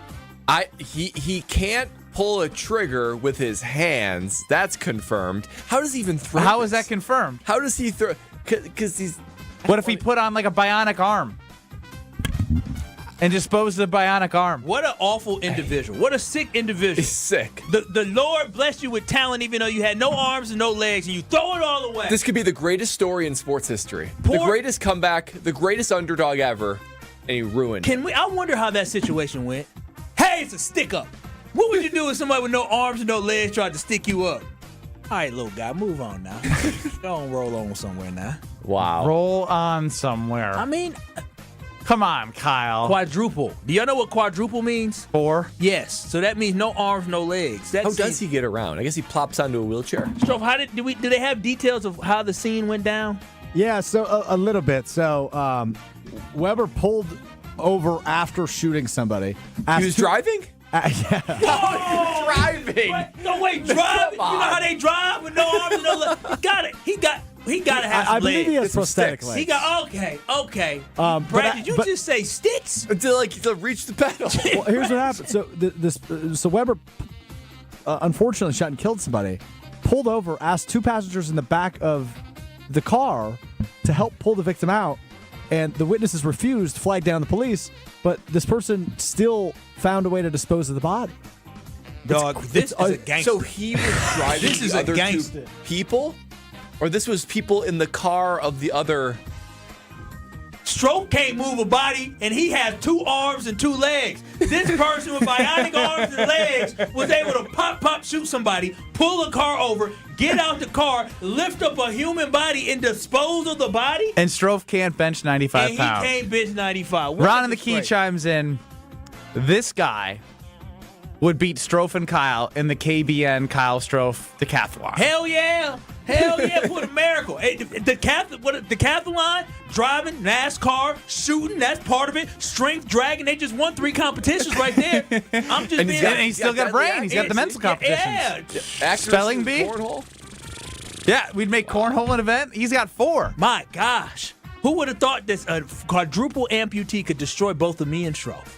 He can't pull a trigger with his hands. That's confirmed. How does he even throw?
How is that confirmed?
How does he throw? Because he's.
What if he put on like a bionic arm and disposed of the bionic arm?
What an awful individual. What a sick individual.
He's sick.
The Lord blessed you with talent, even though you had no arms and no legs, and you throw it all away.
This could be the greatest story in sports history. The greatest comeback, the greatest underdog ever, and he ruined it.
I wonder how that situation went. Hey, it's a stick up. What would you do if somebody with no arms and no legs tried to stick you up? All right, little guy, move on now. Don't roll on somewhere now.
Wow.
Roll on somewhere.
I mean,
come on, Kyle.
Quadruple. Do y'all know what quadruple means?
4.
Yes. So that means no arms, no legs.
How does he get around? I guess he plops onto a wheelchair.
So do they have details of how the scene went down?
Yeah, so a little bit. So Weber pulled over after shooting somebody.
He was driving?
Yeah.
Whoa! Driving.
Wait, driving? You know how they drive with no arms and no legs? He got it.
He got to have
I
some
believe he has
legs.
prosthetic legs.
He got okay. Brad, did you just say sticks?
To reach the pedal.
Well, here's what happened. So Weber, unfortunately, shot and killed somebody. Pulled over, asked two passengers in the back of the car to help pull the victim out, and the witnesses refused, flagged down the police. But this person still found a way to dispose of the body.
Dog, this is a gangster.
So he was driving
This is
the
a
other
gangster.
two people? Or this was people in the car of the other...
Stroke can't move a body, and he has 2 arms and 2 legs. This person with bionic arms and legs was able to pop, shoot somebody, pull a car over, get out the car, lift up a human body, and dispose of the body?
And Strofe can't bench 95
and
pounds.
he can't bench 95. What
Ron
a
in the Key
disgrace.
chimes in. This guy would beat Strofe and Kyle in the KBN Kyle Strofe decathlon.
Hell yeah. Hell yeah, what a miracle. Hey, decathlon, driving, NASCAR, shooting, that's part of it. Strength, dragging, they just won 3 competitions right there. I'm just
And
being...
he's still got a brain. He's got the mental competitions.
Yeah.
Spelling bee?
Cornhole?
Yeah, we'd make cornhole an event. He's got 4.
My gosh. Who would have thought this quadruple amputee could destroy both of me and Strofe?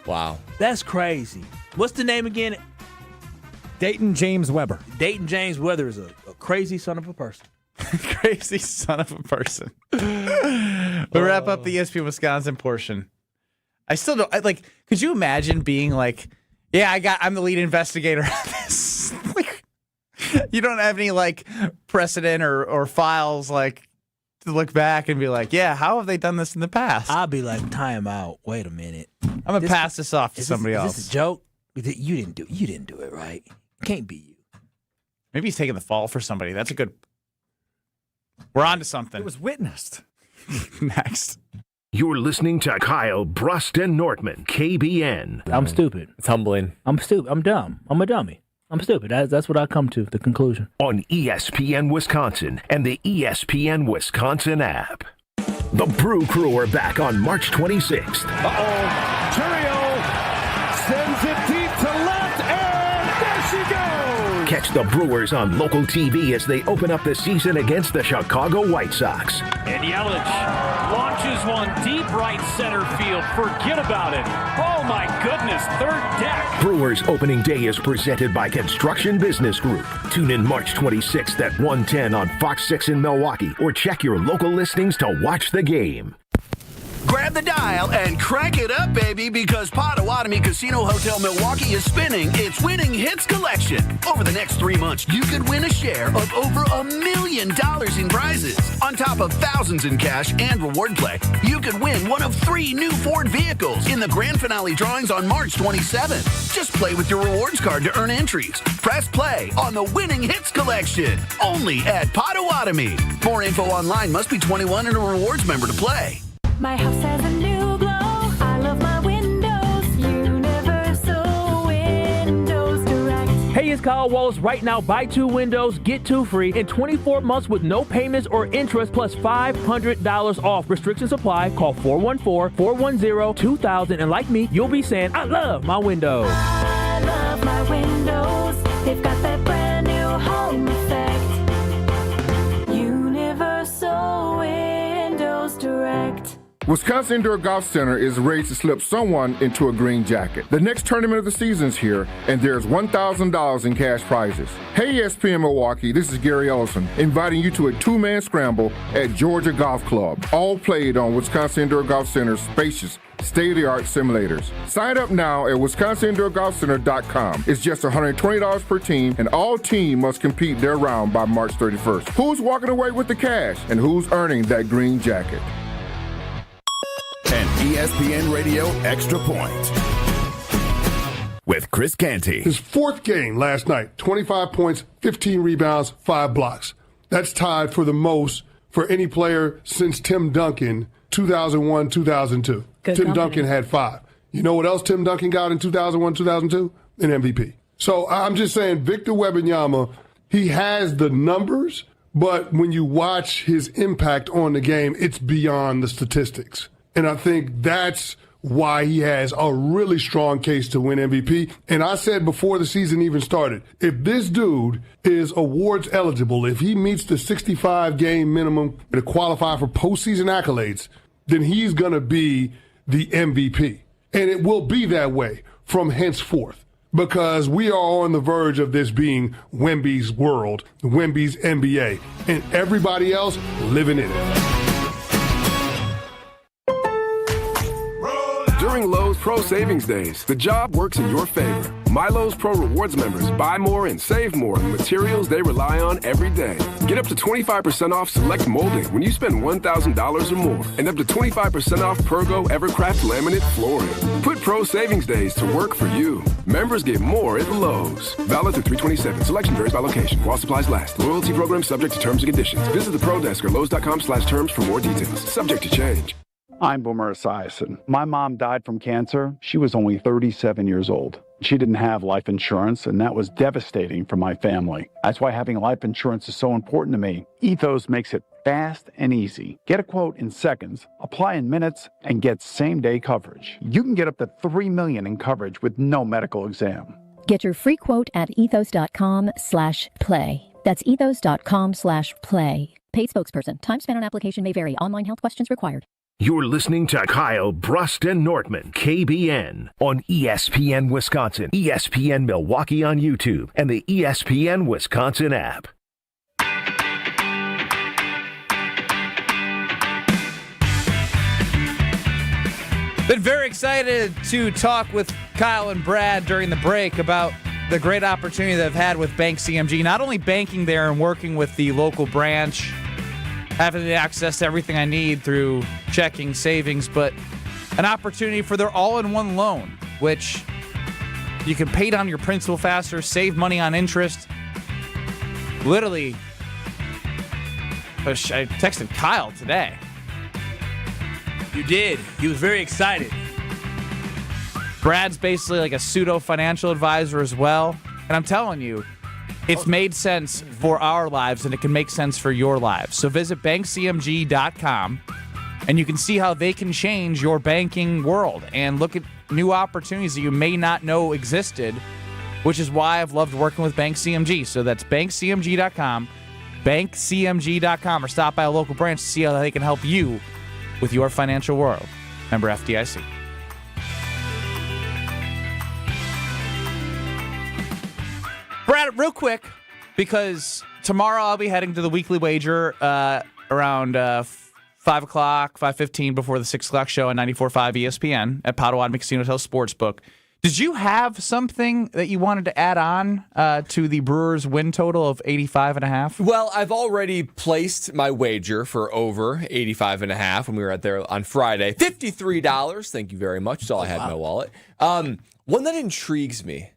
Wow.
That's crazy. What's the name again?
Dayton James Weber.
Dayton James Weber is a crazy son of a person.
Crazy son of a person. We'll wrap up the ESPN Wisconsin portion. I still don't could you imagine being like, yeah, I'm the lead investigator on this. Like, you don't have any precedent or files to look back and be like, yeah, how have they done this in the past?
I'll be like, time out. Wait a minute.
I'm gonna pass this off to somebody else.
Is this a joke? You didn't do it right. Can't be you.
Maybe he's taking the fall for somebody. That's a good. We're on to something.
It was witnessed.
Next.
You're listening to Kyle, Brust, and Nortman, KBN.
I'm stupid.
It's humbling.
I'm stupid. I'm dumb. I'm a dummy. I'm stupid. That's what I come to, the conclusion.
On ESPN Wisconsin and the ESPN Wisconsin app. The Brew Crew are back on March 26th.
Churio sends it deep to left, and there she goes.
Catch the Brewers on local TV as they open up the season against the Chicago White Sox.
And Yelich launches one deep right center field. Forget about it. Oh, my goodness. 3rd deck.
Brewers opening day is presented by Construction Business Group. Tune in March 26th at 1:10 on Fox 6 in Milwaukee or check your local listings to watch the game.
Grab the dial and crank it up, baby, because Potawatomi Casino Hotel Milwaukee is spinning its Winning Hits collection. Over the next 3 months, you could win a share of over $1 million in prizes. On top of thousands in cash and reward play, you could win one of 3 new Ford vehicles in the grand finale drawings on March 27th. Just play with your rewards card to earn entries. Press play on the Winning Hits collection, only at Potawatomi. More info online. Must be 21 and a rewards member to play.
My house has a new glow. I love my windows. Universal Windows Direct.
Hey, it's Kyle Wallace. Right now, buy 2 windows, get 2 free in 24 months with no payments or interest plus $500 off. Restrictions apply. Call 414-410-2000. And like me, you'll be saying, I love my windows.
I love my windows. They've got that brand new home effect. Universal Windows Direct.
Wisconsin Indoor Golf Center is ready to slip someone into a green jacket. The next tournament of the season is here, and there's $1,000 in cash prizes. Hey, ESPN Milwaukee, this is Gary Ellison, inviting you to a 2-man scramble at Georgia Golf Club, all played on Wisconsin Indoor Golf Center's spacious, state-of-the-art simulators. Sign up now at wisconsindoorgolfcenter.com. It's just $120 per team, and all team must compete their round by March 31st. Who's walking away with the cash, and who's earning that green jacket?
An ESPN Radio Extra Point with Chris Canty.
His 4th game last night, 25 points, 15 rebounds, 5 blocks. That's tied for the most for any player since Tim Duncan, 2001-2002. Tim Duncan had 5. You know what else Tim Duncan got in 2001-2002? An MVP. So I'm just saying, Victor Wembanyama, he has the numbers, but when you watch his impact on the game, it's beyond the statistics. And I think that's why he has a really strong case to win MVP. And I said before the season even started, if this dude is awards eligible, if he meets the 65 game minimum to qualify for postseason accolades, then he's going to be the MVP. And it will be that way from henceforth, because we are on the verge of this being Wemby's world, Wemby's NBA, and everybody else living in it.
During Lowe's Pro Savings Days, the job works in your favor. My Lowe's Pro Rewards members buy more and save more on materials they rely on every day. Get up to 25% off select molding when you spend $1,000 or more, and up to 25% off Pergo Evercraft laminate flooring. Put Pro Savings Days to work for you. Members get more at Lowe's. Valid through 3/27. Selection varies by location. While supplies last. Loyalty program subject to terms and conditions. Visit the Pro Desk or Lowe's.com/terms for more details. Subject to change.
I'm Boomer Esiason. My mom died from cancer. She was only 37 years old. She didn't have life insurance, and that was devastating for my family. That's why having life insurance is so important to me. Ethos makes it fast and easy. Get a quote in seconds, apply in minutes, and get same-day coverage. You can get up to $3 million in coverage with no medical exam.
Get your free quote at ethos.com/play. That's ethos.com/play. Paid spokesperson. Time spent on application may vary. Online health questions required.
You're listening to Kyle, Brust, and Nortman, KBN, on ESPN Wisconsin, ESPN Milwaukee on YouTube, and the ESPN Wisconsin app.
Been very excited to talk with Kyle and Brad during the break about the great opportunity they've had with Bank CMG, not only banking there and working with the local branch, having the access to everything I need through checking, savings, but an opportunity for their all-in-one loan, which you can pay down your principal faster, save money on interest. Literally, I texted Kyle today.
You did. He was very excited.
Brad's basically like a pseudo financial advisor as well. And I'm telling you, it's made sense for our lives, and it can make sense for your lives. So visit bankcmg.com, and you can see how they can change your banking world and look at new opportunities that you may not know existed, which is why I've loved working with Bank CMG. So that's bankcmg.com, bankcmg.com, or stop by a local branch to see how they can help you with your financial world. Member FDIC. Brad, real quick, because tomorrow I'll be heading to the Weekly Wager around 5 o'clock, 5:15 before the 6 o'clock show on 94.5 ESPN at Potawatomi Casino Hotel Sportsbook. Did you have something that you wanted to add on to the Brewers' win total of 85.5?
Well, I've already placed my wager for over 85.5 when we were out there on Friday. $53. Thank you very much. That's all I had in my wallet. One that intrigues me.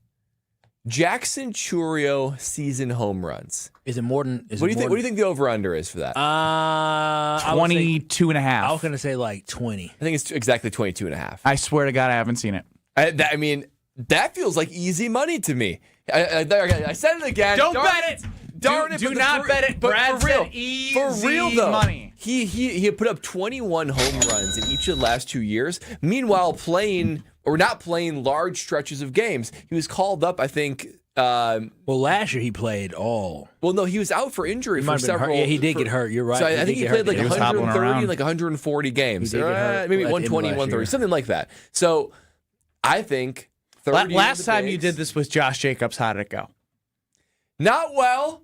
Jackson Chourio season home runs.
Is it more than?
What do you think the over/under is for that?
22.5.
I was going to say like 20.
I think it's exactly 22.5.
I swear to God, I haven't seen it.
I mean, that feels like easy money to me. I said it again.
Don't bet it.
Darn it!
Do not bet it. Brad
for real,
said easy
for real though,
money.
He had put up 21 home runs in each of the last 2 years. Meanwhile, not playing large stretches of games. He was called up, I think.
Well, last year he played all.
Well, no, he was out for injury for several.
Yeah, he did get hurt. You're right.
So I think he played like 130, like 140 games.
Maybe
120, 130, something like that. So I think 30.
Last time you did this with Josh Jacobs, how did it go?
Not well.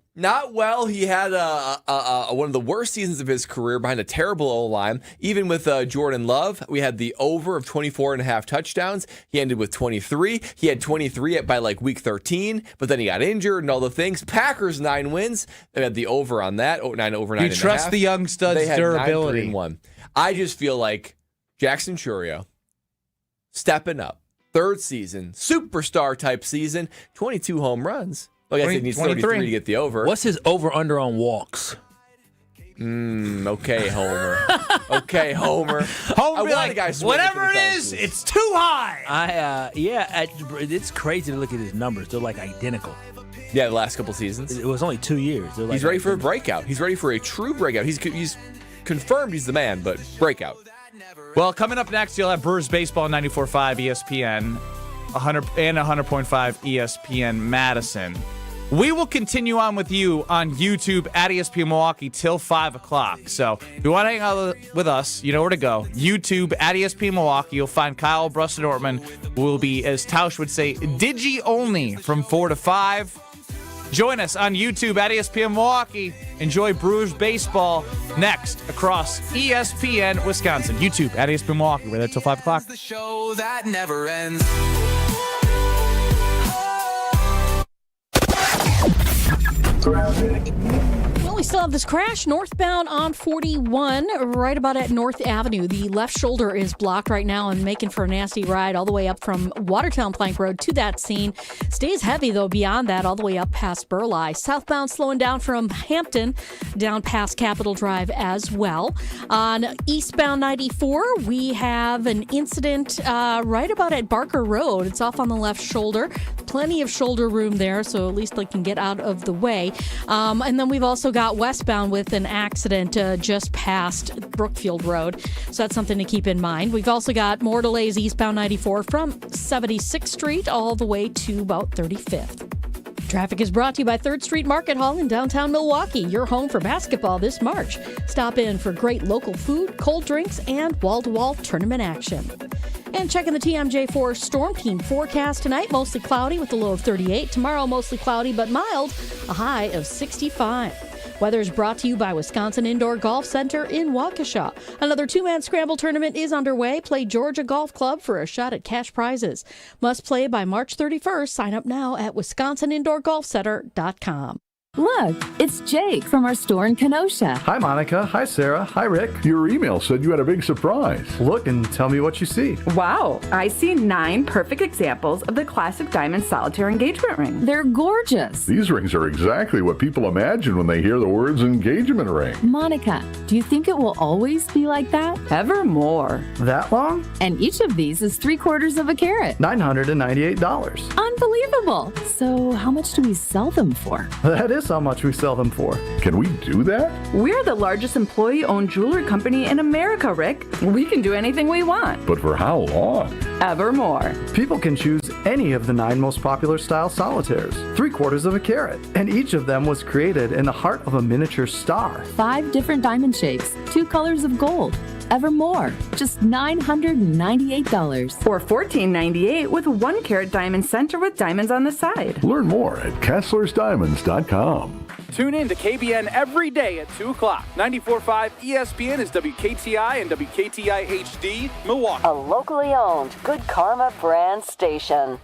He had one of the worst seasons of his career behind a terrible O-line. Even with Jordan Love, we had the over of 24.5 touchdowns. He ended with 23. He had 23 by like week 13, but then he got injured and all the things. Packers 9 wins. They had the over on that. 9
You trust the young studs' durability.
9-3-1. I just feel like Jackson Chourio stepping up. 3rd season, superstar type season, 22 home runs. Like I said, he needs 33 to get the over.
What's his over/under on walks?
Okay, Homer. Okay, Homer.
Homer, like, whatever it is, it's too high. It's crazy to look at his numbers. They're like identical.
Yeah, the last couple seasons.
It was only 2 years.
He's ready for a breakout. He's ready for a true breakout. He's confirmed he's the man, but breakout.
Well, coming up next, you'll have Brewers Baseball 94.5 ESPN 100 and 100.5 ESPN Madison. We will continue on with you on YouTube at ESPN Milwaukee till 5 o'clock. So if you want to hang out with us, you know where to go. YouTube at ESPN Milwaukee. You'll find Kyle, Brust Nortman, who will be, as Tausch would say, digi only from 4 to 5. Join us on YouTube at ESPN Milwaukee. Enjoy Brewers Baseball next across ESPN Wisconsin. YouTube at ESPN Milwaukee. We're there till 5 o'clock.
The show that never ends.
Well, we still have this crash northbound on 41, right about at North Avenue. The left shoulder is blocked right now and making for a nasty ride all the way up from Watertown Plank Road to that scene. Stays heavy, though, beyond that, all the way up past Burleigh. Southbound slowing down from Hampton down past Capitol Drive as well. On eastbound 94, we have an incident right about at Barker Road. It's off on the left shoulder. Plenty of shoulder room there, so at least they can get out of the way. And then we've also got westbound with an accident just past Brookfield Road. So that's something to keep in mind. We've also got more delays eastbound 94 from 76th Street all the way to about 35th. Traffic is brought to you by 3rd Street Market Hall in downtown Milwaukee, your home for basketball this March. Stop in for great local food, cold drinks, and wall-to-wall tournament action. And checking the TMJ4 Storm Team forecast tonight, mostly cloudy with a low of 38. Tomorrow, mostly cloudy but mild, a high of 65. Weather is brought to you by Wisconsin Indoor Golf Center in Waukesha. Another two-man scramble tournament is underway. Play Georgia Golf Club for a shot at cash prizes. Must play by March 31st. Sign up now at wisconsinindoorgolfcenter.com.
Look, it's Jake from our store in Kenosha.
Hi, Monica. Hi, Sarah. Hi, Rick. Your email said you had a big surprise. Look and tell me what you see.
Wow, I see 9 perfect examples of the classic diamond solitaire engagement ring.
They're gorgeous.
These rings are exactly what people imagine when they hear the words engagement ring.
Monica, do you think it will always be like that?
Ever more.
That long?
And each of these is 3/4 of a carat.
$998.
Unbelievable. So how much do we sell them for?
That is how much we sell them for.
Can we do that?
We're the largest employee-owned jewelry company in America, Rick. We can do anything we want.
But for how long?
Evermore.
People can choose any of the 9 most popular style solitaires, 3/4 of a carat, and each of them was created in the heart of a miniature star.
5 different diamond shapes, 2 colors of gold. Evermore, just $998.
Or $14.98 with 1 carat diamond center with diamonds on the side.
Learn more at KesslersDiamonds.com.
Tune in to KBN every day at 2 o'clock. 94.5 ESPN is WKTI and WKTI HD, Milwaukee.
A locally owned Good Karma brand station.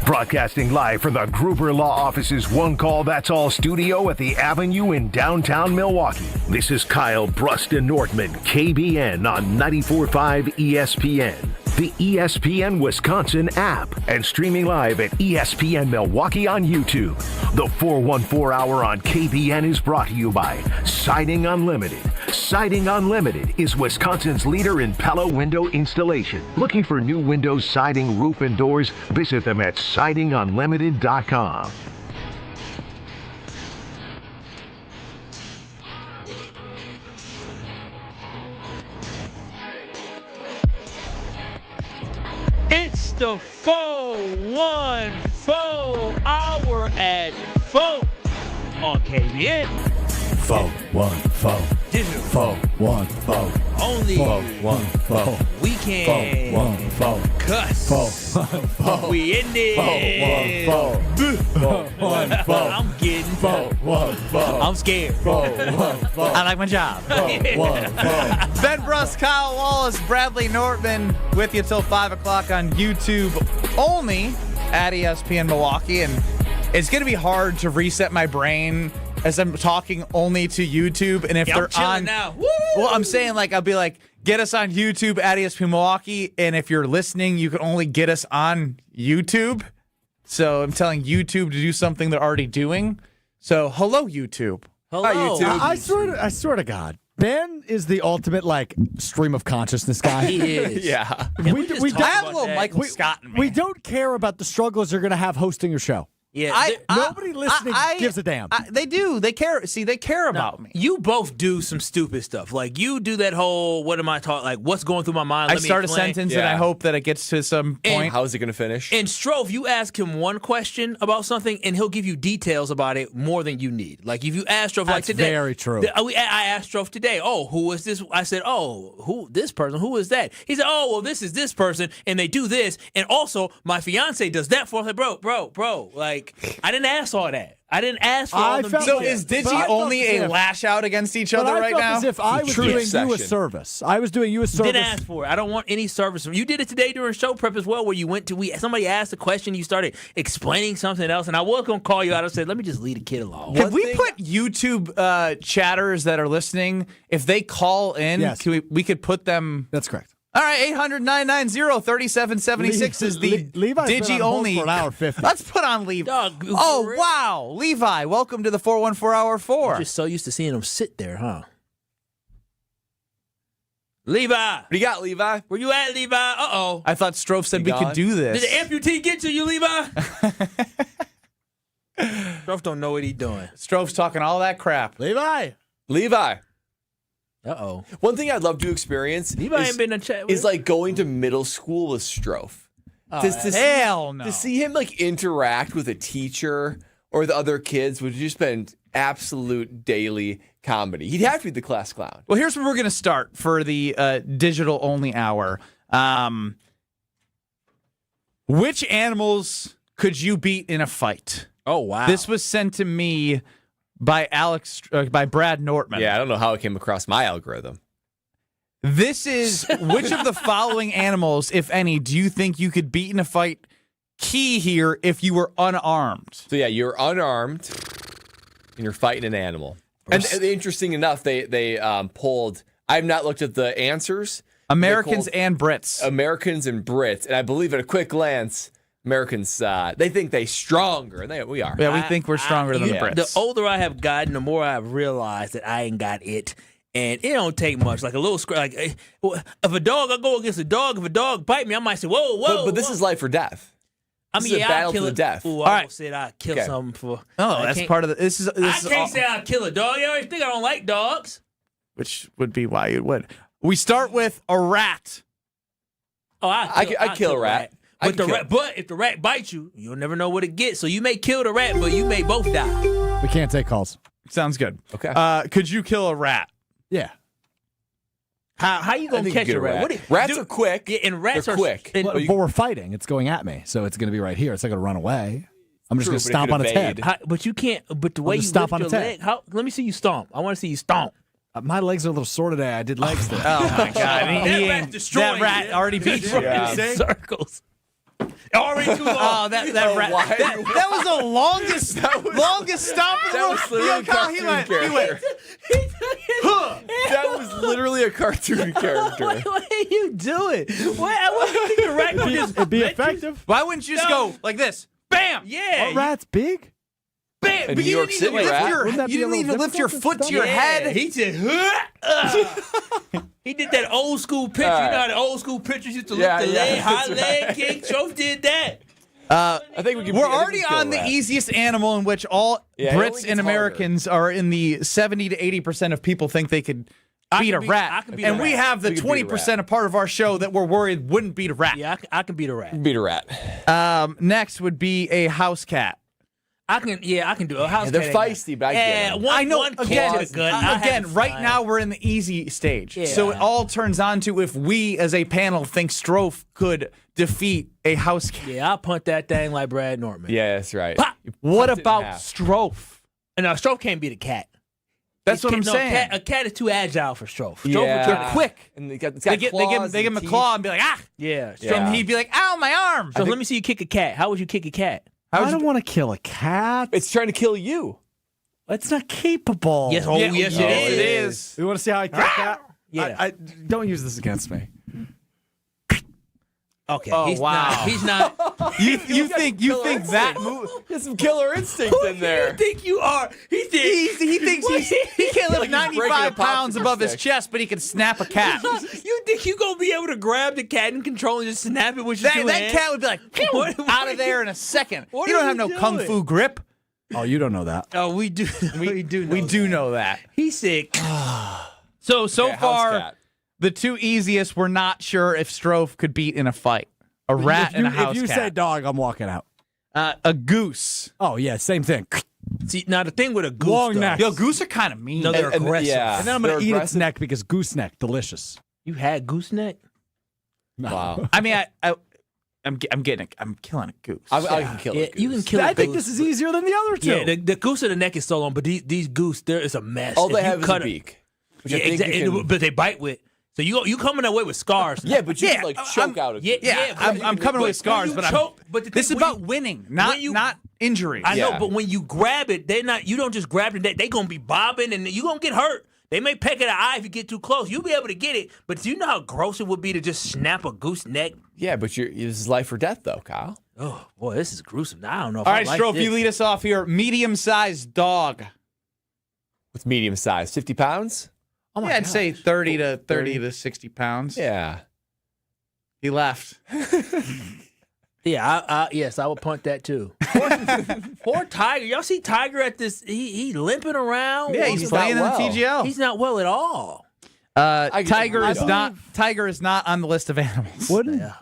Broadcasting live from the Gruber Law Office's One Call That's All studio at the Avenue in downtown Milwaukee. This is Kyle, Brust Nortman, KBN on 94.5 ESPN, the ESPN Wisconsin app, and streaming live at ESPN Milwaukee on YouTube. The 414 Hour on KBN is brought to you by Siding Unlimited. Siding Unlimited is Wisconsin's leader in Pella window installation. Looking for new windows, siding, roof, and doors? Visit them at sidingunlimited.com.
It's the 414 Hour at 4 on KBN.
414.
Digital.
414.
Only
414.
Weekend.
414.
Cuss.
414.
We in there.
414.
I'm getting
414.
I'm scared.
414.
I like my job.
414.
Ben Brust, Kyle Wallace, Bradley Nortman with you till 5 o'clock on YouTube only at ESPN Milwaukee. And it's going to be hard to reset my brain as I'm talking only to YouTube. And if they're on
now. Woo!
Well, I'm saying, like, I'll be like, get us on YouTube at ESPN Milwaukee. And if you're listening, you can only get us on YouTube. So I'm telling YouTube to do something they're already doing. So hello, YouTube.
Hello.
Hi, YouTube.
I swear to God, Ben is the ultimate, like, stream of consciousness guy.
He is.
Yeah.
We
I have a little Michael Scott in me.
We don't care about the struggles you're going to have hosting your show.
Yeah,
Nobody listening gives a damn.
They do. They care. See, they care about me.
You both do some stupid stuff. Like you do that whole, what am I talking? Like what's going through my mind?
I
Let me
start
explain.
a sentence and I hope that it gets to some point.
How is it going to finish?
And Strofe, you ask him one question about something, and he'll give you details about it more than you need. Like if you ask Strofe, like
That's
today,
very true.
I asked Strofe today. Oh, who is this? I said, oh, who this person? Who is that? He said, oh, well, this is this person, and they do this, and also my fiance does that for. I said, bro, like I didn't ask all that. I didn't ask for all the
So is Digi only a lash out against each other right now?
As if I was doing you a service. I was doing you a service.
Didn't ask for it. I don't want any service. You did it today during show prep as well, where you went to somebody asked a question, you started explaining something else, and I was gonna call you out. I said, let me just leave the kid alone.
Could we put YouTube chatters that are listening, if they call in,
Yes.
we could put them.
That's correct.
All right, 800-990-3776 is the
Levi's been
Digi
on hold
only.
for an hour 50.
Let's put on Levi.
Dog,
Oh, wow. Levi, welcome to the 414 Hour 4.
You're just so used to seeing him sit there, huh? Levi.
What do you got, Levi?
Where you at, Levi? Uh-oh.
I thought Strofe said we
gone?
could do this.
Did the amputee get to you, Levi? Strofe don't know what he's doing.
Strofe's talking all that crap.
Levi.
Uh-oh.
One thing I'd love to experience
Levi ain't been in chat with
is like going to middle school with Strofe.
Hell no.
To see him like interact with a teacher or the other kids would just been absolute daily comedy. He'd have to be the class clown.
Well, here's where we're going to start for the digital only hour. Which animals could you beat in a fight?
Oh, wow.
This was sent to me by by Brad Nortman.
Yeah, I don't know how it came across my algorithm.
This is which of the following animals, if any, do you think you could beat in a fight? Key here if you were unarmed.
So yeah, you're unarmed and you're fighting an animal. And interesting enough, they polled. I've not looked at the answers.
Americans and Brits.
Americans and Brits, and I believe at a quick glance, Americans they think they stronger. We are.
Yeah, we think we're stronger than the Brits.
The older I have gotten, the more I've realized that I ain't got it. And it don't take much. Like a little scratch. Like, if a dog, I go against a dog. If a dog bite me, I might say, whoa.
But this is life or death.
I
This
mean,
is a battle to the death.
Ooh,
All
I
right.
said I'd kill
Okay.
something for.
Oh, that's part of the. This is
I can't say I'd kill a dog. You already think I don't like dogs.
Which would be why you would. We start with a rat.
Oh,
I'd kill a rat.
But if the rat bites you, you'll never know what it gets. So you may kill the rat, but you may both die.
We can't take calls.
Sounds good.
Okay.
Could you kill a rat?
Yeah.
How you gonna catch a rat?
Rats are quick.
Yeah, and rats
They're
are
quick.
And,
But we're fighting. It's going at me, so it's going to be right here. It's not going to run away. I'm just
True,
going to
but it
stomp
could
on its
evade.
head.
but you can't. But the way you
just stomp
lift
on
your
its head.
leg, let me see you stomp. I want to see you stomp.
My legs are a little sore today. I did legs today.
Oh my God!
That
rat already beat you.
in circles. Already too long.
Oh, that rat. That was the longest stomp in the world.
literally a cartoon character. That was literally a cartoon character.
What are you doing? What do you think the rat could just
It'd be effective.
Why wouldn't you just go like this? Bam!
Yeah.
What rat's big?
Bam!
A
But
New
you
York
didn't even
City
lift
rat?
your.
Wouldn't that
You
be a
didn't
little
even lift your
different
foot to your head.
He said, he did that old school picture. You know how the old school pictures used to look the leg, high leg kick. Strofe did that.
I think
We're already on the easiest animal in which all
Yeah, it only
Brits
gets
and Americans are in the 70 to 80% of people think they could beat a rat.
I can beat
and
a
we
rat.
have the
We can beat a
20% of part of our show that we're worried wouldn't beat a rat.
Yeah, I can beat a rat.
Beat a rat.
Next would be a house cat.
I can do a house.
They're
cat.
feisty, but I get 'em.
I know.
One
Again,
kid with a gun. I have
again,
it
right
fine.
now we're in the easy stage.
Yeah.
So it all turns on to if we as a panel think Strofe could defeat a house cat.
Yeah, I'll punt that thing like Brad Nortman.
Yeah, that's right.
Pop.
What
it in
about
half.
Strofe?
And now Strofe can't beat a cat.
That's what I'm saying.
A cat is too agile for Strofe. Strofe
Yeah.
would try
They're
to-
quick.
And they give
They give him a claw and be like, ah!
Yeah.
Yeah.
And he'd be like, ow, my arm.
So let me see you kick a cat. How would you kick a cat?
I don't want to kill a cat.
It's trying to kill you.
It's not capable.
Yes, yes,
it is.
You want to see how I kill a cat?
Yeah.
I don't use this against me.
Okay.
Oh,
he's
wow.
Not, he's not.
You think that move?
There's some killer instinct in there.
You think you are? He thinks
He can't lift
Like he's breaking
95
a
pounds
popsicle
above his
stick.
chest, but he can snap a cat.
You think you gonna be able to grab the cat and control and just snap it with your two
that
hands?
cat would be like
What
out
are
of there
you-
in a second.
what
You don't
are
have
you
no kung
doing?
fu grip.
Oh, you don't know that.
Oh, we do. We do.
We do know that.
He's sick.
So
Okay, house
far,
cat.
the two easiest, we're not sure if Strofe could beat in a fight. A rat and a house
If you
cat.
say dog, I'm walking out.
A goose.
Oh, yeah, same thing.
See, now the thing with a goose,
Long
though,
neck.
Yo, goose are kind of mean.
No, they're aggressive.
Yeah,
And then I'm going
they're
to eat its
aggressive.
neck because goose neck, delicious.
You had gooseneck?
Wow.
I mean, I'm killing a goose.
I can kill
Yeah,
it.
you can kill.
I
a
think
goose,
this is easier than the other two.
Yeah, the goose of the neck is so long, but these goose, there is a mess.
All
If
they
you
have is a
cut
beak. Which
Yeah,
I think
exactly.
you can-
But they bite with. So you coming away with scars.
Yeah, but you can like choke out a goose.
I'm coming with scars, but
this
is about winning, not injury.
I know, but when you grab it, you don't just grab it. They're gonna be bobbing, and you gonna get hurt. They may peck at the eye if you get too close. You'll be able to get it, but do you know how gross it would be to just snap a goose neck?
Yeah, but this is life or death, though, Kyle.
Oh boy, this is gruesome. I don't know. If
All
I
right,
like
Strofe,
this.
you lead us off here. Medium-sized dog.
With medium size, 50 pounds?
Oh my
I'd
God.
say 30 to 60 pounds.
Yeah.
He left.
Yeah, yes, I would punt that too. Poor Tiger. Y'all see Tiger at this? He limping around.
Yeah, he's playing in the TGL.
He's not well at all.
Tiger is not on the list of animals.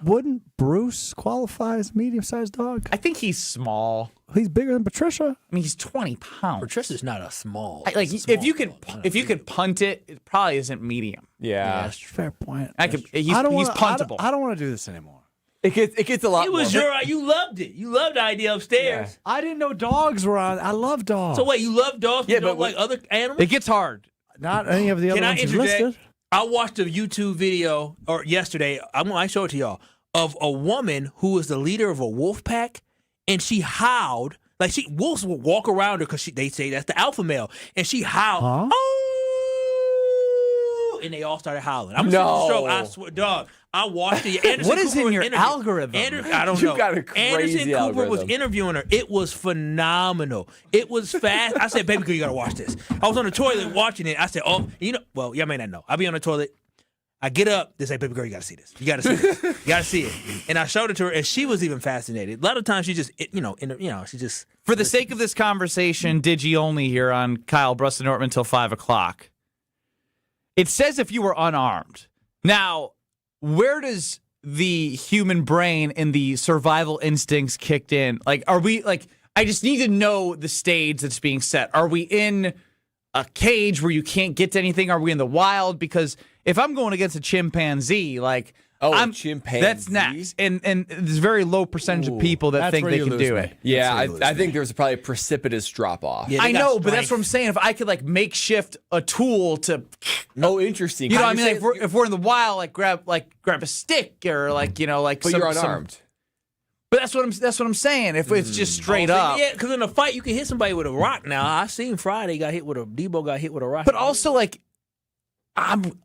Wouldn't Bruce qualify as a medium-sized dog?
I think he's small.
He's bigger than Patricia.
I mean, he's 20 pounds.
Patricia's not a small.
If you could punt it, it probably isn't medium.
Yeah.
that's true.
Fair point.
He's
I don't wanna-
puntable.
I don't want to do this anymore.
It gets a lot
It was
more.
you loved it. You loved the idea upstairs.
I didn't know dogs were on. I love dogs.
So wait, you love dogs, but you don't like other animals?
It gets hard.
Not any of the other
Can I
ones you've
interject?
listed.
I watched a YouTube video yesterday. I show it to y'all of a woman who was the leader of a wolf pack, and she howled like wolves will walk around her because they say that's the alpha male, and she howled. Oh, and they all started howling. I'm
No.
stroke. I swear, dog. I watched it. Anderson
What is
Cooper
in
was
your
interviewing-
algorithm?
I don't
You
know.
got a crazy
Anderson Cooper was
algorithm.
interviewing her. It was phenomenal. It was fast. I said, "Baby girl, you gotta watch this." I was on the toilet watching it. I said, "Oh, well, y'all may not know. I'll be on the toilet. I get up. They say, 'Baby girl, you gotta see this. You gotta see this. You gotta see it." And I showed it to her, and she was even fascinated. A lot of times, she just, she just.
For the sake of this conversation, Digi only here on Kyle Brust Nortman till 5 o'clock. It says if you were unarmed. Now, where does the human brain and the survival instincts kicked in? Like, are we I just need to know the stage that's being set. Are we in a cage where you can't get to anything? Are we in the wild? Because if I'm going against a chimpanzee,
a chimpanzee?
That's next. And there's a very low percentage of people that think they can do it.
Yeah, I think there's probably a precipitous drop off.
I know, but that's what I'm saying. If I could makeshift a tool to,
interesting.
You know, what I mean, if we're in the wild, grab a stick or
But you're unarmed.
But that's what I'm saying. If it's just straight up,
Yeah, because in a fight, you can hit somebody with a rock. Now I seen Friday Debo got hit with a rock.
but also I'm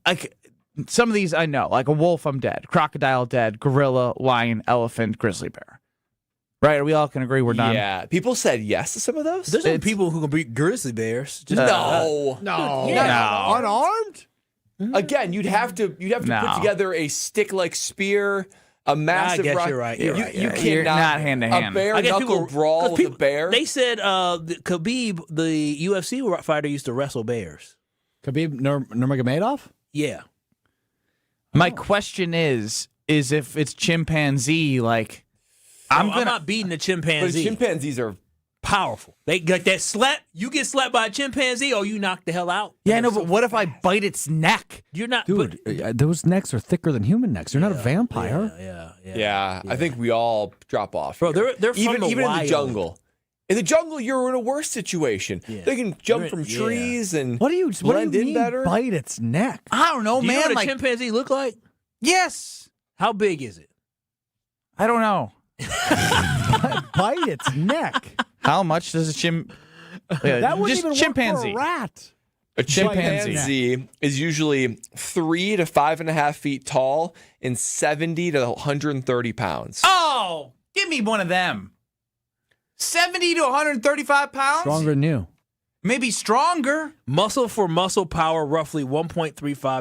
some of these I know, like a wolf, I'm dead. Crocodile, dead. Gorilla, lion, elephant, grizzly bear. Right? We all can agree we're done.
Yeah, people said yes to some of those.
There's some people who can beat grizzly bears. Just
No.
Unarmed?
Again, you'd have to put together a stick-like spear, a massive
I guess
rock.
you're right.
You
Right.
You're not hand to hand.
A bare
I guess
knuckle
people-
brawl
'cause
with a bear.
They said Khabib, the UFC fighter, used to wrestle bears.
Khabib Nurmagomedov?
Yeah.
My question is if it's chimpanzee,
I'm not beating the chimpanzee.
But chimpanzees are
powerful. They got that slap. You get slapped by a chimpanzee, or you knock the hell out.
Yeah, I know, but what if I bite its neck?
You're not,
Dude, those necks are thicker than human necks. They're not a vampire.
Yeah, I think we all drop off.
Bro,
here.
they're from
even
the
in the
wild.
jungle. In the jungle, you're in a worse situation. They can jump from trees and
What do you
blend in
mean
better.
bite its neck?
I don't know,
Do you
man.
know what a chimpanzee look like?
Yes.
How big is it?
I don't know.
Bite its neck.
How much does a
That wouldn't
just
even
chimpanzee?
work for a rat.
A chimpanzee is usually 3 to 5.5 feet tall and 70 to 130 pounds.
Oh, give me one of them. 70 to 135 pounds?
Stronger than you.
Maybe stronger.
Muscle for muscle power, roughly 1.35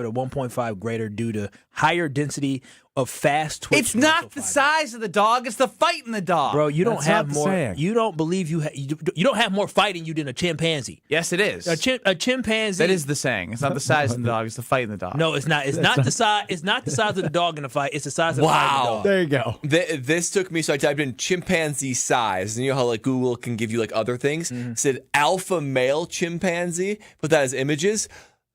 to 1.5 greater due to higher density of fast twitch.
It's not the size of the dog; it's the fight in the dog.
Bro, you don't
That's
have
not the
more.
saying.
You don't believe you don't have more fight in you than a chimpanzee.
Yes, it is.
A chimpanzee.
That is the saying. It's not the size of the dog; it's the fight in the dog.
No, it's not. It's not the size. It's not the size of the dog in the fight. It's the size of the fight in the dog.
There you go.
This took me, so I typed in chimpanzee size, and you know how like Google can give you like other things. It said alpha male chimpanzee, put that as images.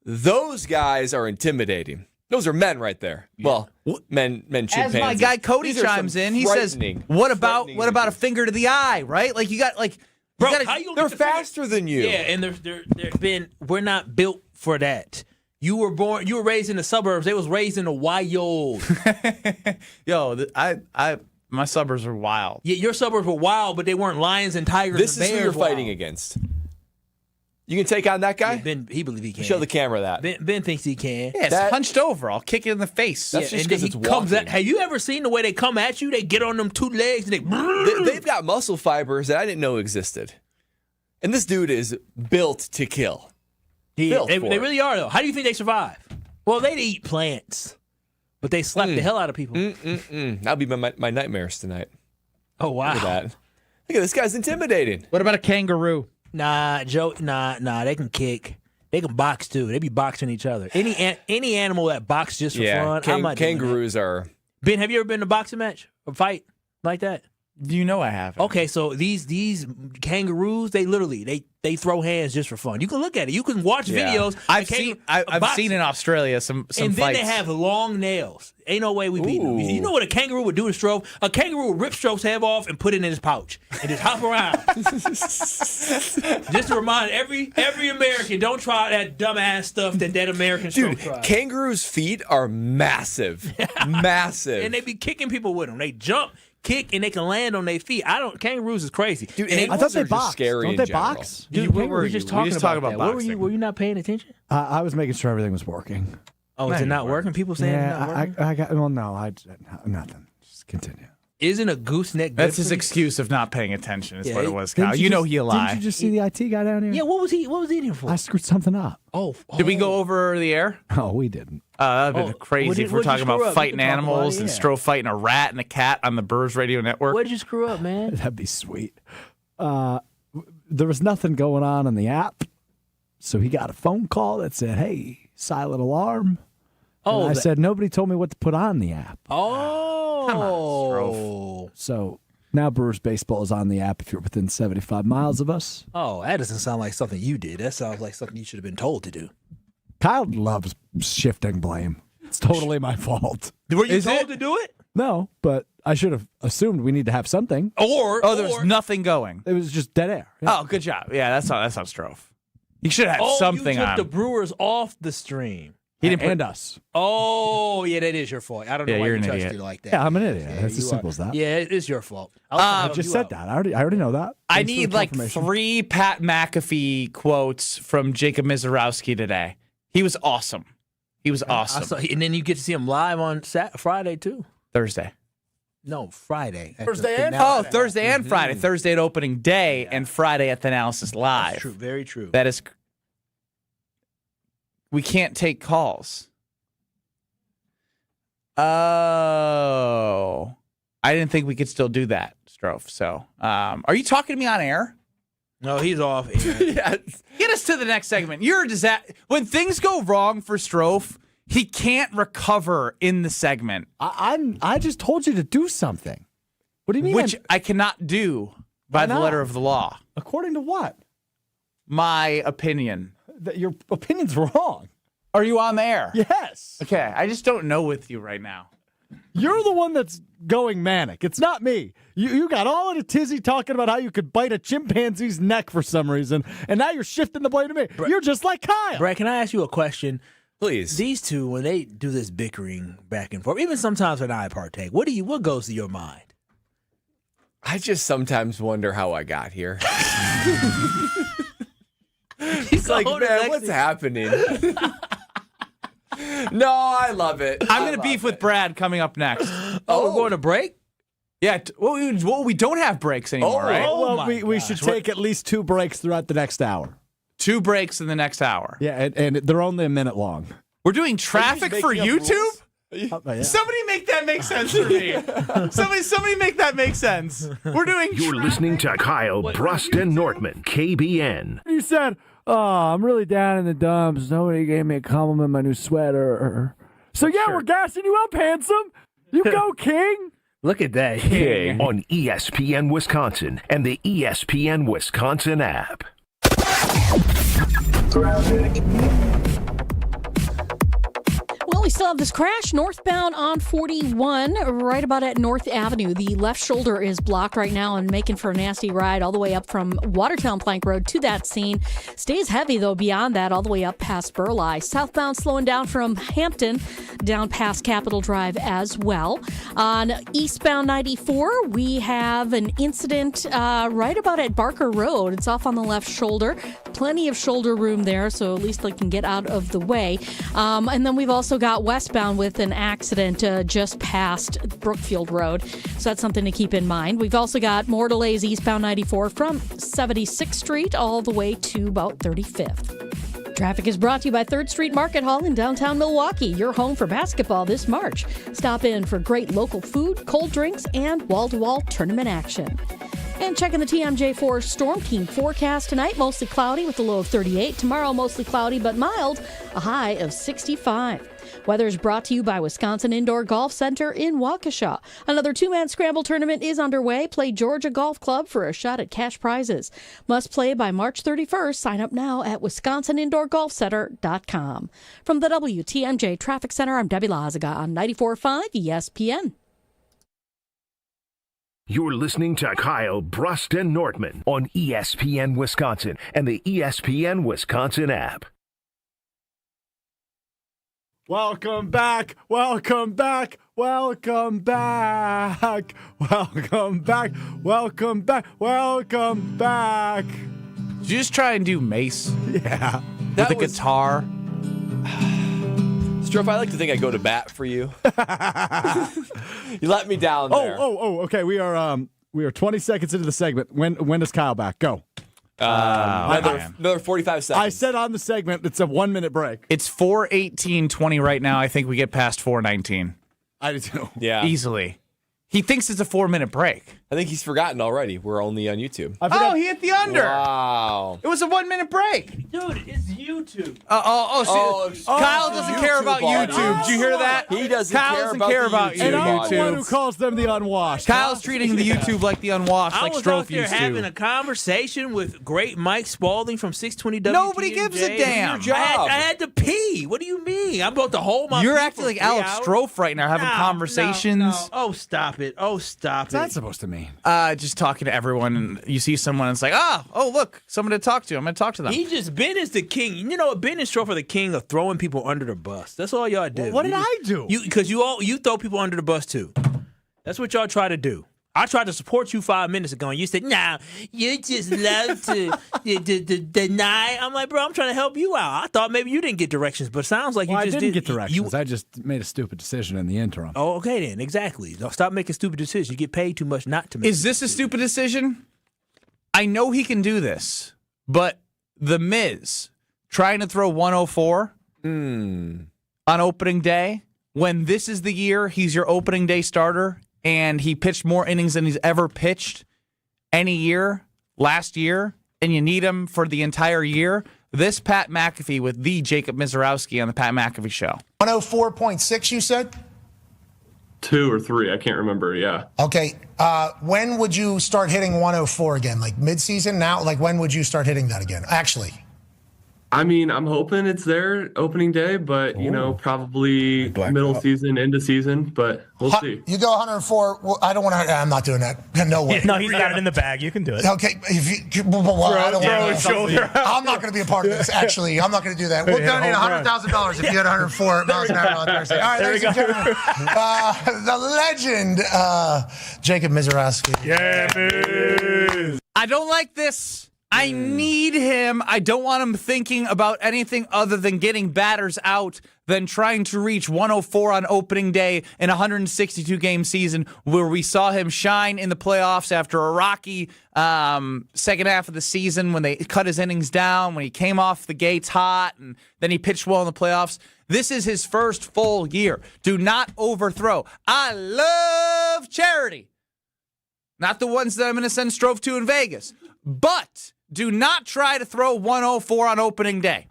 Those guys are intimidating. Those are men right there. Well, men chimpanzees.
As my guy Cody
These are
chimes
some
in, he says,
frightening-
"What about
frightening
a finger to the eye? Right? Like you got like,
Bro,
you gotta,
how you
They're faster than you.
Yeah, and we're not built for that. You were raised in the suburbs. They was raised in the wild.
my suburbs are wild.
Yeah, your suburbs were wild, but they weren't lions and tigers
This
and
is
bears.
who you're
wild.
fighting against. You can take on that guy?
Yeah, Ben, he believes he can.
Show the camera that.
Ben thinks he can.
Yeah, it's hunched over. I'll kick it in the face.
That's just
and
because
then
it's
he comes
walking.
at, have you ever seen the way they come at you? They get on them two legs and
They've got muscle fibers that I didn't know existed. And this dude is built to kill.
they
Built for it.
really are, though. How do you think they survive? Well, they eat plants, but they slap the hell out of people.
That'll be my nightmares tonight.
Oh, wow.
Look at that. Look at this guy's intimidating.
What about a kangaroo?
Nah, Joe. Nah. They can kick. They can box too. They be boxing each other. Any animal that box just for fun. I'm not doing that.
Kangaroos are.
Ben, have you ever been to a boxing match or fight like that?
You know I have.
Okay, so these kangaroos, they throw hands just for fun. You can look at it. You can watch videos.
I've seen in Australia some
and then
fights.
they have long nails. Ain't no way we beat them. You know what a kangaroo would do to Strofe? A kangaroo would rip Strofe's head off and put it in his pouch and just hop around. Just to remind every American, don't try that dumbass stuff that American Strofe tried.
Kangaroos' feet are massive. Massive.
And they be kicking people with them. They jump, kick, and they can land on their feet. Kangaroos is crazy.
Dude,
I thought they box.
Scary
Don't
in
they
general.
box?
Dude,
Where were
we
you?
just
We
talking
just
about
talking about
that. Where were
boxing.
Were you not paying attention?
I was making sure everything was working.
Oh, is it not working? People saying it's not working?
I got. Well, no, nothing. Just continue.
Isn't a gooseneck good
That's his
for you?
excuse of not paying attention. Is
Yeah,
what it was, Kyle.
Didn't
You know
just-
he'll lie.
Didn't you just see the IT guy down here?
Yeah, what was he in for?
I screwed something up.
Did we go over the air?
Oh, we didn't.
That'd have been crazy if we're
what'd you
talking
screw
about
up?
fighting
We can talk about
animals
it,
and
yeah.
Stroh fighting a rat and a cat on the Burrs Radio Network.
What did you screw up, man?
That'd be sweet. There was nothing going on the app, so he got a phone call that said, "Hey, silent alarm."
Oh,
and I said nobody told me what to put on the app.
Oh,
Come on, Stroh.
So now Brewers baseball is on the app if you're within 75 miles of us.
Oh, that doesn't sound like something you did. That sounds like something you should have been told to do.
Kyle loves shifting blame. It's totally my fault.
Were you told to do it?
No, but I should have assumed we need to have something.
There was nothing going.
It was just dead air.
Oh, good job. Yeah, that's not Stroh. You should have something
you took
on.
the Brewers off the stream.
He didn't put
and us.
Oh, yeah, that is your fault. I don't know
Yeah,
why
you're
you
an
touched
idiot.
it like that.
Yeah, I'm an idiot.
Yeah,
That's
you
as simple as that.
Yeah, it is your fault.
I just said that. I already know that.
I
Thanks for
need
the
like
confirmation.
3 Pat McAfee quotes from Jacob Mizorowski today. He was awesome. He was awesome.
And then you get to see him live on Friday, too.
Thursday.
No, Friday.
Thursday and Friday. Thursday at opening day and Friday at Thanasis Live.
That's true. Very true.
That is. We can't take calls. Oh. I didn't think we could still do that, Strofe. So, are you talking to me on air?
No, he's off.
Yes. Get us to the next segment. You're a disaster. When things go wrong for Strofe, he can't recover in the segment.
I just told you to do something. What do you mean?
Which I cannot do by
Why
the
not?
letter of the law.
According to what?
My opinion.
That your opinion's wrong.
Are you on the air?
Yes.
Okay, I just don't know with you right now.
You're the one that's going manic. It's not me. You got all in a tizzy talking about how you could bite a chimpanzee's neck for some reason, and now you're shifting the blame to me. You're just like Kyle.
Brad, can I ask you a question?
Please.
These two, when they do this bickering back and forth, even sometimes when I partake, what goes to your mind?
I just sometimes wonder how I got here. It's like, man, what's happening? No, I love it.
I'm going to beef with Brad coming up next.
Oh, we're going to break?
Yeah, we don't have breaks anymore, right?
Well, we should take at least 2 breaks throughout the next hour.
2 breaks in the next hour.
Yeah, and they're only a minute long.
We're doing traffic for YouTube?
Yeah.
Somebody make that make sense for me. Somebody make that make sense. We're doing
You're listening to Kyle, Brust, and Nortman, KBN.
You said, I'm really down in the dumps. Nobody gave me a compliment on my new sweater. So, we're gassing you up, handsome. You go, King.
Look at that.
King on ESPN Wisconsin and the ESPN Wisconsin app.
Well, we still have this crash northbound on 41, right about at North Avenue. The left shoulder is blocked right now and making for a nasty ride all the way up from Watertown Plank Road to that scene. Stays heavy, though, beyond that, all the way up past Burleigh. Southbound slowing down from Hampton down past Capitol Drive as well. On eastbound 94, we have an incident right about at Barker Road. It's off on the left shoulder. Plenty of shoulder room there, so at least they can get out of the way. And then we've also got westbound with an accident just past Brookfield Road. So that's something to keep in mind. We've also got more delays eastbound 94 from 76th Street all the way to about 35th. Traffic is brought to you by 3rd Street Market Hall in downtown Milwaukee, your home for basketball this March. Stop in for great local food, cold drinks, and wall-to-wall tournament action. And checking the TMJ4 Storm Team forecast tonight, mostly cloudy with a low of 38. Tomorrow, mostly cloudy but mild, a high of 65. Weather is brought to you by Wisconsin Indoor Golf Center in Waukesha. Another 2-man scramble tournament is underway. Play Georgia Golf Club for a shot at cash prizes. Must play by March 31st. Sign up now at wisconsinindoorgolfcenter.com. From the WTMJ Traffic Center, I'm Debbie Lazaga on 94.5 ESPN.
You're listening to Kyle, Brust, and Nortman on ESPN Wisconsin and the ESPN Wisconsin app.
Welcome back. Welcome back. Welcome back. Welcome back. Welcome back. Welcome back.
Did you just try and do Mace?
Yeah.
With a guitar?
Strofe, I like to think I go to bat for you. You let me down there.
Okay. We are 20 seconds into the segment. When does Kyle back? Go.
Another 45 seconds.
I said on the segment it's a 1-minute break.
It's 4:18:20 right now. I think we get past 4:19.
I do too.
Yeah.
Easily. He thinks it's a 4-minute break.
I think he's forgotten already. We're only on YouTube.
Oh, he hit the under.
Wow.
It was a 1-minute break.
Dude, it's YouTube.
Kyle doesn't care about YouTube. Did you hear that?
He doesn't
Kyle
care about
YouTube.
And I'm the one who calls them the unwashed.
Kyle's treating the YouTube like the unwashed, like
I was
Strofe
out there
used
having
to.
a conversation with great Mike Spalding from 620 WTMJ.
Nobody gives a damn.
Your job.
I had to pee. What do you mean? I'm about to hold my
You're
pee
acting
for
like
3
Alex
hours.
Strofe right now, having conversations.
No. Oh, stop it.
What's that supposed to mean?
Just talking to everyone, and you see someone, and it's like, oh, look, someone to talk to. I'm going to talk to them.
Ben is the king. You know what? Ben and Strofe are the king of throwing people under the bus. That's all y'all do.
What did I do?
Because you throw people under the bus too. That's what y'all try to do. I tried to support you 5 minutes ago, and you said, "Nah, you just love to deny." I'm like, bro, I'm trying to help you out. I thought maybe you didn't get directions, but it sounds like you just
didn't get directions. I just made a stupid decision in the interim.
Oh, okay then. Exactly. Don't stop making stupid decisions. You get paid too much not to make.
Is this a stupid decision? I know he can do this, but The Miz trying to throw 104 on opening day when this is the year he's your opening day starter. And he pitched more innings than he's ever pitched any year last year, and you need him for the entire year. This Pat McAfee with the Jacob Mizorowski on the Pat McAfee Show.
104.6, you said?
2 or 3, I can't remember, yeah.
Okay, when would you start hitting 104 again? Like mid-season now? Like when would you start hitting that again, actually?
I mean, I'm hoping it's there opening day, but, probably middle season, into season, but we'll see.
You go 104. Well, I don't want to. I'm not doing that. No way.
No, he's got it in the bag. You can do it.
Okay. I'm not going to be a part of this, actually. I'm not going to do that. We'll donate $100,000 if you get 104 miles an hour on Thursday. All right, ladies and gentlemen, the legend, Jacob Mizorowski.
I don't like this. I need him. I don't want him thinking about anything other than getting batters out than trying to reach 104 on opening day in a 162-game season where we saw him shine in the playoffs after a rocky second half of the season when they cut his innings down, when he came off the gates hot, and then he pitched well in the playoffs. This is his first full year. Do not overthrow. I love charity. Not the ones that I'm going to send Strove to in Vegas. But do not try to throw 104 on opening day.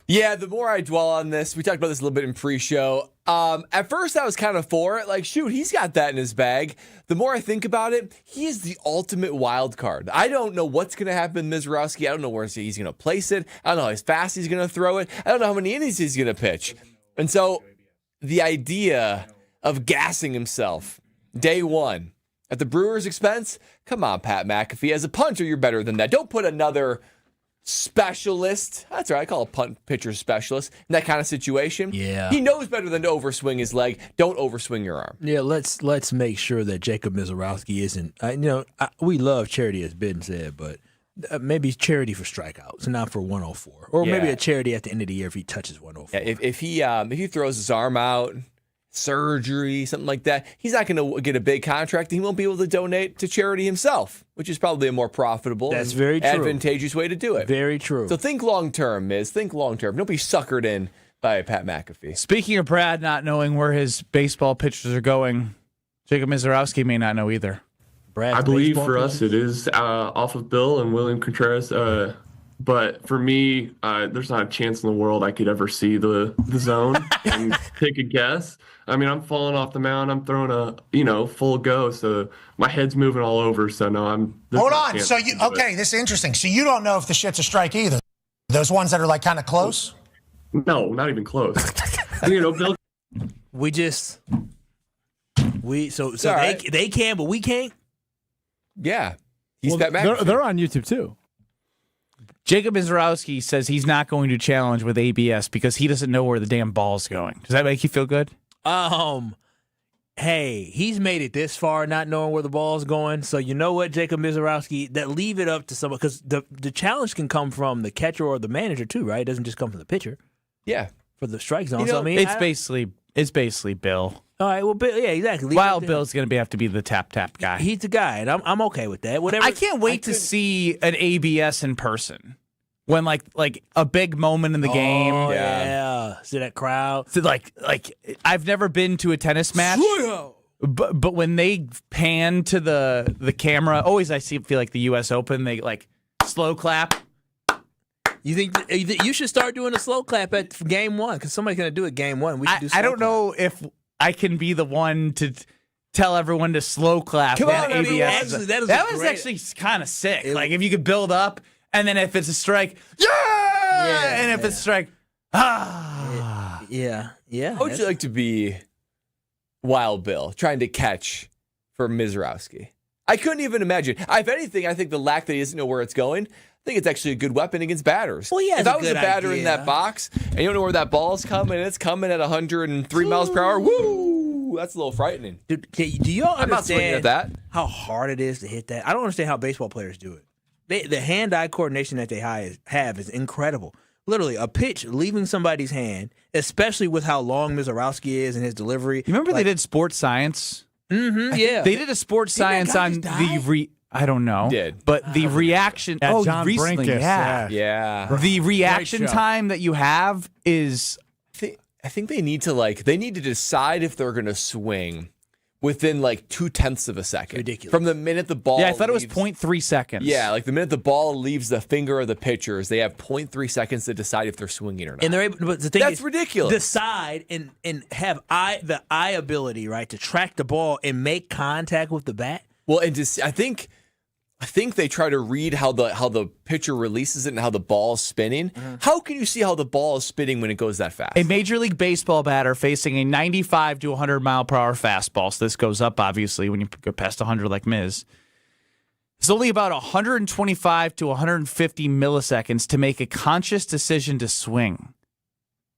Yeah, the more I dwell on this, we talked about this a little bit in pre-show. At first, I was kind of for it. Like, shoot, he's got that in his bag. The more I think about it, he is the ultimate wild card. I don't know what's going to happen with Mizorowski. I don't know where he's going to place it. I don't know how fast he's going to throw it. I don't know how many innings he's going to pitch. And so the idea of gassing himself day one at the Brewers' expense, come on, Pat McAfee. As a punter, you're better than that. Don't put another specialist, that's right, I call a punt pitcher specialist, in that kind of situation.
Yeah.
He knows better than to overswing his leg. Don't overswing your arm.
Yeah, let's make sure that Jacob Mizorowski isn't, we love charity, as Ben said, but maybe charity for strikeouts, not for 104. Or maybe a charity at the end of the year if he touches 104.
Yeah, if he throws his arm out, surgery, something like that, he's not going to get a big contract. He won't be able to donate to charity himself, which is probably a more profitable,
that's very true,
advantageous way to do it.
Very true.
So think long term, Miz. Think long term. Don't be suckered in by Pat McAfee.
Speaking of Brad not knowing where his baseball pitchers are going, Jacob Mizorowski may not know either.
Brad,
I believe for us it is off of Bill and William Contreras. But for me, there's not a chance in the world I could ever see the zone and take a guess. I mean, I'm falling off the mound. I'm throwing a full go, so my head's moving all over. So no,
Hold on. So this is interesting. So you don't know if the shit's a strike either. Those ones that are like kind of close.
No, not even close. Bill.
They can, but we can't.
Yeah,
they're on YouTube too.
Jacob Mizorowski says he's not going to challenge with ABS because he doesn't know where the damn ball's going. Does that make you feel good?
Hey, he's made it this far not knowing where the ball's going. So you know what, Jacob Mizorowski, that leave it up to someone, because the challenge can come from the catcher or the manager too, right? It doesn't just come from the pitcher.
Yeah,
for the strike zone.
It's basically Bill.
All right, well, Bill, yeah, exactly.
Wild Bill's going to have to be the tap guy.
He's the guy, and I'm okay with that. Whatever.
I can't wait to see an ABS in person when like a big moment in the game.
Oh yeah, see that crowd.
So like I've never been to a tennis match, but when they pan to the camera, always feel like the U.S. Open, they like slow clap.
You think you should start doing a slow clap at game one because somebody's going to do it game one. We should do slow
I don't know if I can be the one to tell everyone to slow clap.
Come on, ABS.
That was actually kind of sick. Like if you could build up, and then if it's a strike, and if it's a strike,
yeah.
How would you like to be Wild Bill trying to catch for Mizorowski? I couldn't even imagine. If anything, I think the lack that he doesn't know where it's going, I think it's actually a good weapon against batters.
Well, yeah,
if I was a batter in that box and you don't know where that ball's coming, and it's coming at 103 miles per hour, woo, that's a little frightening.
Dude, do y'all
I'm not swinging
understand
at that.
how hard it is to hit that? I don't understand how baseball players do it. The hand-eye coordination that they have is incredible. Literally, a pitch leaving somebody's hand, especially with how long Mizorowski is and his delivery.
You remember they did sports science?
Mm-hmm, yeah.
They did a sports science on I don't know. But the reaction.
John
recently,
Brinkus,
yeah.
The reaction time that you have is.
I think they need to decide if they're going to swing within 0.2 of a second.
Ridiculous.
From the minute the ball.
Yeah, I thought it was 0.3 seconds.
Yeah, the minute the ball leaves the finger of the pitchers, they have 0.3 seconds to decide if they're swinging or not.
And they're able, but the thing
That's
is,
ridiculous.
Decide and have the eye ability, right, to track the ball and make contact with the bat.
Well, and I think they try to read how the pitcher releases it and how the ball is spinning. Mm-hmm. How can you see how the ball is spinning when it goes that fast?
A Major League Baseball batter facing a 95 to 100 mile per hour fastball. So this goes up, obviously, when you go past 100 like Miz. It's only about 125 to 150 milliseconds to make a conscious decision to swing.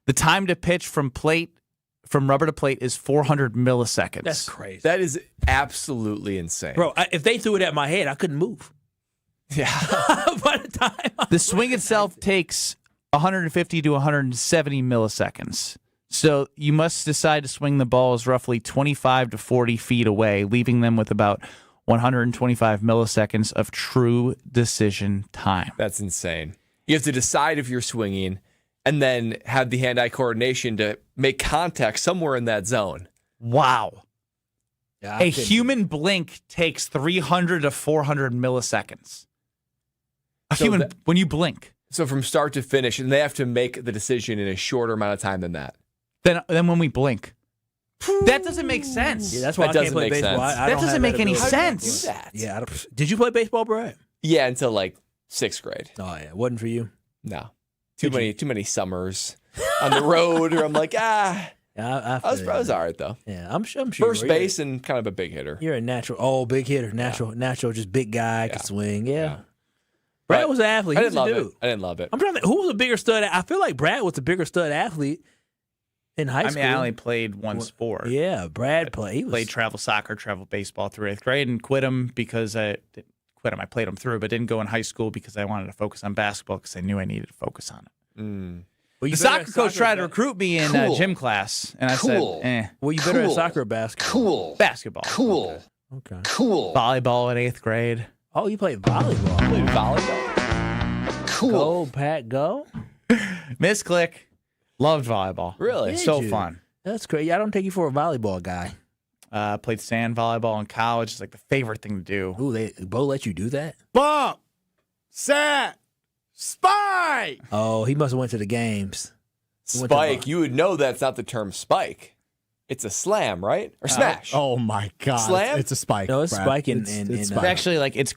The time to pitch from rubber to plate is 400 milliseconds.
That's crazy.
That is absolutely insane.
Bro, if they threw it at my head, I couldn't move.
Yeah.
By the time
The swing itself takes 150 to 170 milliseconds. So you must decide to swing the balls roughly 25 to 40 feet away, leaving them with about 125 milliseconds of true decision time.
That's insane. You have to decide if you're swinging and then have the hand-eye coordination to make contact somewhere in that zone.
Wow.
Yeah,
A human blink takes 300 to 400 milliseconds. When you blink.
So from start to finish, and they have to make the decision in a shorter amount of time than that.
Then when we blink. That doesn't make sense.
Yeah, that's why
That
I can't
doesn't
play
make
baseball.
sense.
I
That
don't
doesn't
have
make any
ability.
sense.
Yeah. Did you play baseball, Brad?
Yeah, until like 6th grade.
Oh yeah, it wasn't for you.
No. Too many summers on the road where I'm like,
Yeah,
I was all right though.
Yeah, I'm sure.
First base and kind of a big hitter.
You're a natural, big hitter, natural, just big guy, can swing. Yeah. Brad was an athlete.
I
He
didn't
was a
love
dude.
it. I didn't love it.
I'm trying to think, who was a bigger stud? I feel like Brad was the bigger stud athlete in high school.
I only played one sport.
Yeah, Brad played. He
Played travel soccer, travel baseball through 8th grade, and quit them because I played them through, but didn't go in high school because I wanted to focus on basketball because I knew I needed to focus on it.
Well,
The soccer coach tried to recruit me in gym class, and I said, eh.
Well, you better at soccer or basketball?
Basketball.
Okay.
Volleyball in 8th grade.
Oh, you played volleyball.
I played volleyball.
Go, Pat, go.
Misclick. Loved volleyball.
Really?
Did
So
you?
fun.
That's crazy. I don't take you for a volleyball guy.
Played sand volleyball in college. It's like the favorite thing to do.
Ooh, Bo let you do that?
Bump, set, spike.
Oh, he must have went to the games.
Spike, you would know that's not the term spike. It's a slam, right? Or smash.
Oh my God!
Slam?
It's a spike.
No, it's
Brad.
spike in
It's
spike.
actually like it's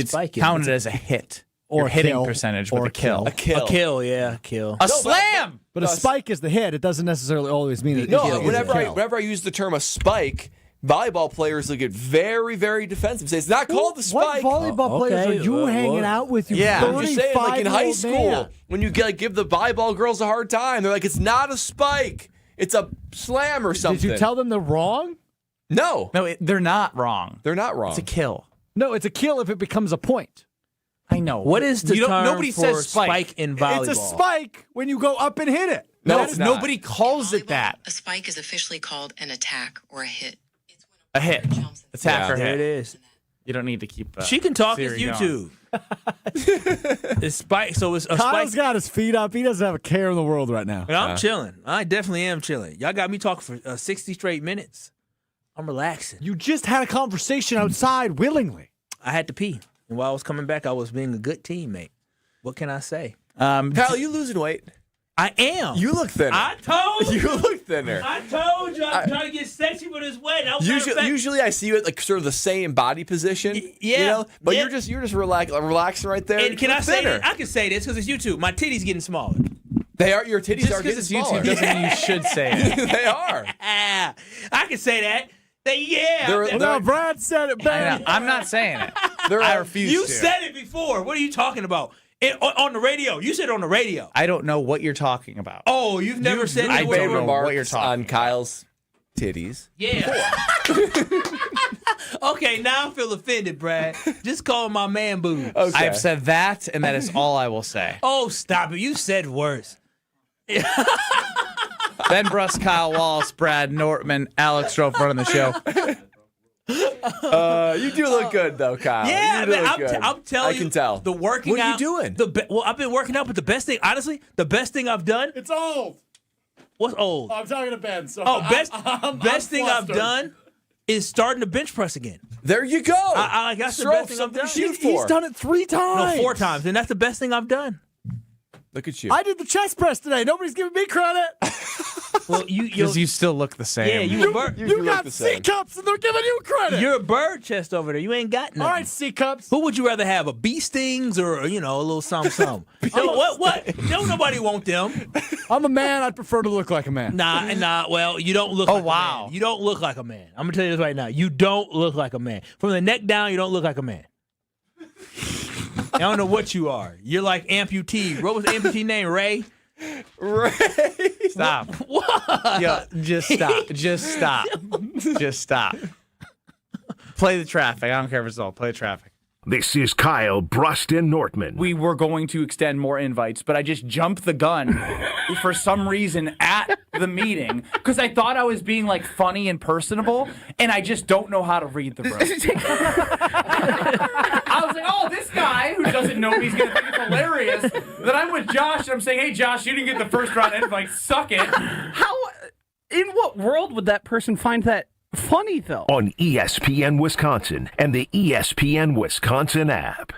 spike in.
counted as a hit.
Or
Your hitting
kill.
percentage
Or
with a kill.
A kill.
A kill, yeah, kill.
A slam!
But a spike is the hit. It doesn't necessarily always mean that.
No, whenever I use the term a spike, volleyball players will get very, very defensive. Say it's not called the spike.
What volleyball players are you hanging out with? You
I'm just saying, like in high
35-year-old
school,
man?
when you give the volleyball girls a hard time, they're like, it's not a spike. It's a slam or something.
Did you tell them they're wrong?
No.
No, they're not wrong.
They're not wrong.
It's a kill.
No, it's a kill if it becomes a point.
I know.
What is the term
nobody
for
says spike
in volleyball?
It's a spike when you go up and hit it.
No, it's not.
Nobody calls it that.
A spike is officially called an attack or a hit.
A hit. Attack or
There
hit.
it is.
You don't need to keep
She can talk. It's
theory
YouTube. It's spike. So it's a
Kyle's
spike.
got his feet up. He doesn't have a care in the world right now.
And I'm chilling. I definitely am chilling. Y'all got me talking for 60 straight minutes. I'm relaxing.
You just had a conversation outside willingly.
I had to pee. And while I was coming back, I was being a good teammate. What can I say?
Kyle, you losing weight?
I am.
You look thinner.
I told you.
You look thinner.
I told you. I'm trying to get sexy with this weight.
Usually I see you at like sort of the same body position.
Yeah,
You know? But
yeah.
you're just relaxing right there.
And can
You
I
look
say
thinner.
this? I can say this because it's YouTube. My titties getting smaller.
They are. Your titties
Just
are getting
because it's
smaller.
YouTube doesn't mean you should say it.
They are.
I can say that. Yeah.
They're-
No, Brad said it
I
better.
know. I'm not saying it. I refuse
You
to.
said it before. What are you talking about? On the radio. You said it on the radio.
I don't know what you're talking about.
Oh, you've never said
I
the
don't
word.
know
remarks
what you're talking
on
about.
Kyle's titties.
Yeah. Okay, now I feel offended, Brad. Just call my man boo.
Okay.
I've said that, and that is all I will say.
Oh, stop it. You said worse.
Ben Brust, Kyle Wallace, Brad Nortman, Alex Strofe running the show.
You do look good though, Kyle.
Yeah,
you do
man,
look
I'm,
good.
I'm telling
I
you.
can tell.
The working
What are
out.
you doing?
Well, I've been working out, but the best thing, honestly, the best thing I've done.
It's old.
What's old?
I'm talking to Ben. So
Best thing I've done is starting to bench press again.
There you go.
I got the best thing I've done.
He's done it 3 times.
No, 4 times, and that's the best thing I've done.
Look at you.
I did the chest press today. Nobody's giving me credit.
Well,
Because you still look the same.
yeah, you a bird.
You got C cups and they're giving you credit.
You're a bird chest over there. You ain't got nothing.
All right, C cups.
Who would you rather have, a bee stings or a little something? No, what? Don't nobody want them.
I'm a man. I'd prefer to look like a man.
Nah. Well, you don't look.
Oh,
like a
wow.
man. You don't look like a man. I'm gonna tell you this right now. You don't look like a man. From the neck down, you don't look like a man. I don't know what you are. You're like amputee. What was the amputee name? Ray.
Stop.
What?
Yo, just stop. Just stop. Just stop. Play the traffic. I don't care if it's all. Play the traffic.
This is Kyle, Brust, and Nortman.
We were going to extend more invites, but I just jumped the gun for some reason at the meeting because I thought I was being like funny and personable, and I just don't know how to read the room. I was like, oh, this guy who doesn't know me is going to think it's hilarious that I'm with Josh, and I'm saying, hey, Josh, you didn't get the first round invite. Suck it.
In what world would that person find that funny, though?
On ESPN Wisconsin and the ESPN Wisconsin app.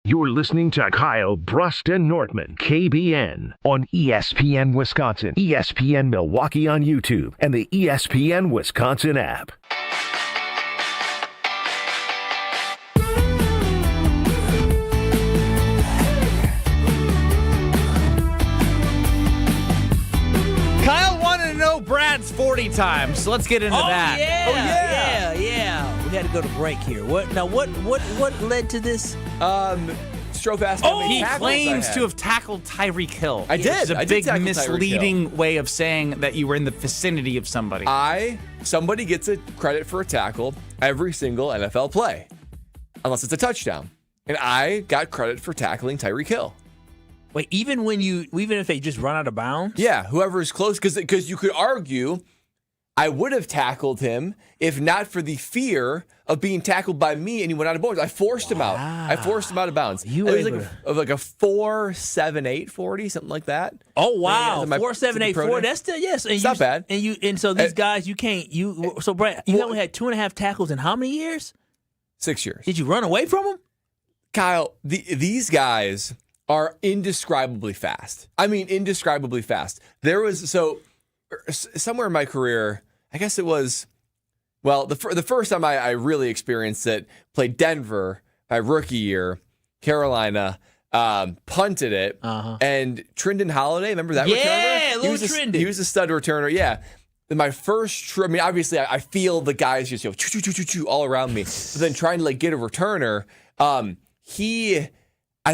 You're listening to Kyle, Brust, and Nortman, KBN, on ESPN Wisconsin, ESPN Milwaukee on YouTube, and the ESPN Wisconsin app.
Kyle wanted to know Brad's 40 times, so let's get into that.
Yeah. We had to go to break here. What led to this?
Strofe asked how many
He
tackles
claims
I had.
to have tackled Tyreek Hill.
I did.
Which is a
I did
big
tackle Tyreek
misleading way of saying that you were in the vicinity of somebody.
Somebody gets a credit for a tackle every single NFL play, unless it's a touchdown. And I got credit for tackling Tyreek Hill.
Wait, even if they just run out of bounds?
Yeah, whoever is close, because you could argue I would have tackled him if not for the fear of being tackled by me and he went out of bounds. I forced him out. I forced him out of bounds. It was like a 4.78 40, something like that.
Oh wow, 4.78 40. That's still yes. And
it's not bad.
And so these guys, you can't. So Brad, you only had 2.5 tackles in how many years?
6 years.
Did you run away from them?
Kyle, these guys are indescribably fast. I mean, indescribably fast. There was somewhere in my career, I guess it was, well, the first time I really experienced it, played Denver my rookie year, Carolina, punted it, and Trindon Holiday, remember that returner?
Yeah, little Trindon.
He was a stud returner, yeah. My first, I mean, obviously, I feel the guys just choo all around me. But then trying to get a returner, I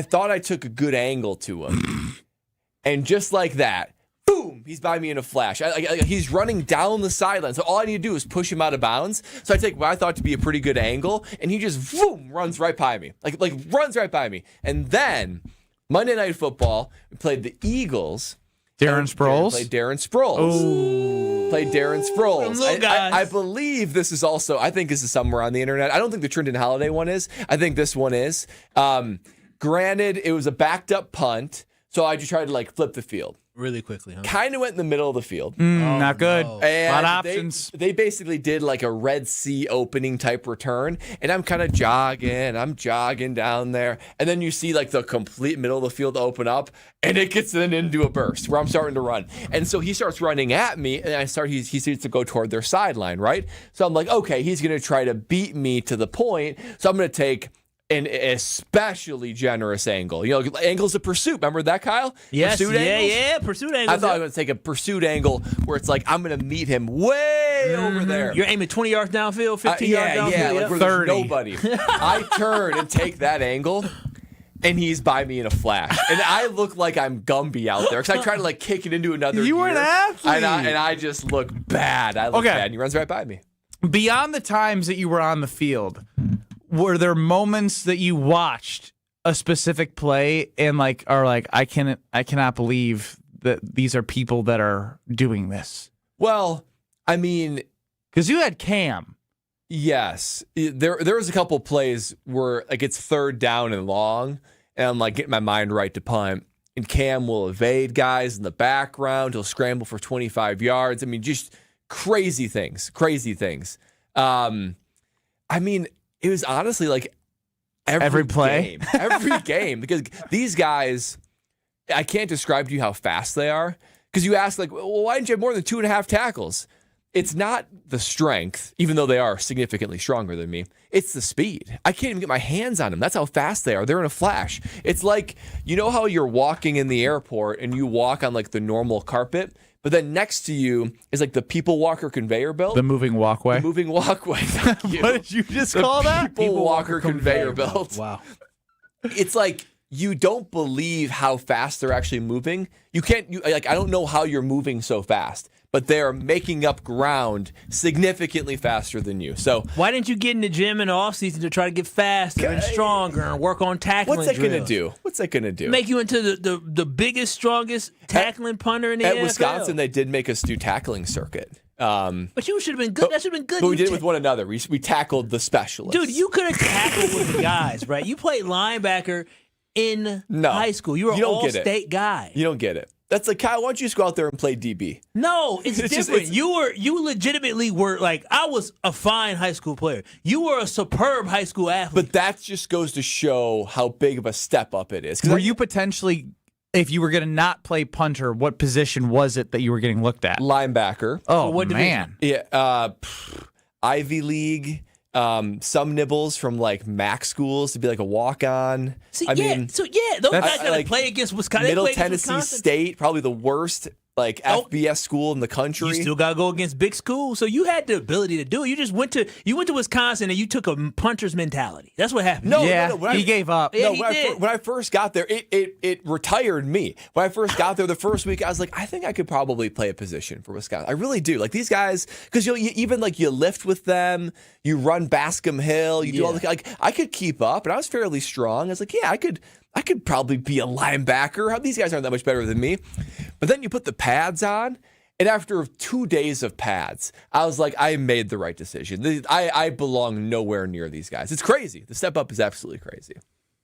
thought I took a good angle to him, and just like that, boom, he's by me in a flash. He's running down the sideline. So all I need to do is push him out of bounds. So I take what I thought to be a pretty good angle, and he just, boom, runs right by me. Like runs right by me. And then Monday Night Football, we played the Eagles.
Darren Sproles?
Played Darren Sproles.
Ooh.
Played Darren Sproles.
Little guys.
I believe this is also, I think this is somewhere on the internet. I don't think the Trindon Holiday one is. I think this one is. Granted, it was a backed up punt, so I just tried to flip the field.
Really quickly, huh?
Kind of went in the middle of the field.
Not good.
No.
And
a lot of options.
They basically did like a Red Sea opening type return, and I'm kind of jogging down there, and then you see the complete middle of the field open up, and it gets then into a burst where I'm starting to run, and so he starts running at me, and he starts to go toward their sideline, right? So I'm like, okay, he's gonna try to beat me to the point, so I'm gonna take an especially generous angle. Angles of pursuit. Remember that, Kyle?
Yes,
pursuit angles?
Pursuit angles.
I thought I was going to take a pursuit angle where it's I'm going to meet him way over there.
You're aiming 20 yards downfield, 15 yards downfield?
Yeah, where
30.
there's nobody. I turn and take that angle, and he's by me in a flash. And I look like I'm Gumby out there because I try to kick it into another
You were an athlete.
And I just look bad. I look bad, and he runs right by me.
Beyond the times that you were on the field, were there moments that you watched a specific play and I cannot believe that these are people that are doing this?
Well, I mean,
because you had Cam.
Yes. There was a couple plays where like it's third down and long, and I'm like getting my mind right to punt. And Cam will evade guys in the background. He'll scramble for 25 yards. I mean, just crazy things. I mean, it was honestly like every
play,
every game, because these guys, I can't describe to you how fast they are. Because you ask, like, well, why didn't you have more than 2.5 tackles? It's not the strength, even though they are significantly stronger than me. It's the speed. I can't even get my hands on them. That's how fast they are. They're in a flash. It's like, you know how you're walking in the airport and you walk on like the normal carpet, but then next to you is like the people walker conveyor belt.
The moving walkway.
The moving walkway. Thank you.
What did you just call that?
People walker conveyor belt.
Wow.
It's like you don't believe how fast they're actually moving. I don't know how you're moving so fast, but they're making up ground significantly faster than you. So
why didn't you get in the gym in the offseason to try to get faster and stronger and work on tackling?
What's that going to do?
Make you into the biggest, strongest tackling punter in the
NFL.
NFL.
At Wisconsin, they did make us do tackling circuit.
But you should have been good. That should have been good.
But we did it with one another. We tackled the specialists.
Dude, you could have tackled with the guys, right? You played linebacker in high school. You were an all-state guy.
You don't get it. That's like, Kyle, why don't you just go out there and play DB?
No, it's different. You legitimately were like, I was a fine high school player. You were a superb high school athlete.
But that just goes to show how big of a step up it is.
Were you potentially, if you were going to not play punter, what position was it that you were getting looked at?
Linebacker.
Oh, what man.
Yeah, Ivy League. Some nibbles from like MAC schools to be like a walk-on.
Those guys got to play against Wisconsin.
Middle Tennessee State, probably the worst FBS school in the country.
You still got to go against big schools, so you had the ability to do it. You just went to Wisconsin and you took a punter's mentality. That's what happened.
No, he gave up.
Yeah,
when I first got there, it retired me. When I first got there the first week, I was like, I think I could probably play a position for Wisconsin. I really do. Like these guys, because you even like you lift with them, you run Bascom Hill, you do all the like. I could keep up, and I was fairly strong. I was like, yeah, I could probably be a linebacker. These guys aren't that much better than me. But then you put the pads on, and after 2 days of pads, I was like, I made the right decision. I belong nowhere near these guys. It's crazy. The step up is absolutely crazy.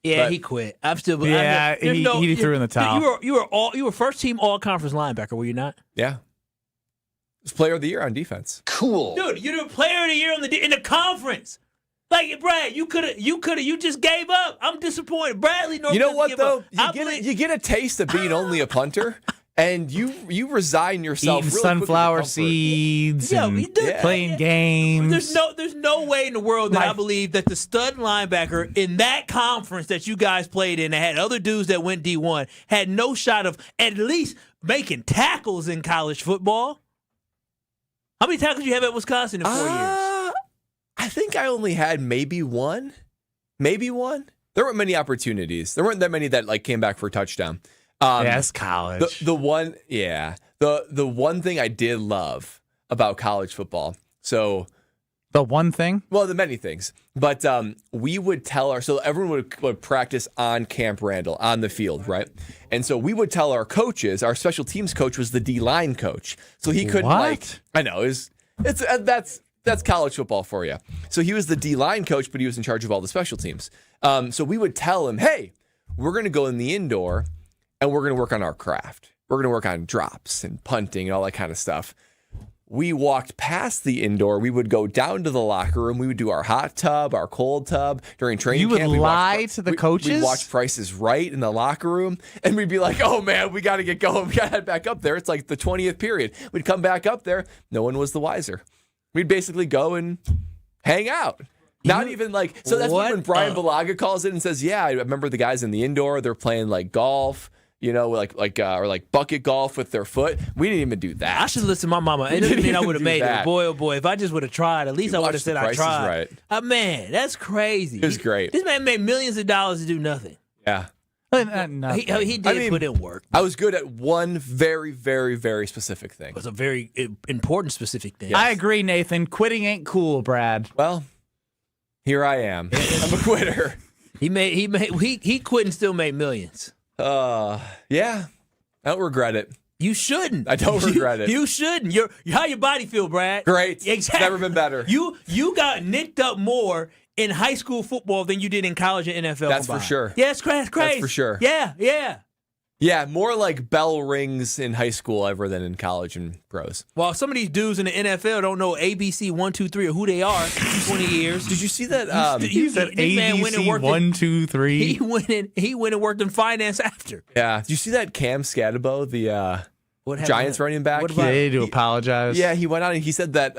Yeah,
but
he quit. I'm still.
Yeah, he threw in the towel.
You were first team all conference linebacker, were you not?
Yeah. Was player of the year on defense.
Cool, dude. You're the player of the year in the conference. Like, Brad, you just gave up. I'm disappointed. Bradley Nortman.
You know what, though? You get a taste of being only a punter, and you resign yourself.
Eating sunflower seeds and playing games.
There's no way in the world that I believe that the stud linebacker in that conference that you guys played in, that had other dudes that went D1, had no shot of at least making tackles in college football. How many tackles you have at Wisconsin in 4 years?
I think I only had maybe one. There weren't many opportunities. There weren't that many that like came back for a touchdown.
Yes, college.
The one thing I did love about college football. So
the one thing?
Well, the many things. But we would tell so everyone would practice on Camp Randall on the field, right? And so we would tell our coaches. Our special teams coach was the D-line coach, so he couldn't I know that's college football for you. So he was the D-line coach, but he was in charge of all the special teams. So we would tell him, hey, we're going to go in the indoor and we're going to work on our craft. We're going to work on drops and punting and all that kind of stuff. We walked past the indoor. We would go down to the locker room. We would do our hot tub, our cold tub during training camp.
You would lie to the coaches?
We'd watch Price is Right in the locker room, and we'd be like, oh, man, we got to get going. We got to head back up there. It's like the 20th period. We'd come back up there. No one was the wiser. We'd basically go and hang out. Not even like, so that's when Brian Balaga calls in and says, yeah, I remember the guys in the indoor, they're playing like golf, or like bucket golf with their foot. We didn't even do that.
I should listen to my mama. It doesn't mean I would have made it. Boy, oh boy, if I just would have tried, at least I would have said I tried.
Right.
Man, that's crazy.
It was great.
This man made millions of dollars to do nothing.
Yeah.
He did put in work.
I was good at one very, very, very specific thing.
It was a very important specific thing.
Yes. I agree, Nathan. Quitting ain't cool, Brad.
Well, here I am. I'm a quitter.
He quit and still made millions.
Yeah. I don't regret it.
You shouldn't.
I don't regret it.
You shouldn't. How your body feel, Brad?
Great.
Exactly.
Never been better.
You got nicked up more in high school football than you did in college and NFL.
That's
combined.
for sure.
Yeah, it's crazy.
That's for sure.
Yeah.
Yeah, more like bell rings in high school ever than in college and pros.
Well, some of these dudes in the NFL don't know ABC 1, 2, 3 or who they are. 20 years.
Did you see that?
You said ABC 1, 2, 3.
He went and worked in finance after.
Yeah. Did you see that Cam Scadabo, the Giants running back?
What about to apologize?
Yeah, he went out and he said that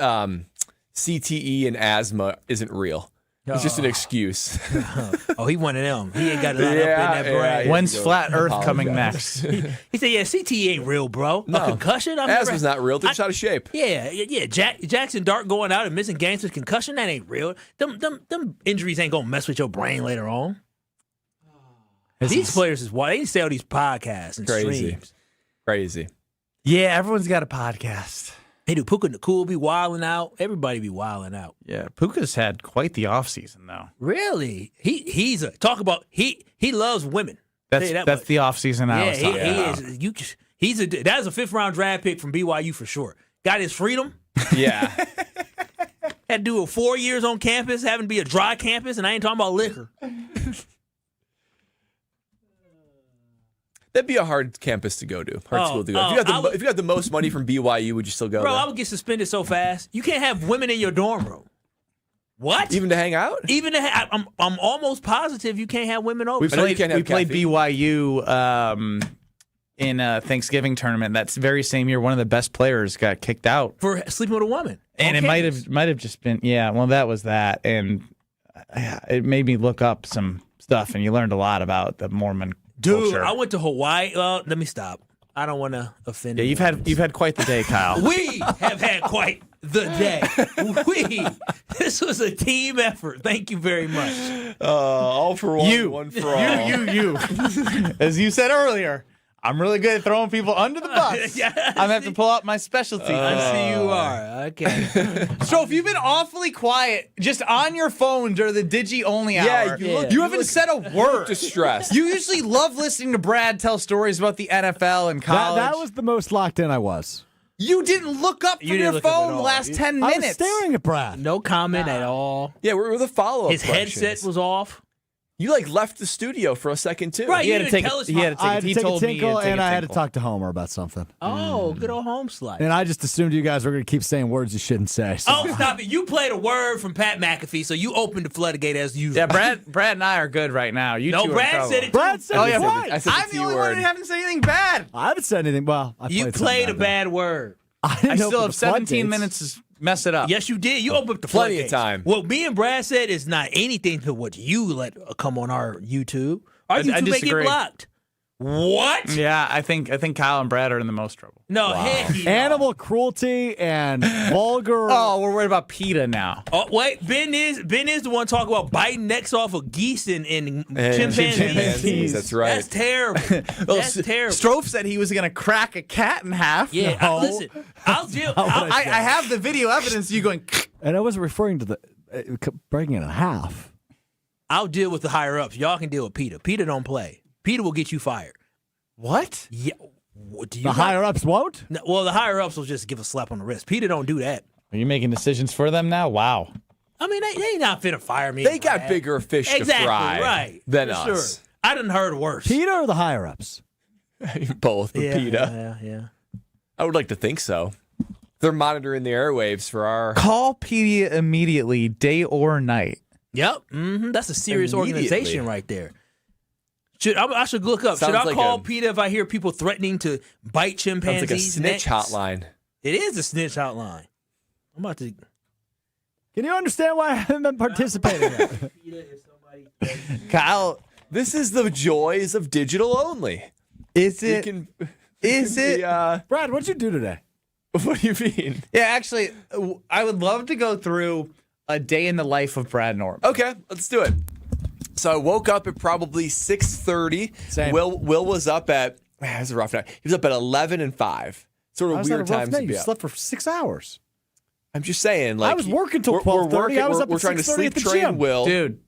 CTE and asthma isn't real. It's just an excuse.
He one of them. He ain't got a lot up in that brain.
When's Flat Earth coming next?
He said, "Yeah, CTE ain't real, bro.
No.
A concussion?
Asthma's not real. They're just out of shape."
Yeah. Jackson Dart going out and missing games with concussion, that ain't real. Them injuries ain't gonna mess with your brain later on. These players is why they say all these podcasts and streams.
Crazy.
Yeah, everyone's got a podcast.
They do. Puka Nakul be wilding out. Everybody be wilding out.
Yeah, Puka's had quite the offseason, though.
Really? He loves women.
That's the offseason I was talking about.
That is a 5th round draft pick from BYU for sure. Got his freedom.
Yeah.
Had to do 4 years on campus, having to be a dry campus, and I ain't talking about liquor.
That'd be a hard campus to go to. Hard school to go. If you got the most money from BYU, would you still go?
Bro,
there?
I would get suspended so fast. You can't have women in your dorm room. What?
Even to hang out?
I'm almost positive you can't have women over.
We played BYU in a Thanksgiving tournament. That's very same year. One of the best players got kicked out
for sleeping with a woman.
And it might have just been that was that, and it made me look up some stuff, and you learned a lot about the Mormon.
Dude,
culture.
I went to Hawaii. Let me stop. I don't want to offend.
Yeah, you've had quite the day, Kyle.
We have had quite the day. This was a team effort. Thank you very much.
All for one, one for all.
You. As you said earlier, I'm really good at throwing people under the bus. I'm gonna have to pull out my specialty.
I see you are. Okay.
So if you've been awfully quiet, just on your phone during the Digi-only hour, you haven't said a word.
Distressed.
You usually love listening to Brad tell stories about the NFL and college.
That was the most locked in I was.
You didn't look up from your phone the last 10 minutes.
I was staring at Brad.
No comment at all.
Yeah, we're the follow-up
His
questions.
headset was off.
You left the studio for a second too.
Right,
he had to take a
tinkle, and I had to talk to Homer about something.
Oh, good old home slide.
And I just assumed you guys were going to keep saying words you shouldn't say. So.
Oh, stop it! You played a word from Pat McAfee, so you opened the floodgate as usual.
Yeah, Brad and I are good right now. You two are
Brad
in
said it.
Brad said it
twice. I'm the only one who haven't said anything bad.
I haven't said anything. Well,
you played a bad word.
I still have 17 minutes to mess it up.
Yes, you did. You opened up the
plenty
floodgates.
of time.
What me and Brad said is not anything to what you let come on our YouTube. Our YouTube may get blocked. What?
Yeah, I think Kyle and Brad are in the most trouble.
No,
animal cruelty and vulgar.
Oh, we're worried about PETA now.
Oh, wait, Ben is the one talking about biting necks off of geese and chimpanzees.
That's right.
That's terrible. That's terrible.
Strofe said he was going to crack a cat in half.
Yeah, listen, I'll deal.
I have the video evidence of you going.
And I wasn't referring to the breaking it in half.
I'll deal with the higher ups. Y'all can deal with PETA. PETA don't play. PETA will get you fired.
What?
Yeah.
The higher ups won't?
No, well, the higher ups will just give a slap on the wrist. PETA don't do that.
Are you making decisions for them now? Wow.
I mean, they not finna fire me.
They got bigger fish to fry than us.
Sure. I done heard worse.
PETA or the higher ups?
Both. But PETA.
Yeah.
I would like to think so. They're monitoring the airwaves for our.
Call PETA immediately, day or night.
Yep. Mm-hmm. That's a serious organization right there. I should look up.
Sounds
should I
like
call PETA if I hear people threatening to bite chimpanzees?
Sounds like a snitch hotline.
It is a snitch hotline. I'm about to.
Can you understand why I haven't been participating?
Kyle,
this is the joys of digital only.
Is it?
Brad, what'd you do today?
What do you mean?
Yeah, actually, I would love to go through a day in the life of Brad Nortman.
Okay, let's do it. So I woke up at probably 6:30.
Same.
Will was up at. Man, it was a rough night. He was up at 11 and 5. Sort of weird times to be
You
up.
slept for 6 hours.
I'm just saying, like
I was working till 12:30. I was up
We're
at
trying to
6:30
sleep
at the
train
gym.
Will.
Dude,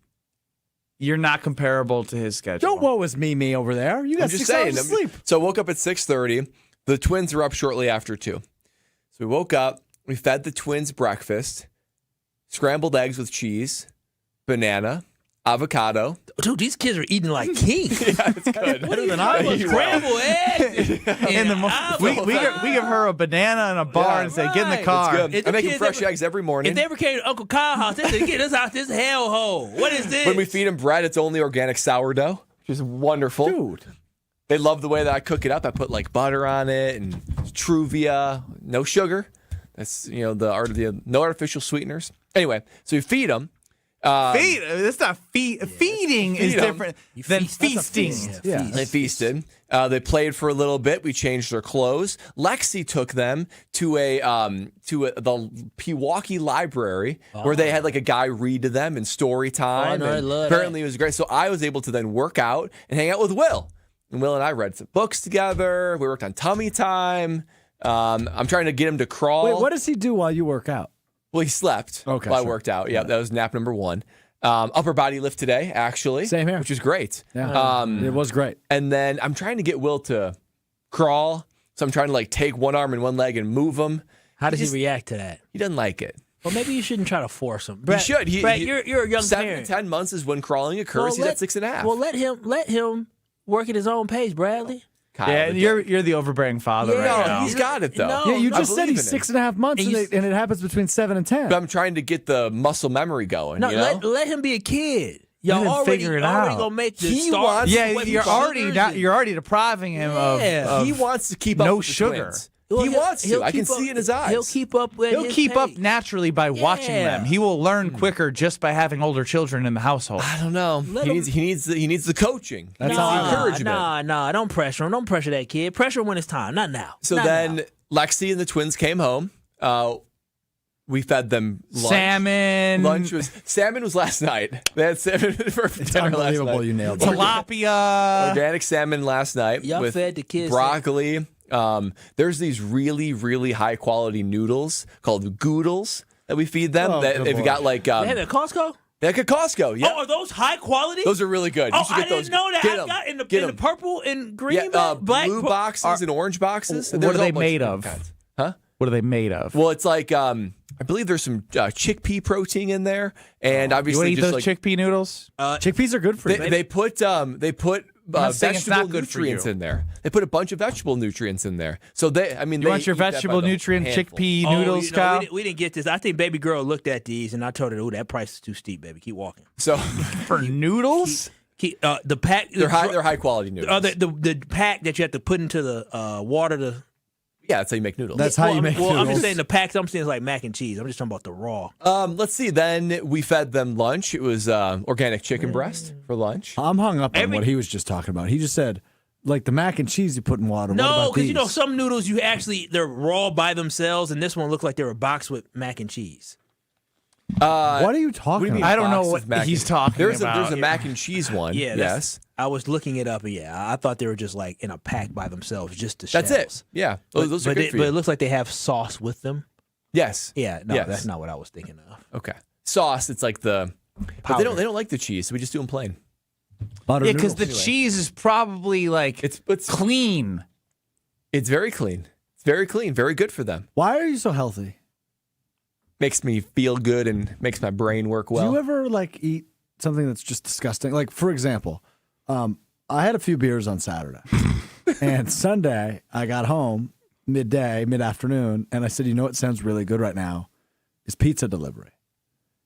you're not comparable to his schedule.
Don't woe is me over there. You got
I'm just
6 hours
saying.
of sleep.
So I woke up at 6:30. The twins were up shortly after 2. So we woke up, we fed the twins breakfast, scrambled eggs with cheese, banana, avocado.
Dude, these kids are eating like kings.
Yeah, it's good.
Better than I was. Scrambled eggs.
We give her a banana and a bar and say, get in the car.
It's good. I'm making fresh eggs every morning.
If they ever came to Uncle Kyle's house, they said, get us out this hellhole. What is this?
When we feed them bread, it's only organic sourdough, which is wonderful.
Dude.
They love the way that I cook it up. I put like butter on it and Truvia, no sugar. That's, the art of no artificial sweeteners. Anyway, so you feed them.
That's not feeding is different than feasting.
Yeah. They feasted. They played for a little bit. We changed their clothes. Lexi took them to the Milwaukee library where they had like a guy read to them in story time.
I love
apparently it was great. So I was able to then work out and hang out with Will. And Will and I read some books together. We worked on tummy time. I'm trying to get him to crawl.
Wait, what does he do while you work out?
Well, he slept while I worked out. Yeah, that was nap number 1. Upper body lift today, actually.
Same here.
Which was great.
Yeah. It was great.
And then I'm trying to get Will to crawl. So I'm trying to like take one arm and one leg and move him.
How does he react to that?
He doesn't like it.
Well, maybe you shouldn't try to force him.
He should.
Brett, you're a young
7
parent.
to 10 months is when crawling occurs. He's at 6.5.
Well, let him work at his own pace, Bradley.
Kyle,
yeah, you're the overbearing father right now.
He's got it, though.
Yeah, you just said he's 6.5 months, and it happens between 7 and 10.
But I'm trying to get the muscle memory going.
No, let him be a kid. Y'all already gonna make the start.
You're already depriving him of
he wants to keep up with the
sugar.
twins. He wants to. I can see in his eyes.
He'll keep up with
He'll keep up naturally by watching them. He will learn quicker just by having older children in the household.
I don't know. He needs the coaching.
That's
all encouragement.
Nah, don't pressure him. Don't pressure that kid. Pressure him when it's time, not now.
So Lexi and the twins came home. We fed them lunch. Salmon was last night. They had salmon for dinner last night.
You nailed it.
Tilapia.
Organic salmon last night.
Y'all
with
fed the kids
broccoli. There's these really, really high quality noodles called Goodles that we feed them. If you got like
they have at Costco.
Like at Costco, yeah.
Oh, are those high quality?
Those are really good. You should get
I
those.
didn't know that. I got in the purple and green, black,
blue boxes and orange boxes.
What are they made of?
Huh?
What are they made of?
Well, it's like I believe there's some chickpea protein in there, and obviously
you want to eat those chickpea noodles.
Chickpeas are good for you.
They put vegetable nutrients in there. They put a bunch of vegetable nutrients in there. So
you want your vegetable nutrient chickpea noodles, Kyle?
We didn't get this. I think baby girl looked at these and I told her, "Oh, that price is too steep, baby. Keep walking."
So
for noodles,
the pack
they're high quality noodles.
The pack that you have to put into the water to.
Yeah, that's how you make noodles.
That's how you make noodles.
I'm just saying the packs I'm saying is like mac and cheese. I'm just talking about the raw.
Let's see. Then we fed them lunch. It was organic chicken breast for lunch.
I'm hung up on what he was just talking about. He just said, like the mac and cheese you put in water.
No, because some noodles they're raw by themselves, and this one looked like they were boxed with mac and cheese.
What are you talking about?
I don't know what he's talking
about. There's a
Yeah.
mac and cheese one.
Yeah,
yes.
I was looking it up, and I thought they were just like in a pack by themselves, just the
That's
shells.
it. Yeah, those are good for you.
But it looks like they have sauce with them.
Yes.
Yeah. No,
Yes.
that's not what I was thinking of.
Okay. Sauce. It's like but they don't like the cheese, so we just do them plain.
Butter
Yeah, because the
noodles.
cheese is probably like
it's
clean.
It's very clean. It's very clean. Very good for them.
Why are you so healthy?
Makes me feel good and makes my brain work well.
Do you ever eat something that's just disgusting? Like, for example, I had a few beers on Saturday, and Sunday I got home mid-afternoon, and I said, you know what sounds really good right now is pizza delivery.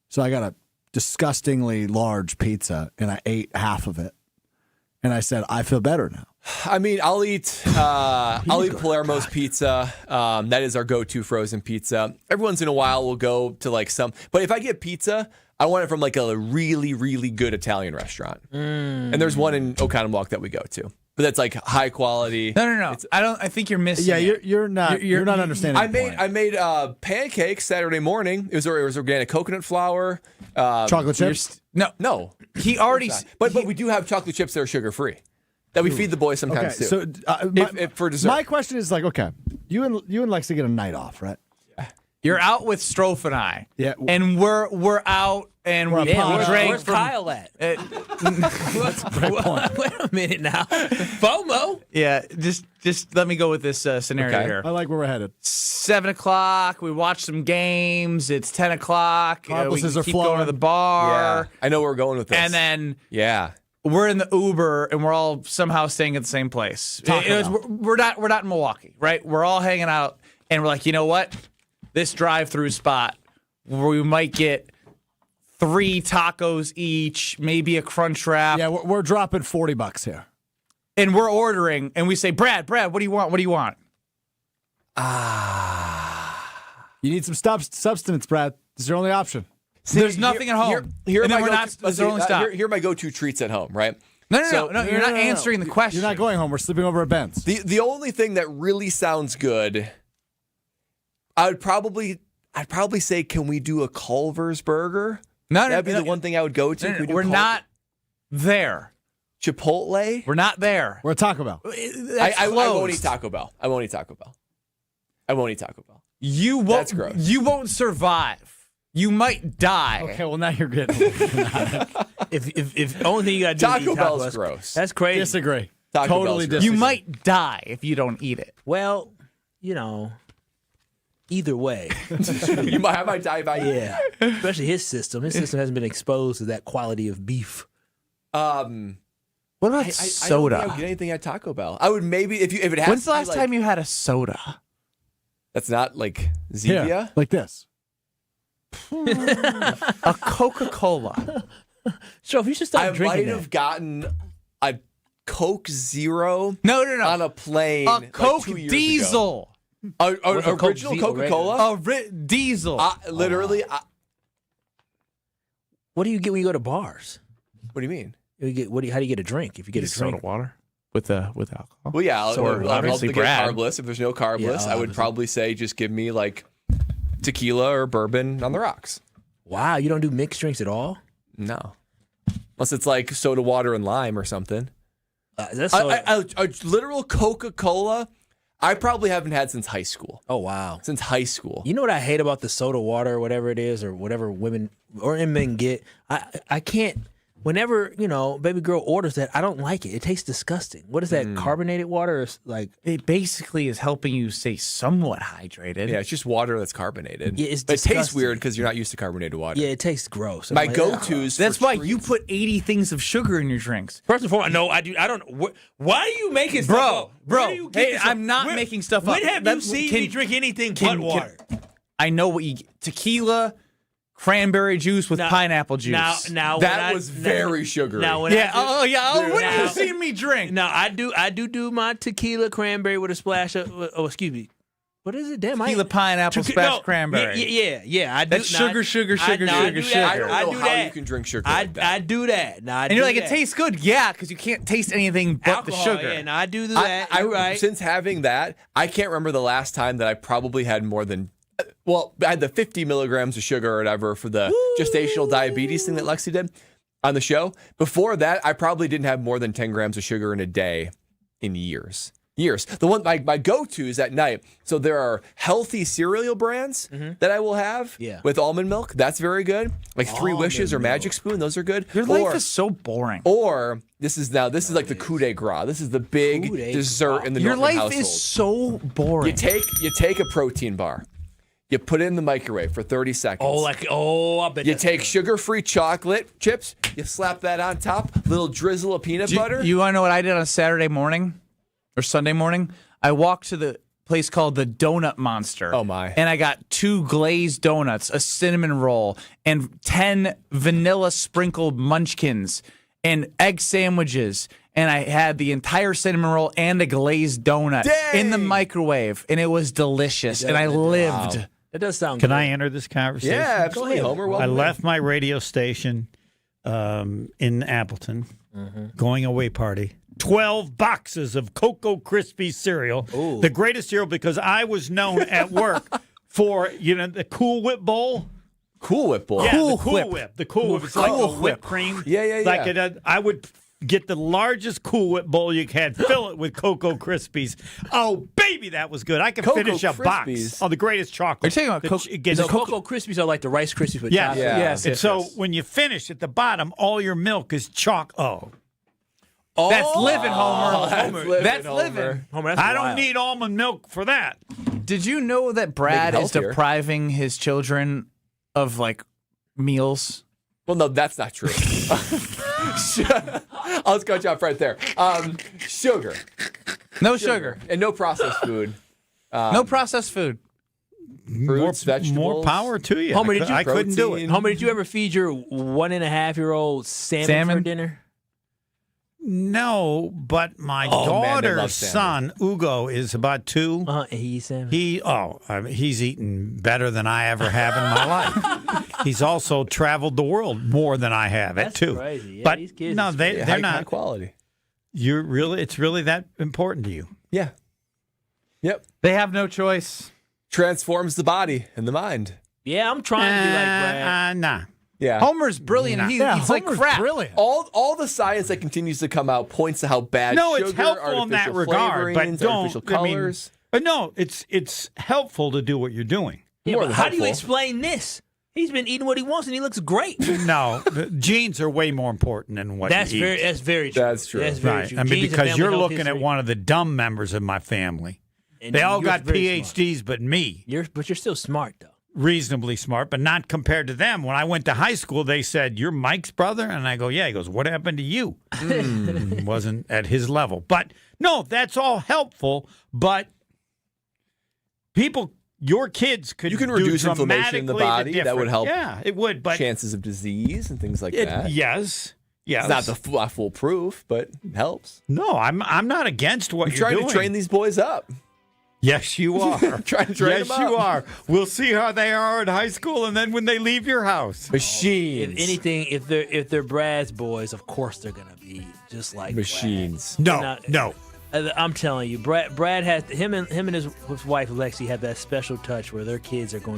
So I got a disgustingly large pizza, and I ate half of it, and I said, I feel better now.
I mean, I'll eat Palermo's pizza. That is our go-to frozen pizza. Every once in a while, we'll go to but if I get pizza, I want it from a really, really good Italian restaurant. And there's one in Oconomowoc that we go to, but that's high quality.
No. I think you're missing.
Yeah,
it.
you're not understanding.
I made pancakes Saturday morning. It was organic coconut flour,
chocolate chips.
No.
He already.
But we do have chocolate chips that are sugar free. That we feed the boys sometimes too.
So
if for dessert.
My question is okay, you and Lexi get a night off, right?
You're out with Strofe and I.
Yeah.
And we're out and
We're
we
on pod.
drank
Where's
from,
Kyle at? Wait a minute now. FOMO.
Yeah, just let me go with this scenario here.
I like where we're headed.
7 o'clock, we watch some games. It's 10 o'clock. We
Carblesses are
keep going to
flowing.
the bar.
Yeah, I know where we're going with this.
And then
yeah,
we're in the Uber and we're all somehow staying at the same place. We're not in Milwaukee, right? We're all hanging out and we're like, you know what? This drive-through spot where we might get 3 tacos each, maybe a crunch wrap.
Yeah, we're dropping $40 here.
And we're ordering and we say, Brad, what do you want? What do you want?
You need some substance, Brad. This is your only option.
There's nothing at home.
Here
and
are
then
my
we're not. That's our only stop.
Here are my go-to treats at home, right?
No, you're not answering the question.
You're not going home. We're sleeping over at Ben's.
The only thing that really sounds good, I'd probably say, can we do a Culver's burger? That'd be the one thing I would go to.
We're not there.
Chipotle?
We're not there.
We're at Taco Bell.
I won't eat Taco Bell. I won't eat Taco Bell.
You won't.
That's gross.
You won't survive. You might die.
Okay, well now you're getting.
If only thing you got to do is
Taco
eat
Bell's
tacos,
gross.
That's crazy.
Disagree.
Taco
Totally
Bell's
disagree.
You might die if you don't eat it.
Well, either way.
I might die by you.
Yeah. Especially his system. His system hasn't been exposed to that quality of beef.
What about soda?
I don't think I would get anything at Taco Bell. I would maybe if it has.
When's the last time you had a soda?
That's not like Zevia.
Yeah, like this.
A Coca-Cola.
So if you should stop drinking
I might
that.
have gotten a Coke Zero.
No.
On a plane.
A Coke
2 years
Diesel.
Ago.
What's a Coke
Original
Zero
Coca-Cola.
Diesel.
Literally.
What do you get when you go to bars?
What do you mean?
You get how do you get a drink if you get a drink?
Soda water with alcohol.
Well, yeah.
Or
I'll
obviously
get
Brad.
Carbless. If there's no Carbless,
Yeah,
I would probably say just give me like tequila or bourbon on the rocks.
Wow, you don't do mixed drinks at all?
No. Unless it's like soda water and lime or something.
That's
a literal Coca-Cola, I probably haven't had since high school.
Oh, wow.
Since high school.
You know what I hate about the soda water or whatever it is or whatever women or men get? I can't. Whenever, baby girl orders that, I don't like it. It tastes disgusting. What is that, carbonated water? Or like
It basically is helping you stay somewhat hydrated.
Yeah, it's just water that's carbonated.
Yeah, it's
but it tastes
disgusting.
weird because you're not used to carbonated water.
Yeah, it tastes gross.
My
I'm like,
go-tos.
That's
for
why
treats-
you put 80 things of sugar in your drinks.
First and foremost, no, I do. I don't. Why are you making stuff up?
Bro,
Where do you get
hey,
this
I'm
from?
not making stuff up.
When have you seen me drink anything but water?
I know what you tequila, cranberry juice with pineapple juice.
Now
that was very sugary.
Now, when
yeah,
when
when have you seen me drink?
Now I do my tequila cranberry with a splash of. Oh, excuse me. What is it? Damn,
Tequila, pineapple, splash, cranberry.
Yeah. I do.
That's sugar.
I don't know
I do
how
that.
you can drink sugar like that.
I do that. Now,
And you're like, it tastes good. Yeah, because you can't taste anything but
alcohol,
the sugar.
Yeah, and I do that. You're right.
Since having that, I can't remember the last time that I probably had more than. Well, I had the 50 milligrams of sugar or whatever for the gestational diabetes thing that Lexi did on the show. Before that, I probably didn't have more than 10 grams of sugar in a day in years. The one my go-to is at night. So there are healthy cereal brands that I will have with almond milk. That's very good. Like Three Wishes or Magic Spoon. Those are good.
Your life is so boring.
Or this is like the coup de grace. This is the big dessert in the
Your
Nortman
life
household.
is so boring.
You take a protein bar. You put it in the microwave for 30 seconds.
I bet
you take sugar-free chocolate chips. You slap that on top. Little drizzle of peanut butter.
You want to know what I did on Saturday morning or Sunday morning? I walked to the place called the Donut Monster.
Oh, my.
And I got 2 glazed donuts, a cinnamon roll, and 10 vanilla sprinkled munchkins and egg sandwiches. And I had the entire cinnamon roll and a glazed donut in the microwave. And it was delicious. And I lived.
Wow. That does sound
Can
good.
I enter this conversation?
Yeah, absolutely, Homer.
I left my radio station in Appleton, going away party. 12 boxes of Cocoa Krispies cereal, the greatest cereal because I was known at work for the Cool Whip bowl.
Cool Whip bowl.
Yeah,
Cool
the Cool
Whip.
Whip. The Cool Whip. It's like a whipped cream.
Yeah.
Like I would get the largest Cool Whip bowl you had, fill it with Cocoa Krispies. Oh, baby! Maybe that was good. I can
Cocoa
finish a box
Krispies.
of the greatest chocolate.
Are you talking about
The Cocoa Krispies are like the Rice Krispies with
Yes.
chocolate.
Yes. And so when you finish at the bottom, all your milk is chocolate.
Oh, that's living, Homer.
That's
That's
living,
living.
Homer, that's
I don't
wild.
need almond milk for that.
Did you know that Brad
Make it
is
healthier.
depriving his children of like meals?
Well, no, that's not true. I'll cut you off right there. Sugar.
No sugar.
And no processed food.
No processed food.
Fruits, vegetables.
More power to you.
Homer,
I couldn't do it.
Homer, did you ever feed your 1.5-year-old salmon for dinner?
No, but my
Man, they
daughter's
love
son, Ugo, is about 2.
And he eats salmon.
He's eaten better than I ever have in my life. He's also traveled the world more than I have at 2.
Crazy. Yeah,
but
these kids
no,
is
they're
high
not
quality.
It's really that important to you.
Yeah. Yep.
They have no choice.
Transforms the body and the mind.
Yeah, I'm trying to be like Brad.
Nah.
Yeah.
Homer's brilliant. He's like
Homer's
crap.
brilliant.
All the science that continues to come out points to how bad
No,
sugar,
it's helpful in that
artificial
regard, but
flavorings,
don't.
artificial colors.
But no, it's helpful to do what you're doing.
Yeah,
More
but
than
how do you
helpful.
explain this? He's been eating what he wants and he looks great.
No, the genes are way more important than what
That's
you eat.
very true.
That's true.
That's very
Right.
true.
I mean,
Genes and
because
family
you're
health
looking at
history.
one of the dumb members of my family.
And
They all
you're
got
very smart.
PhDs, but me.
But you're still smart though.
Reasonably smart, but not compared to them. When I went to high school, they said, "You're Mike's brother," and I go, "Yeah." He goes, "What happened to you?" Wasn't at his level, but no, that's all helpful. But your kids could
You can
do
reduce inflammation in the
dramatically
body. That would
different-
help.
Yeah, it would. But
chances of disease and things like that.
yes.
It's not the foolproof, but it helps.
No, I'm not against what
I'm
you're
trying
doing.
to train these boys up.
Yes, you are.
Trying to train
yes,
them
you
up.
are. We'll see how they are in high school, and then when they leave your house.
Machines.
If anything, if they're Brad's boys, of course they're gonna be just like
machines.
Brad.
No.
I'm telling you, Brad has him and his wife Lexi have that special touch where their kids are going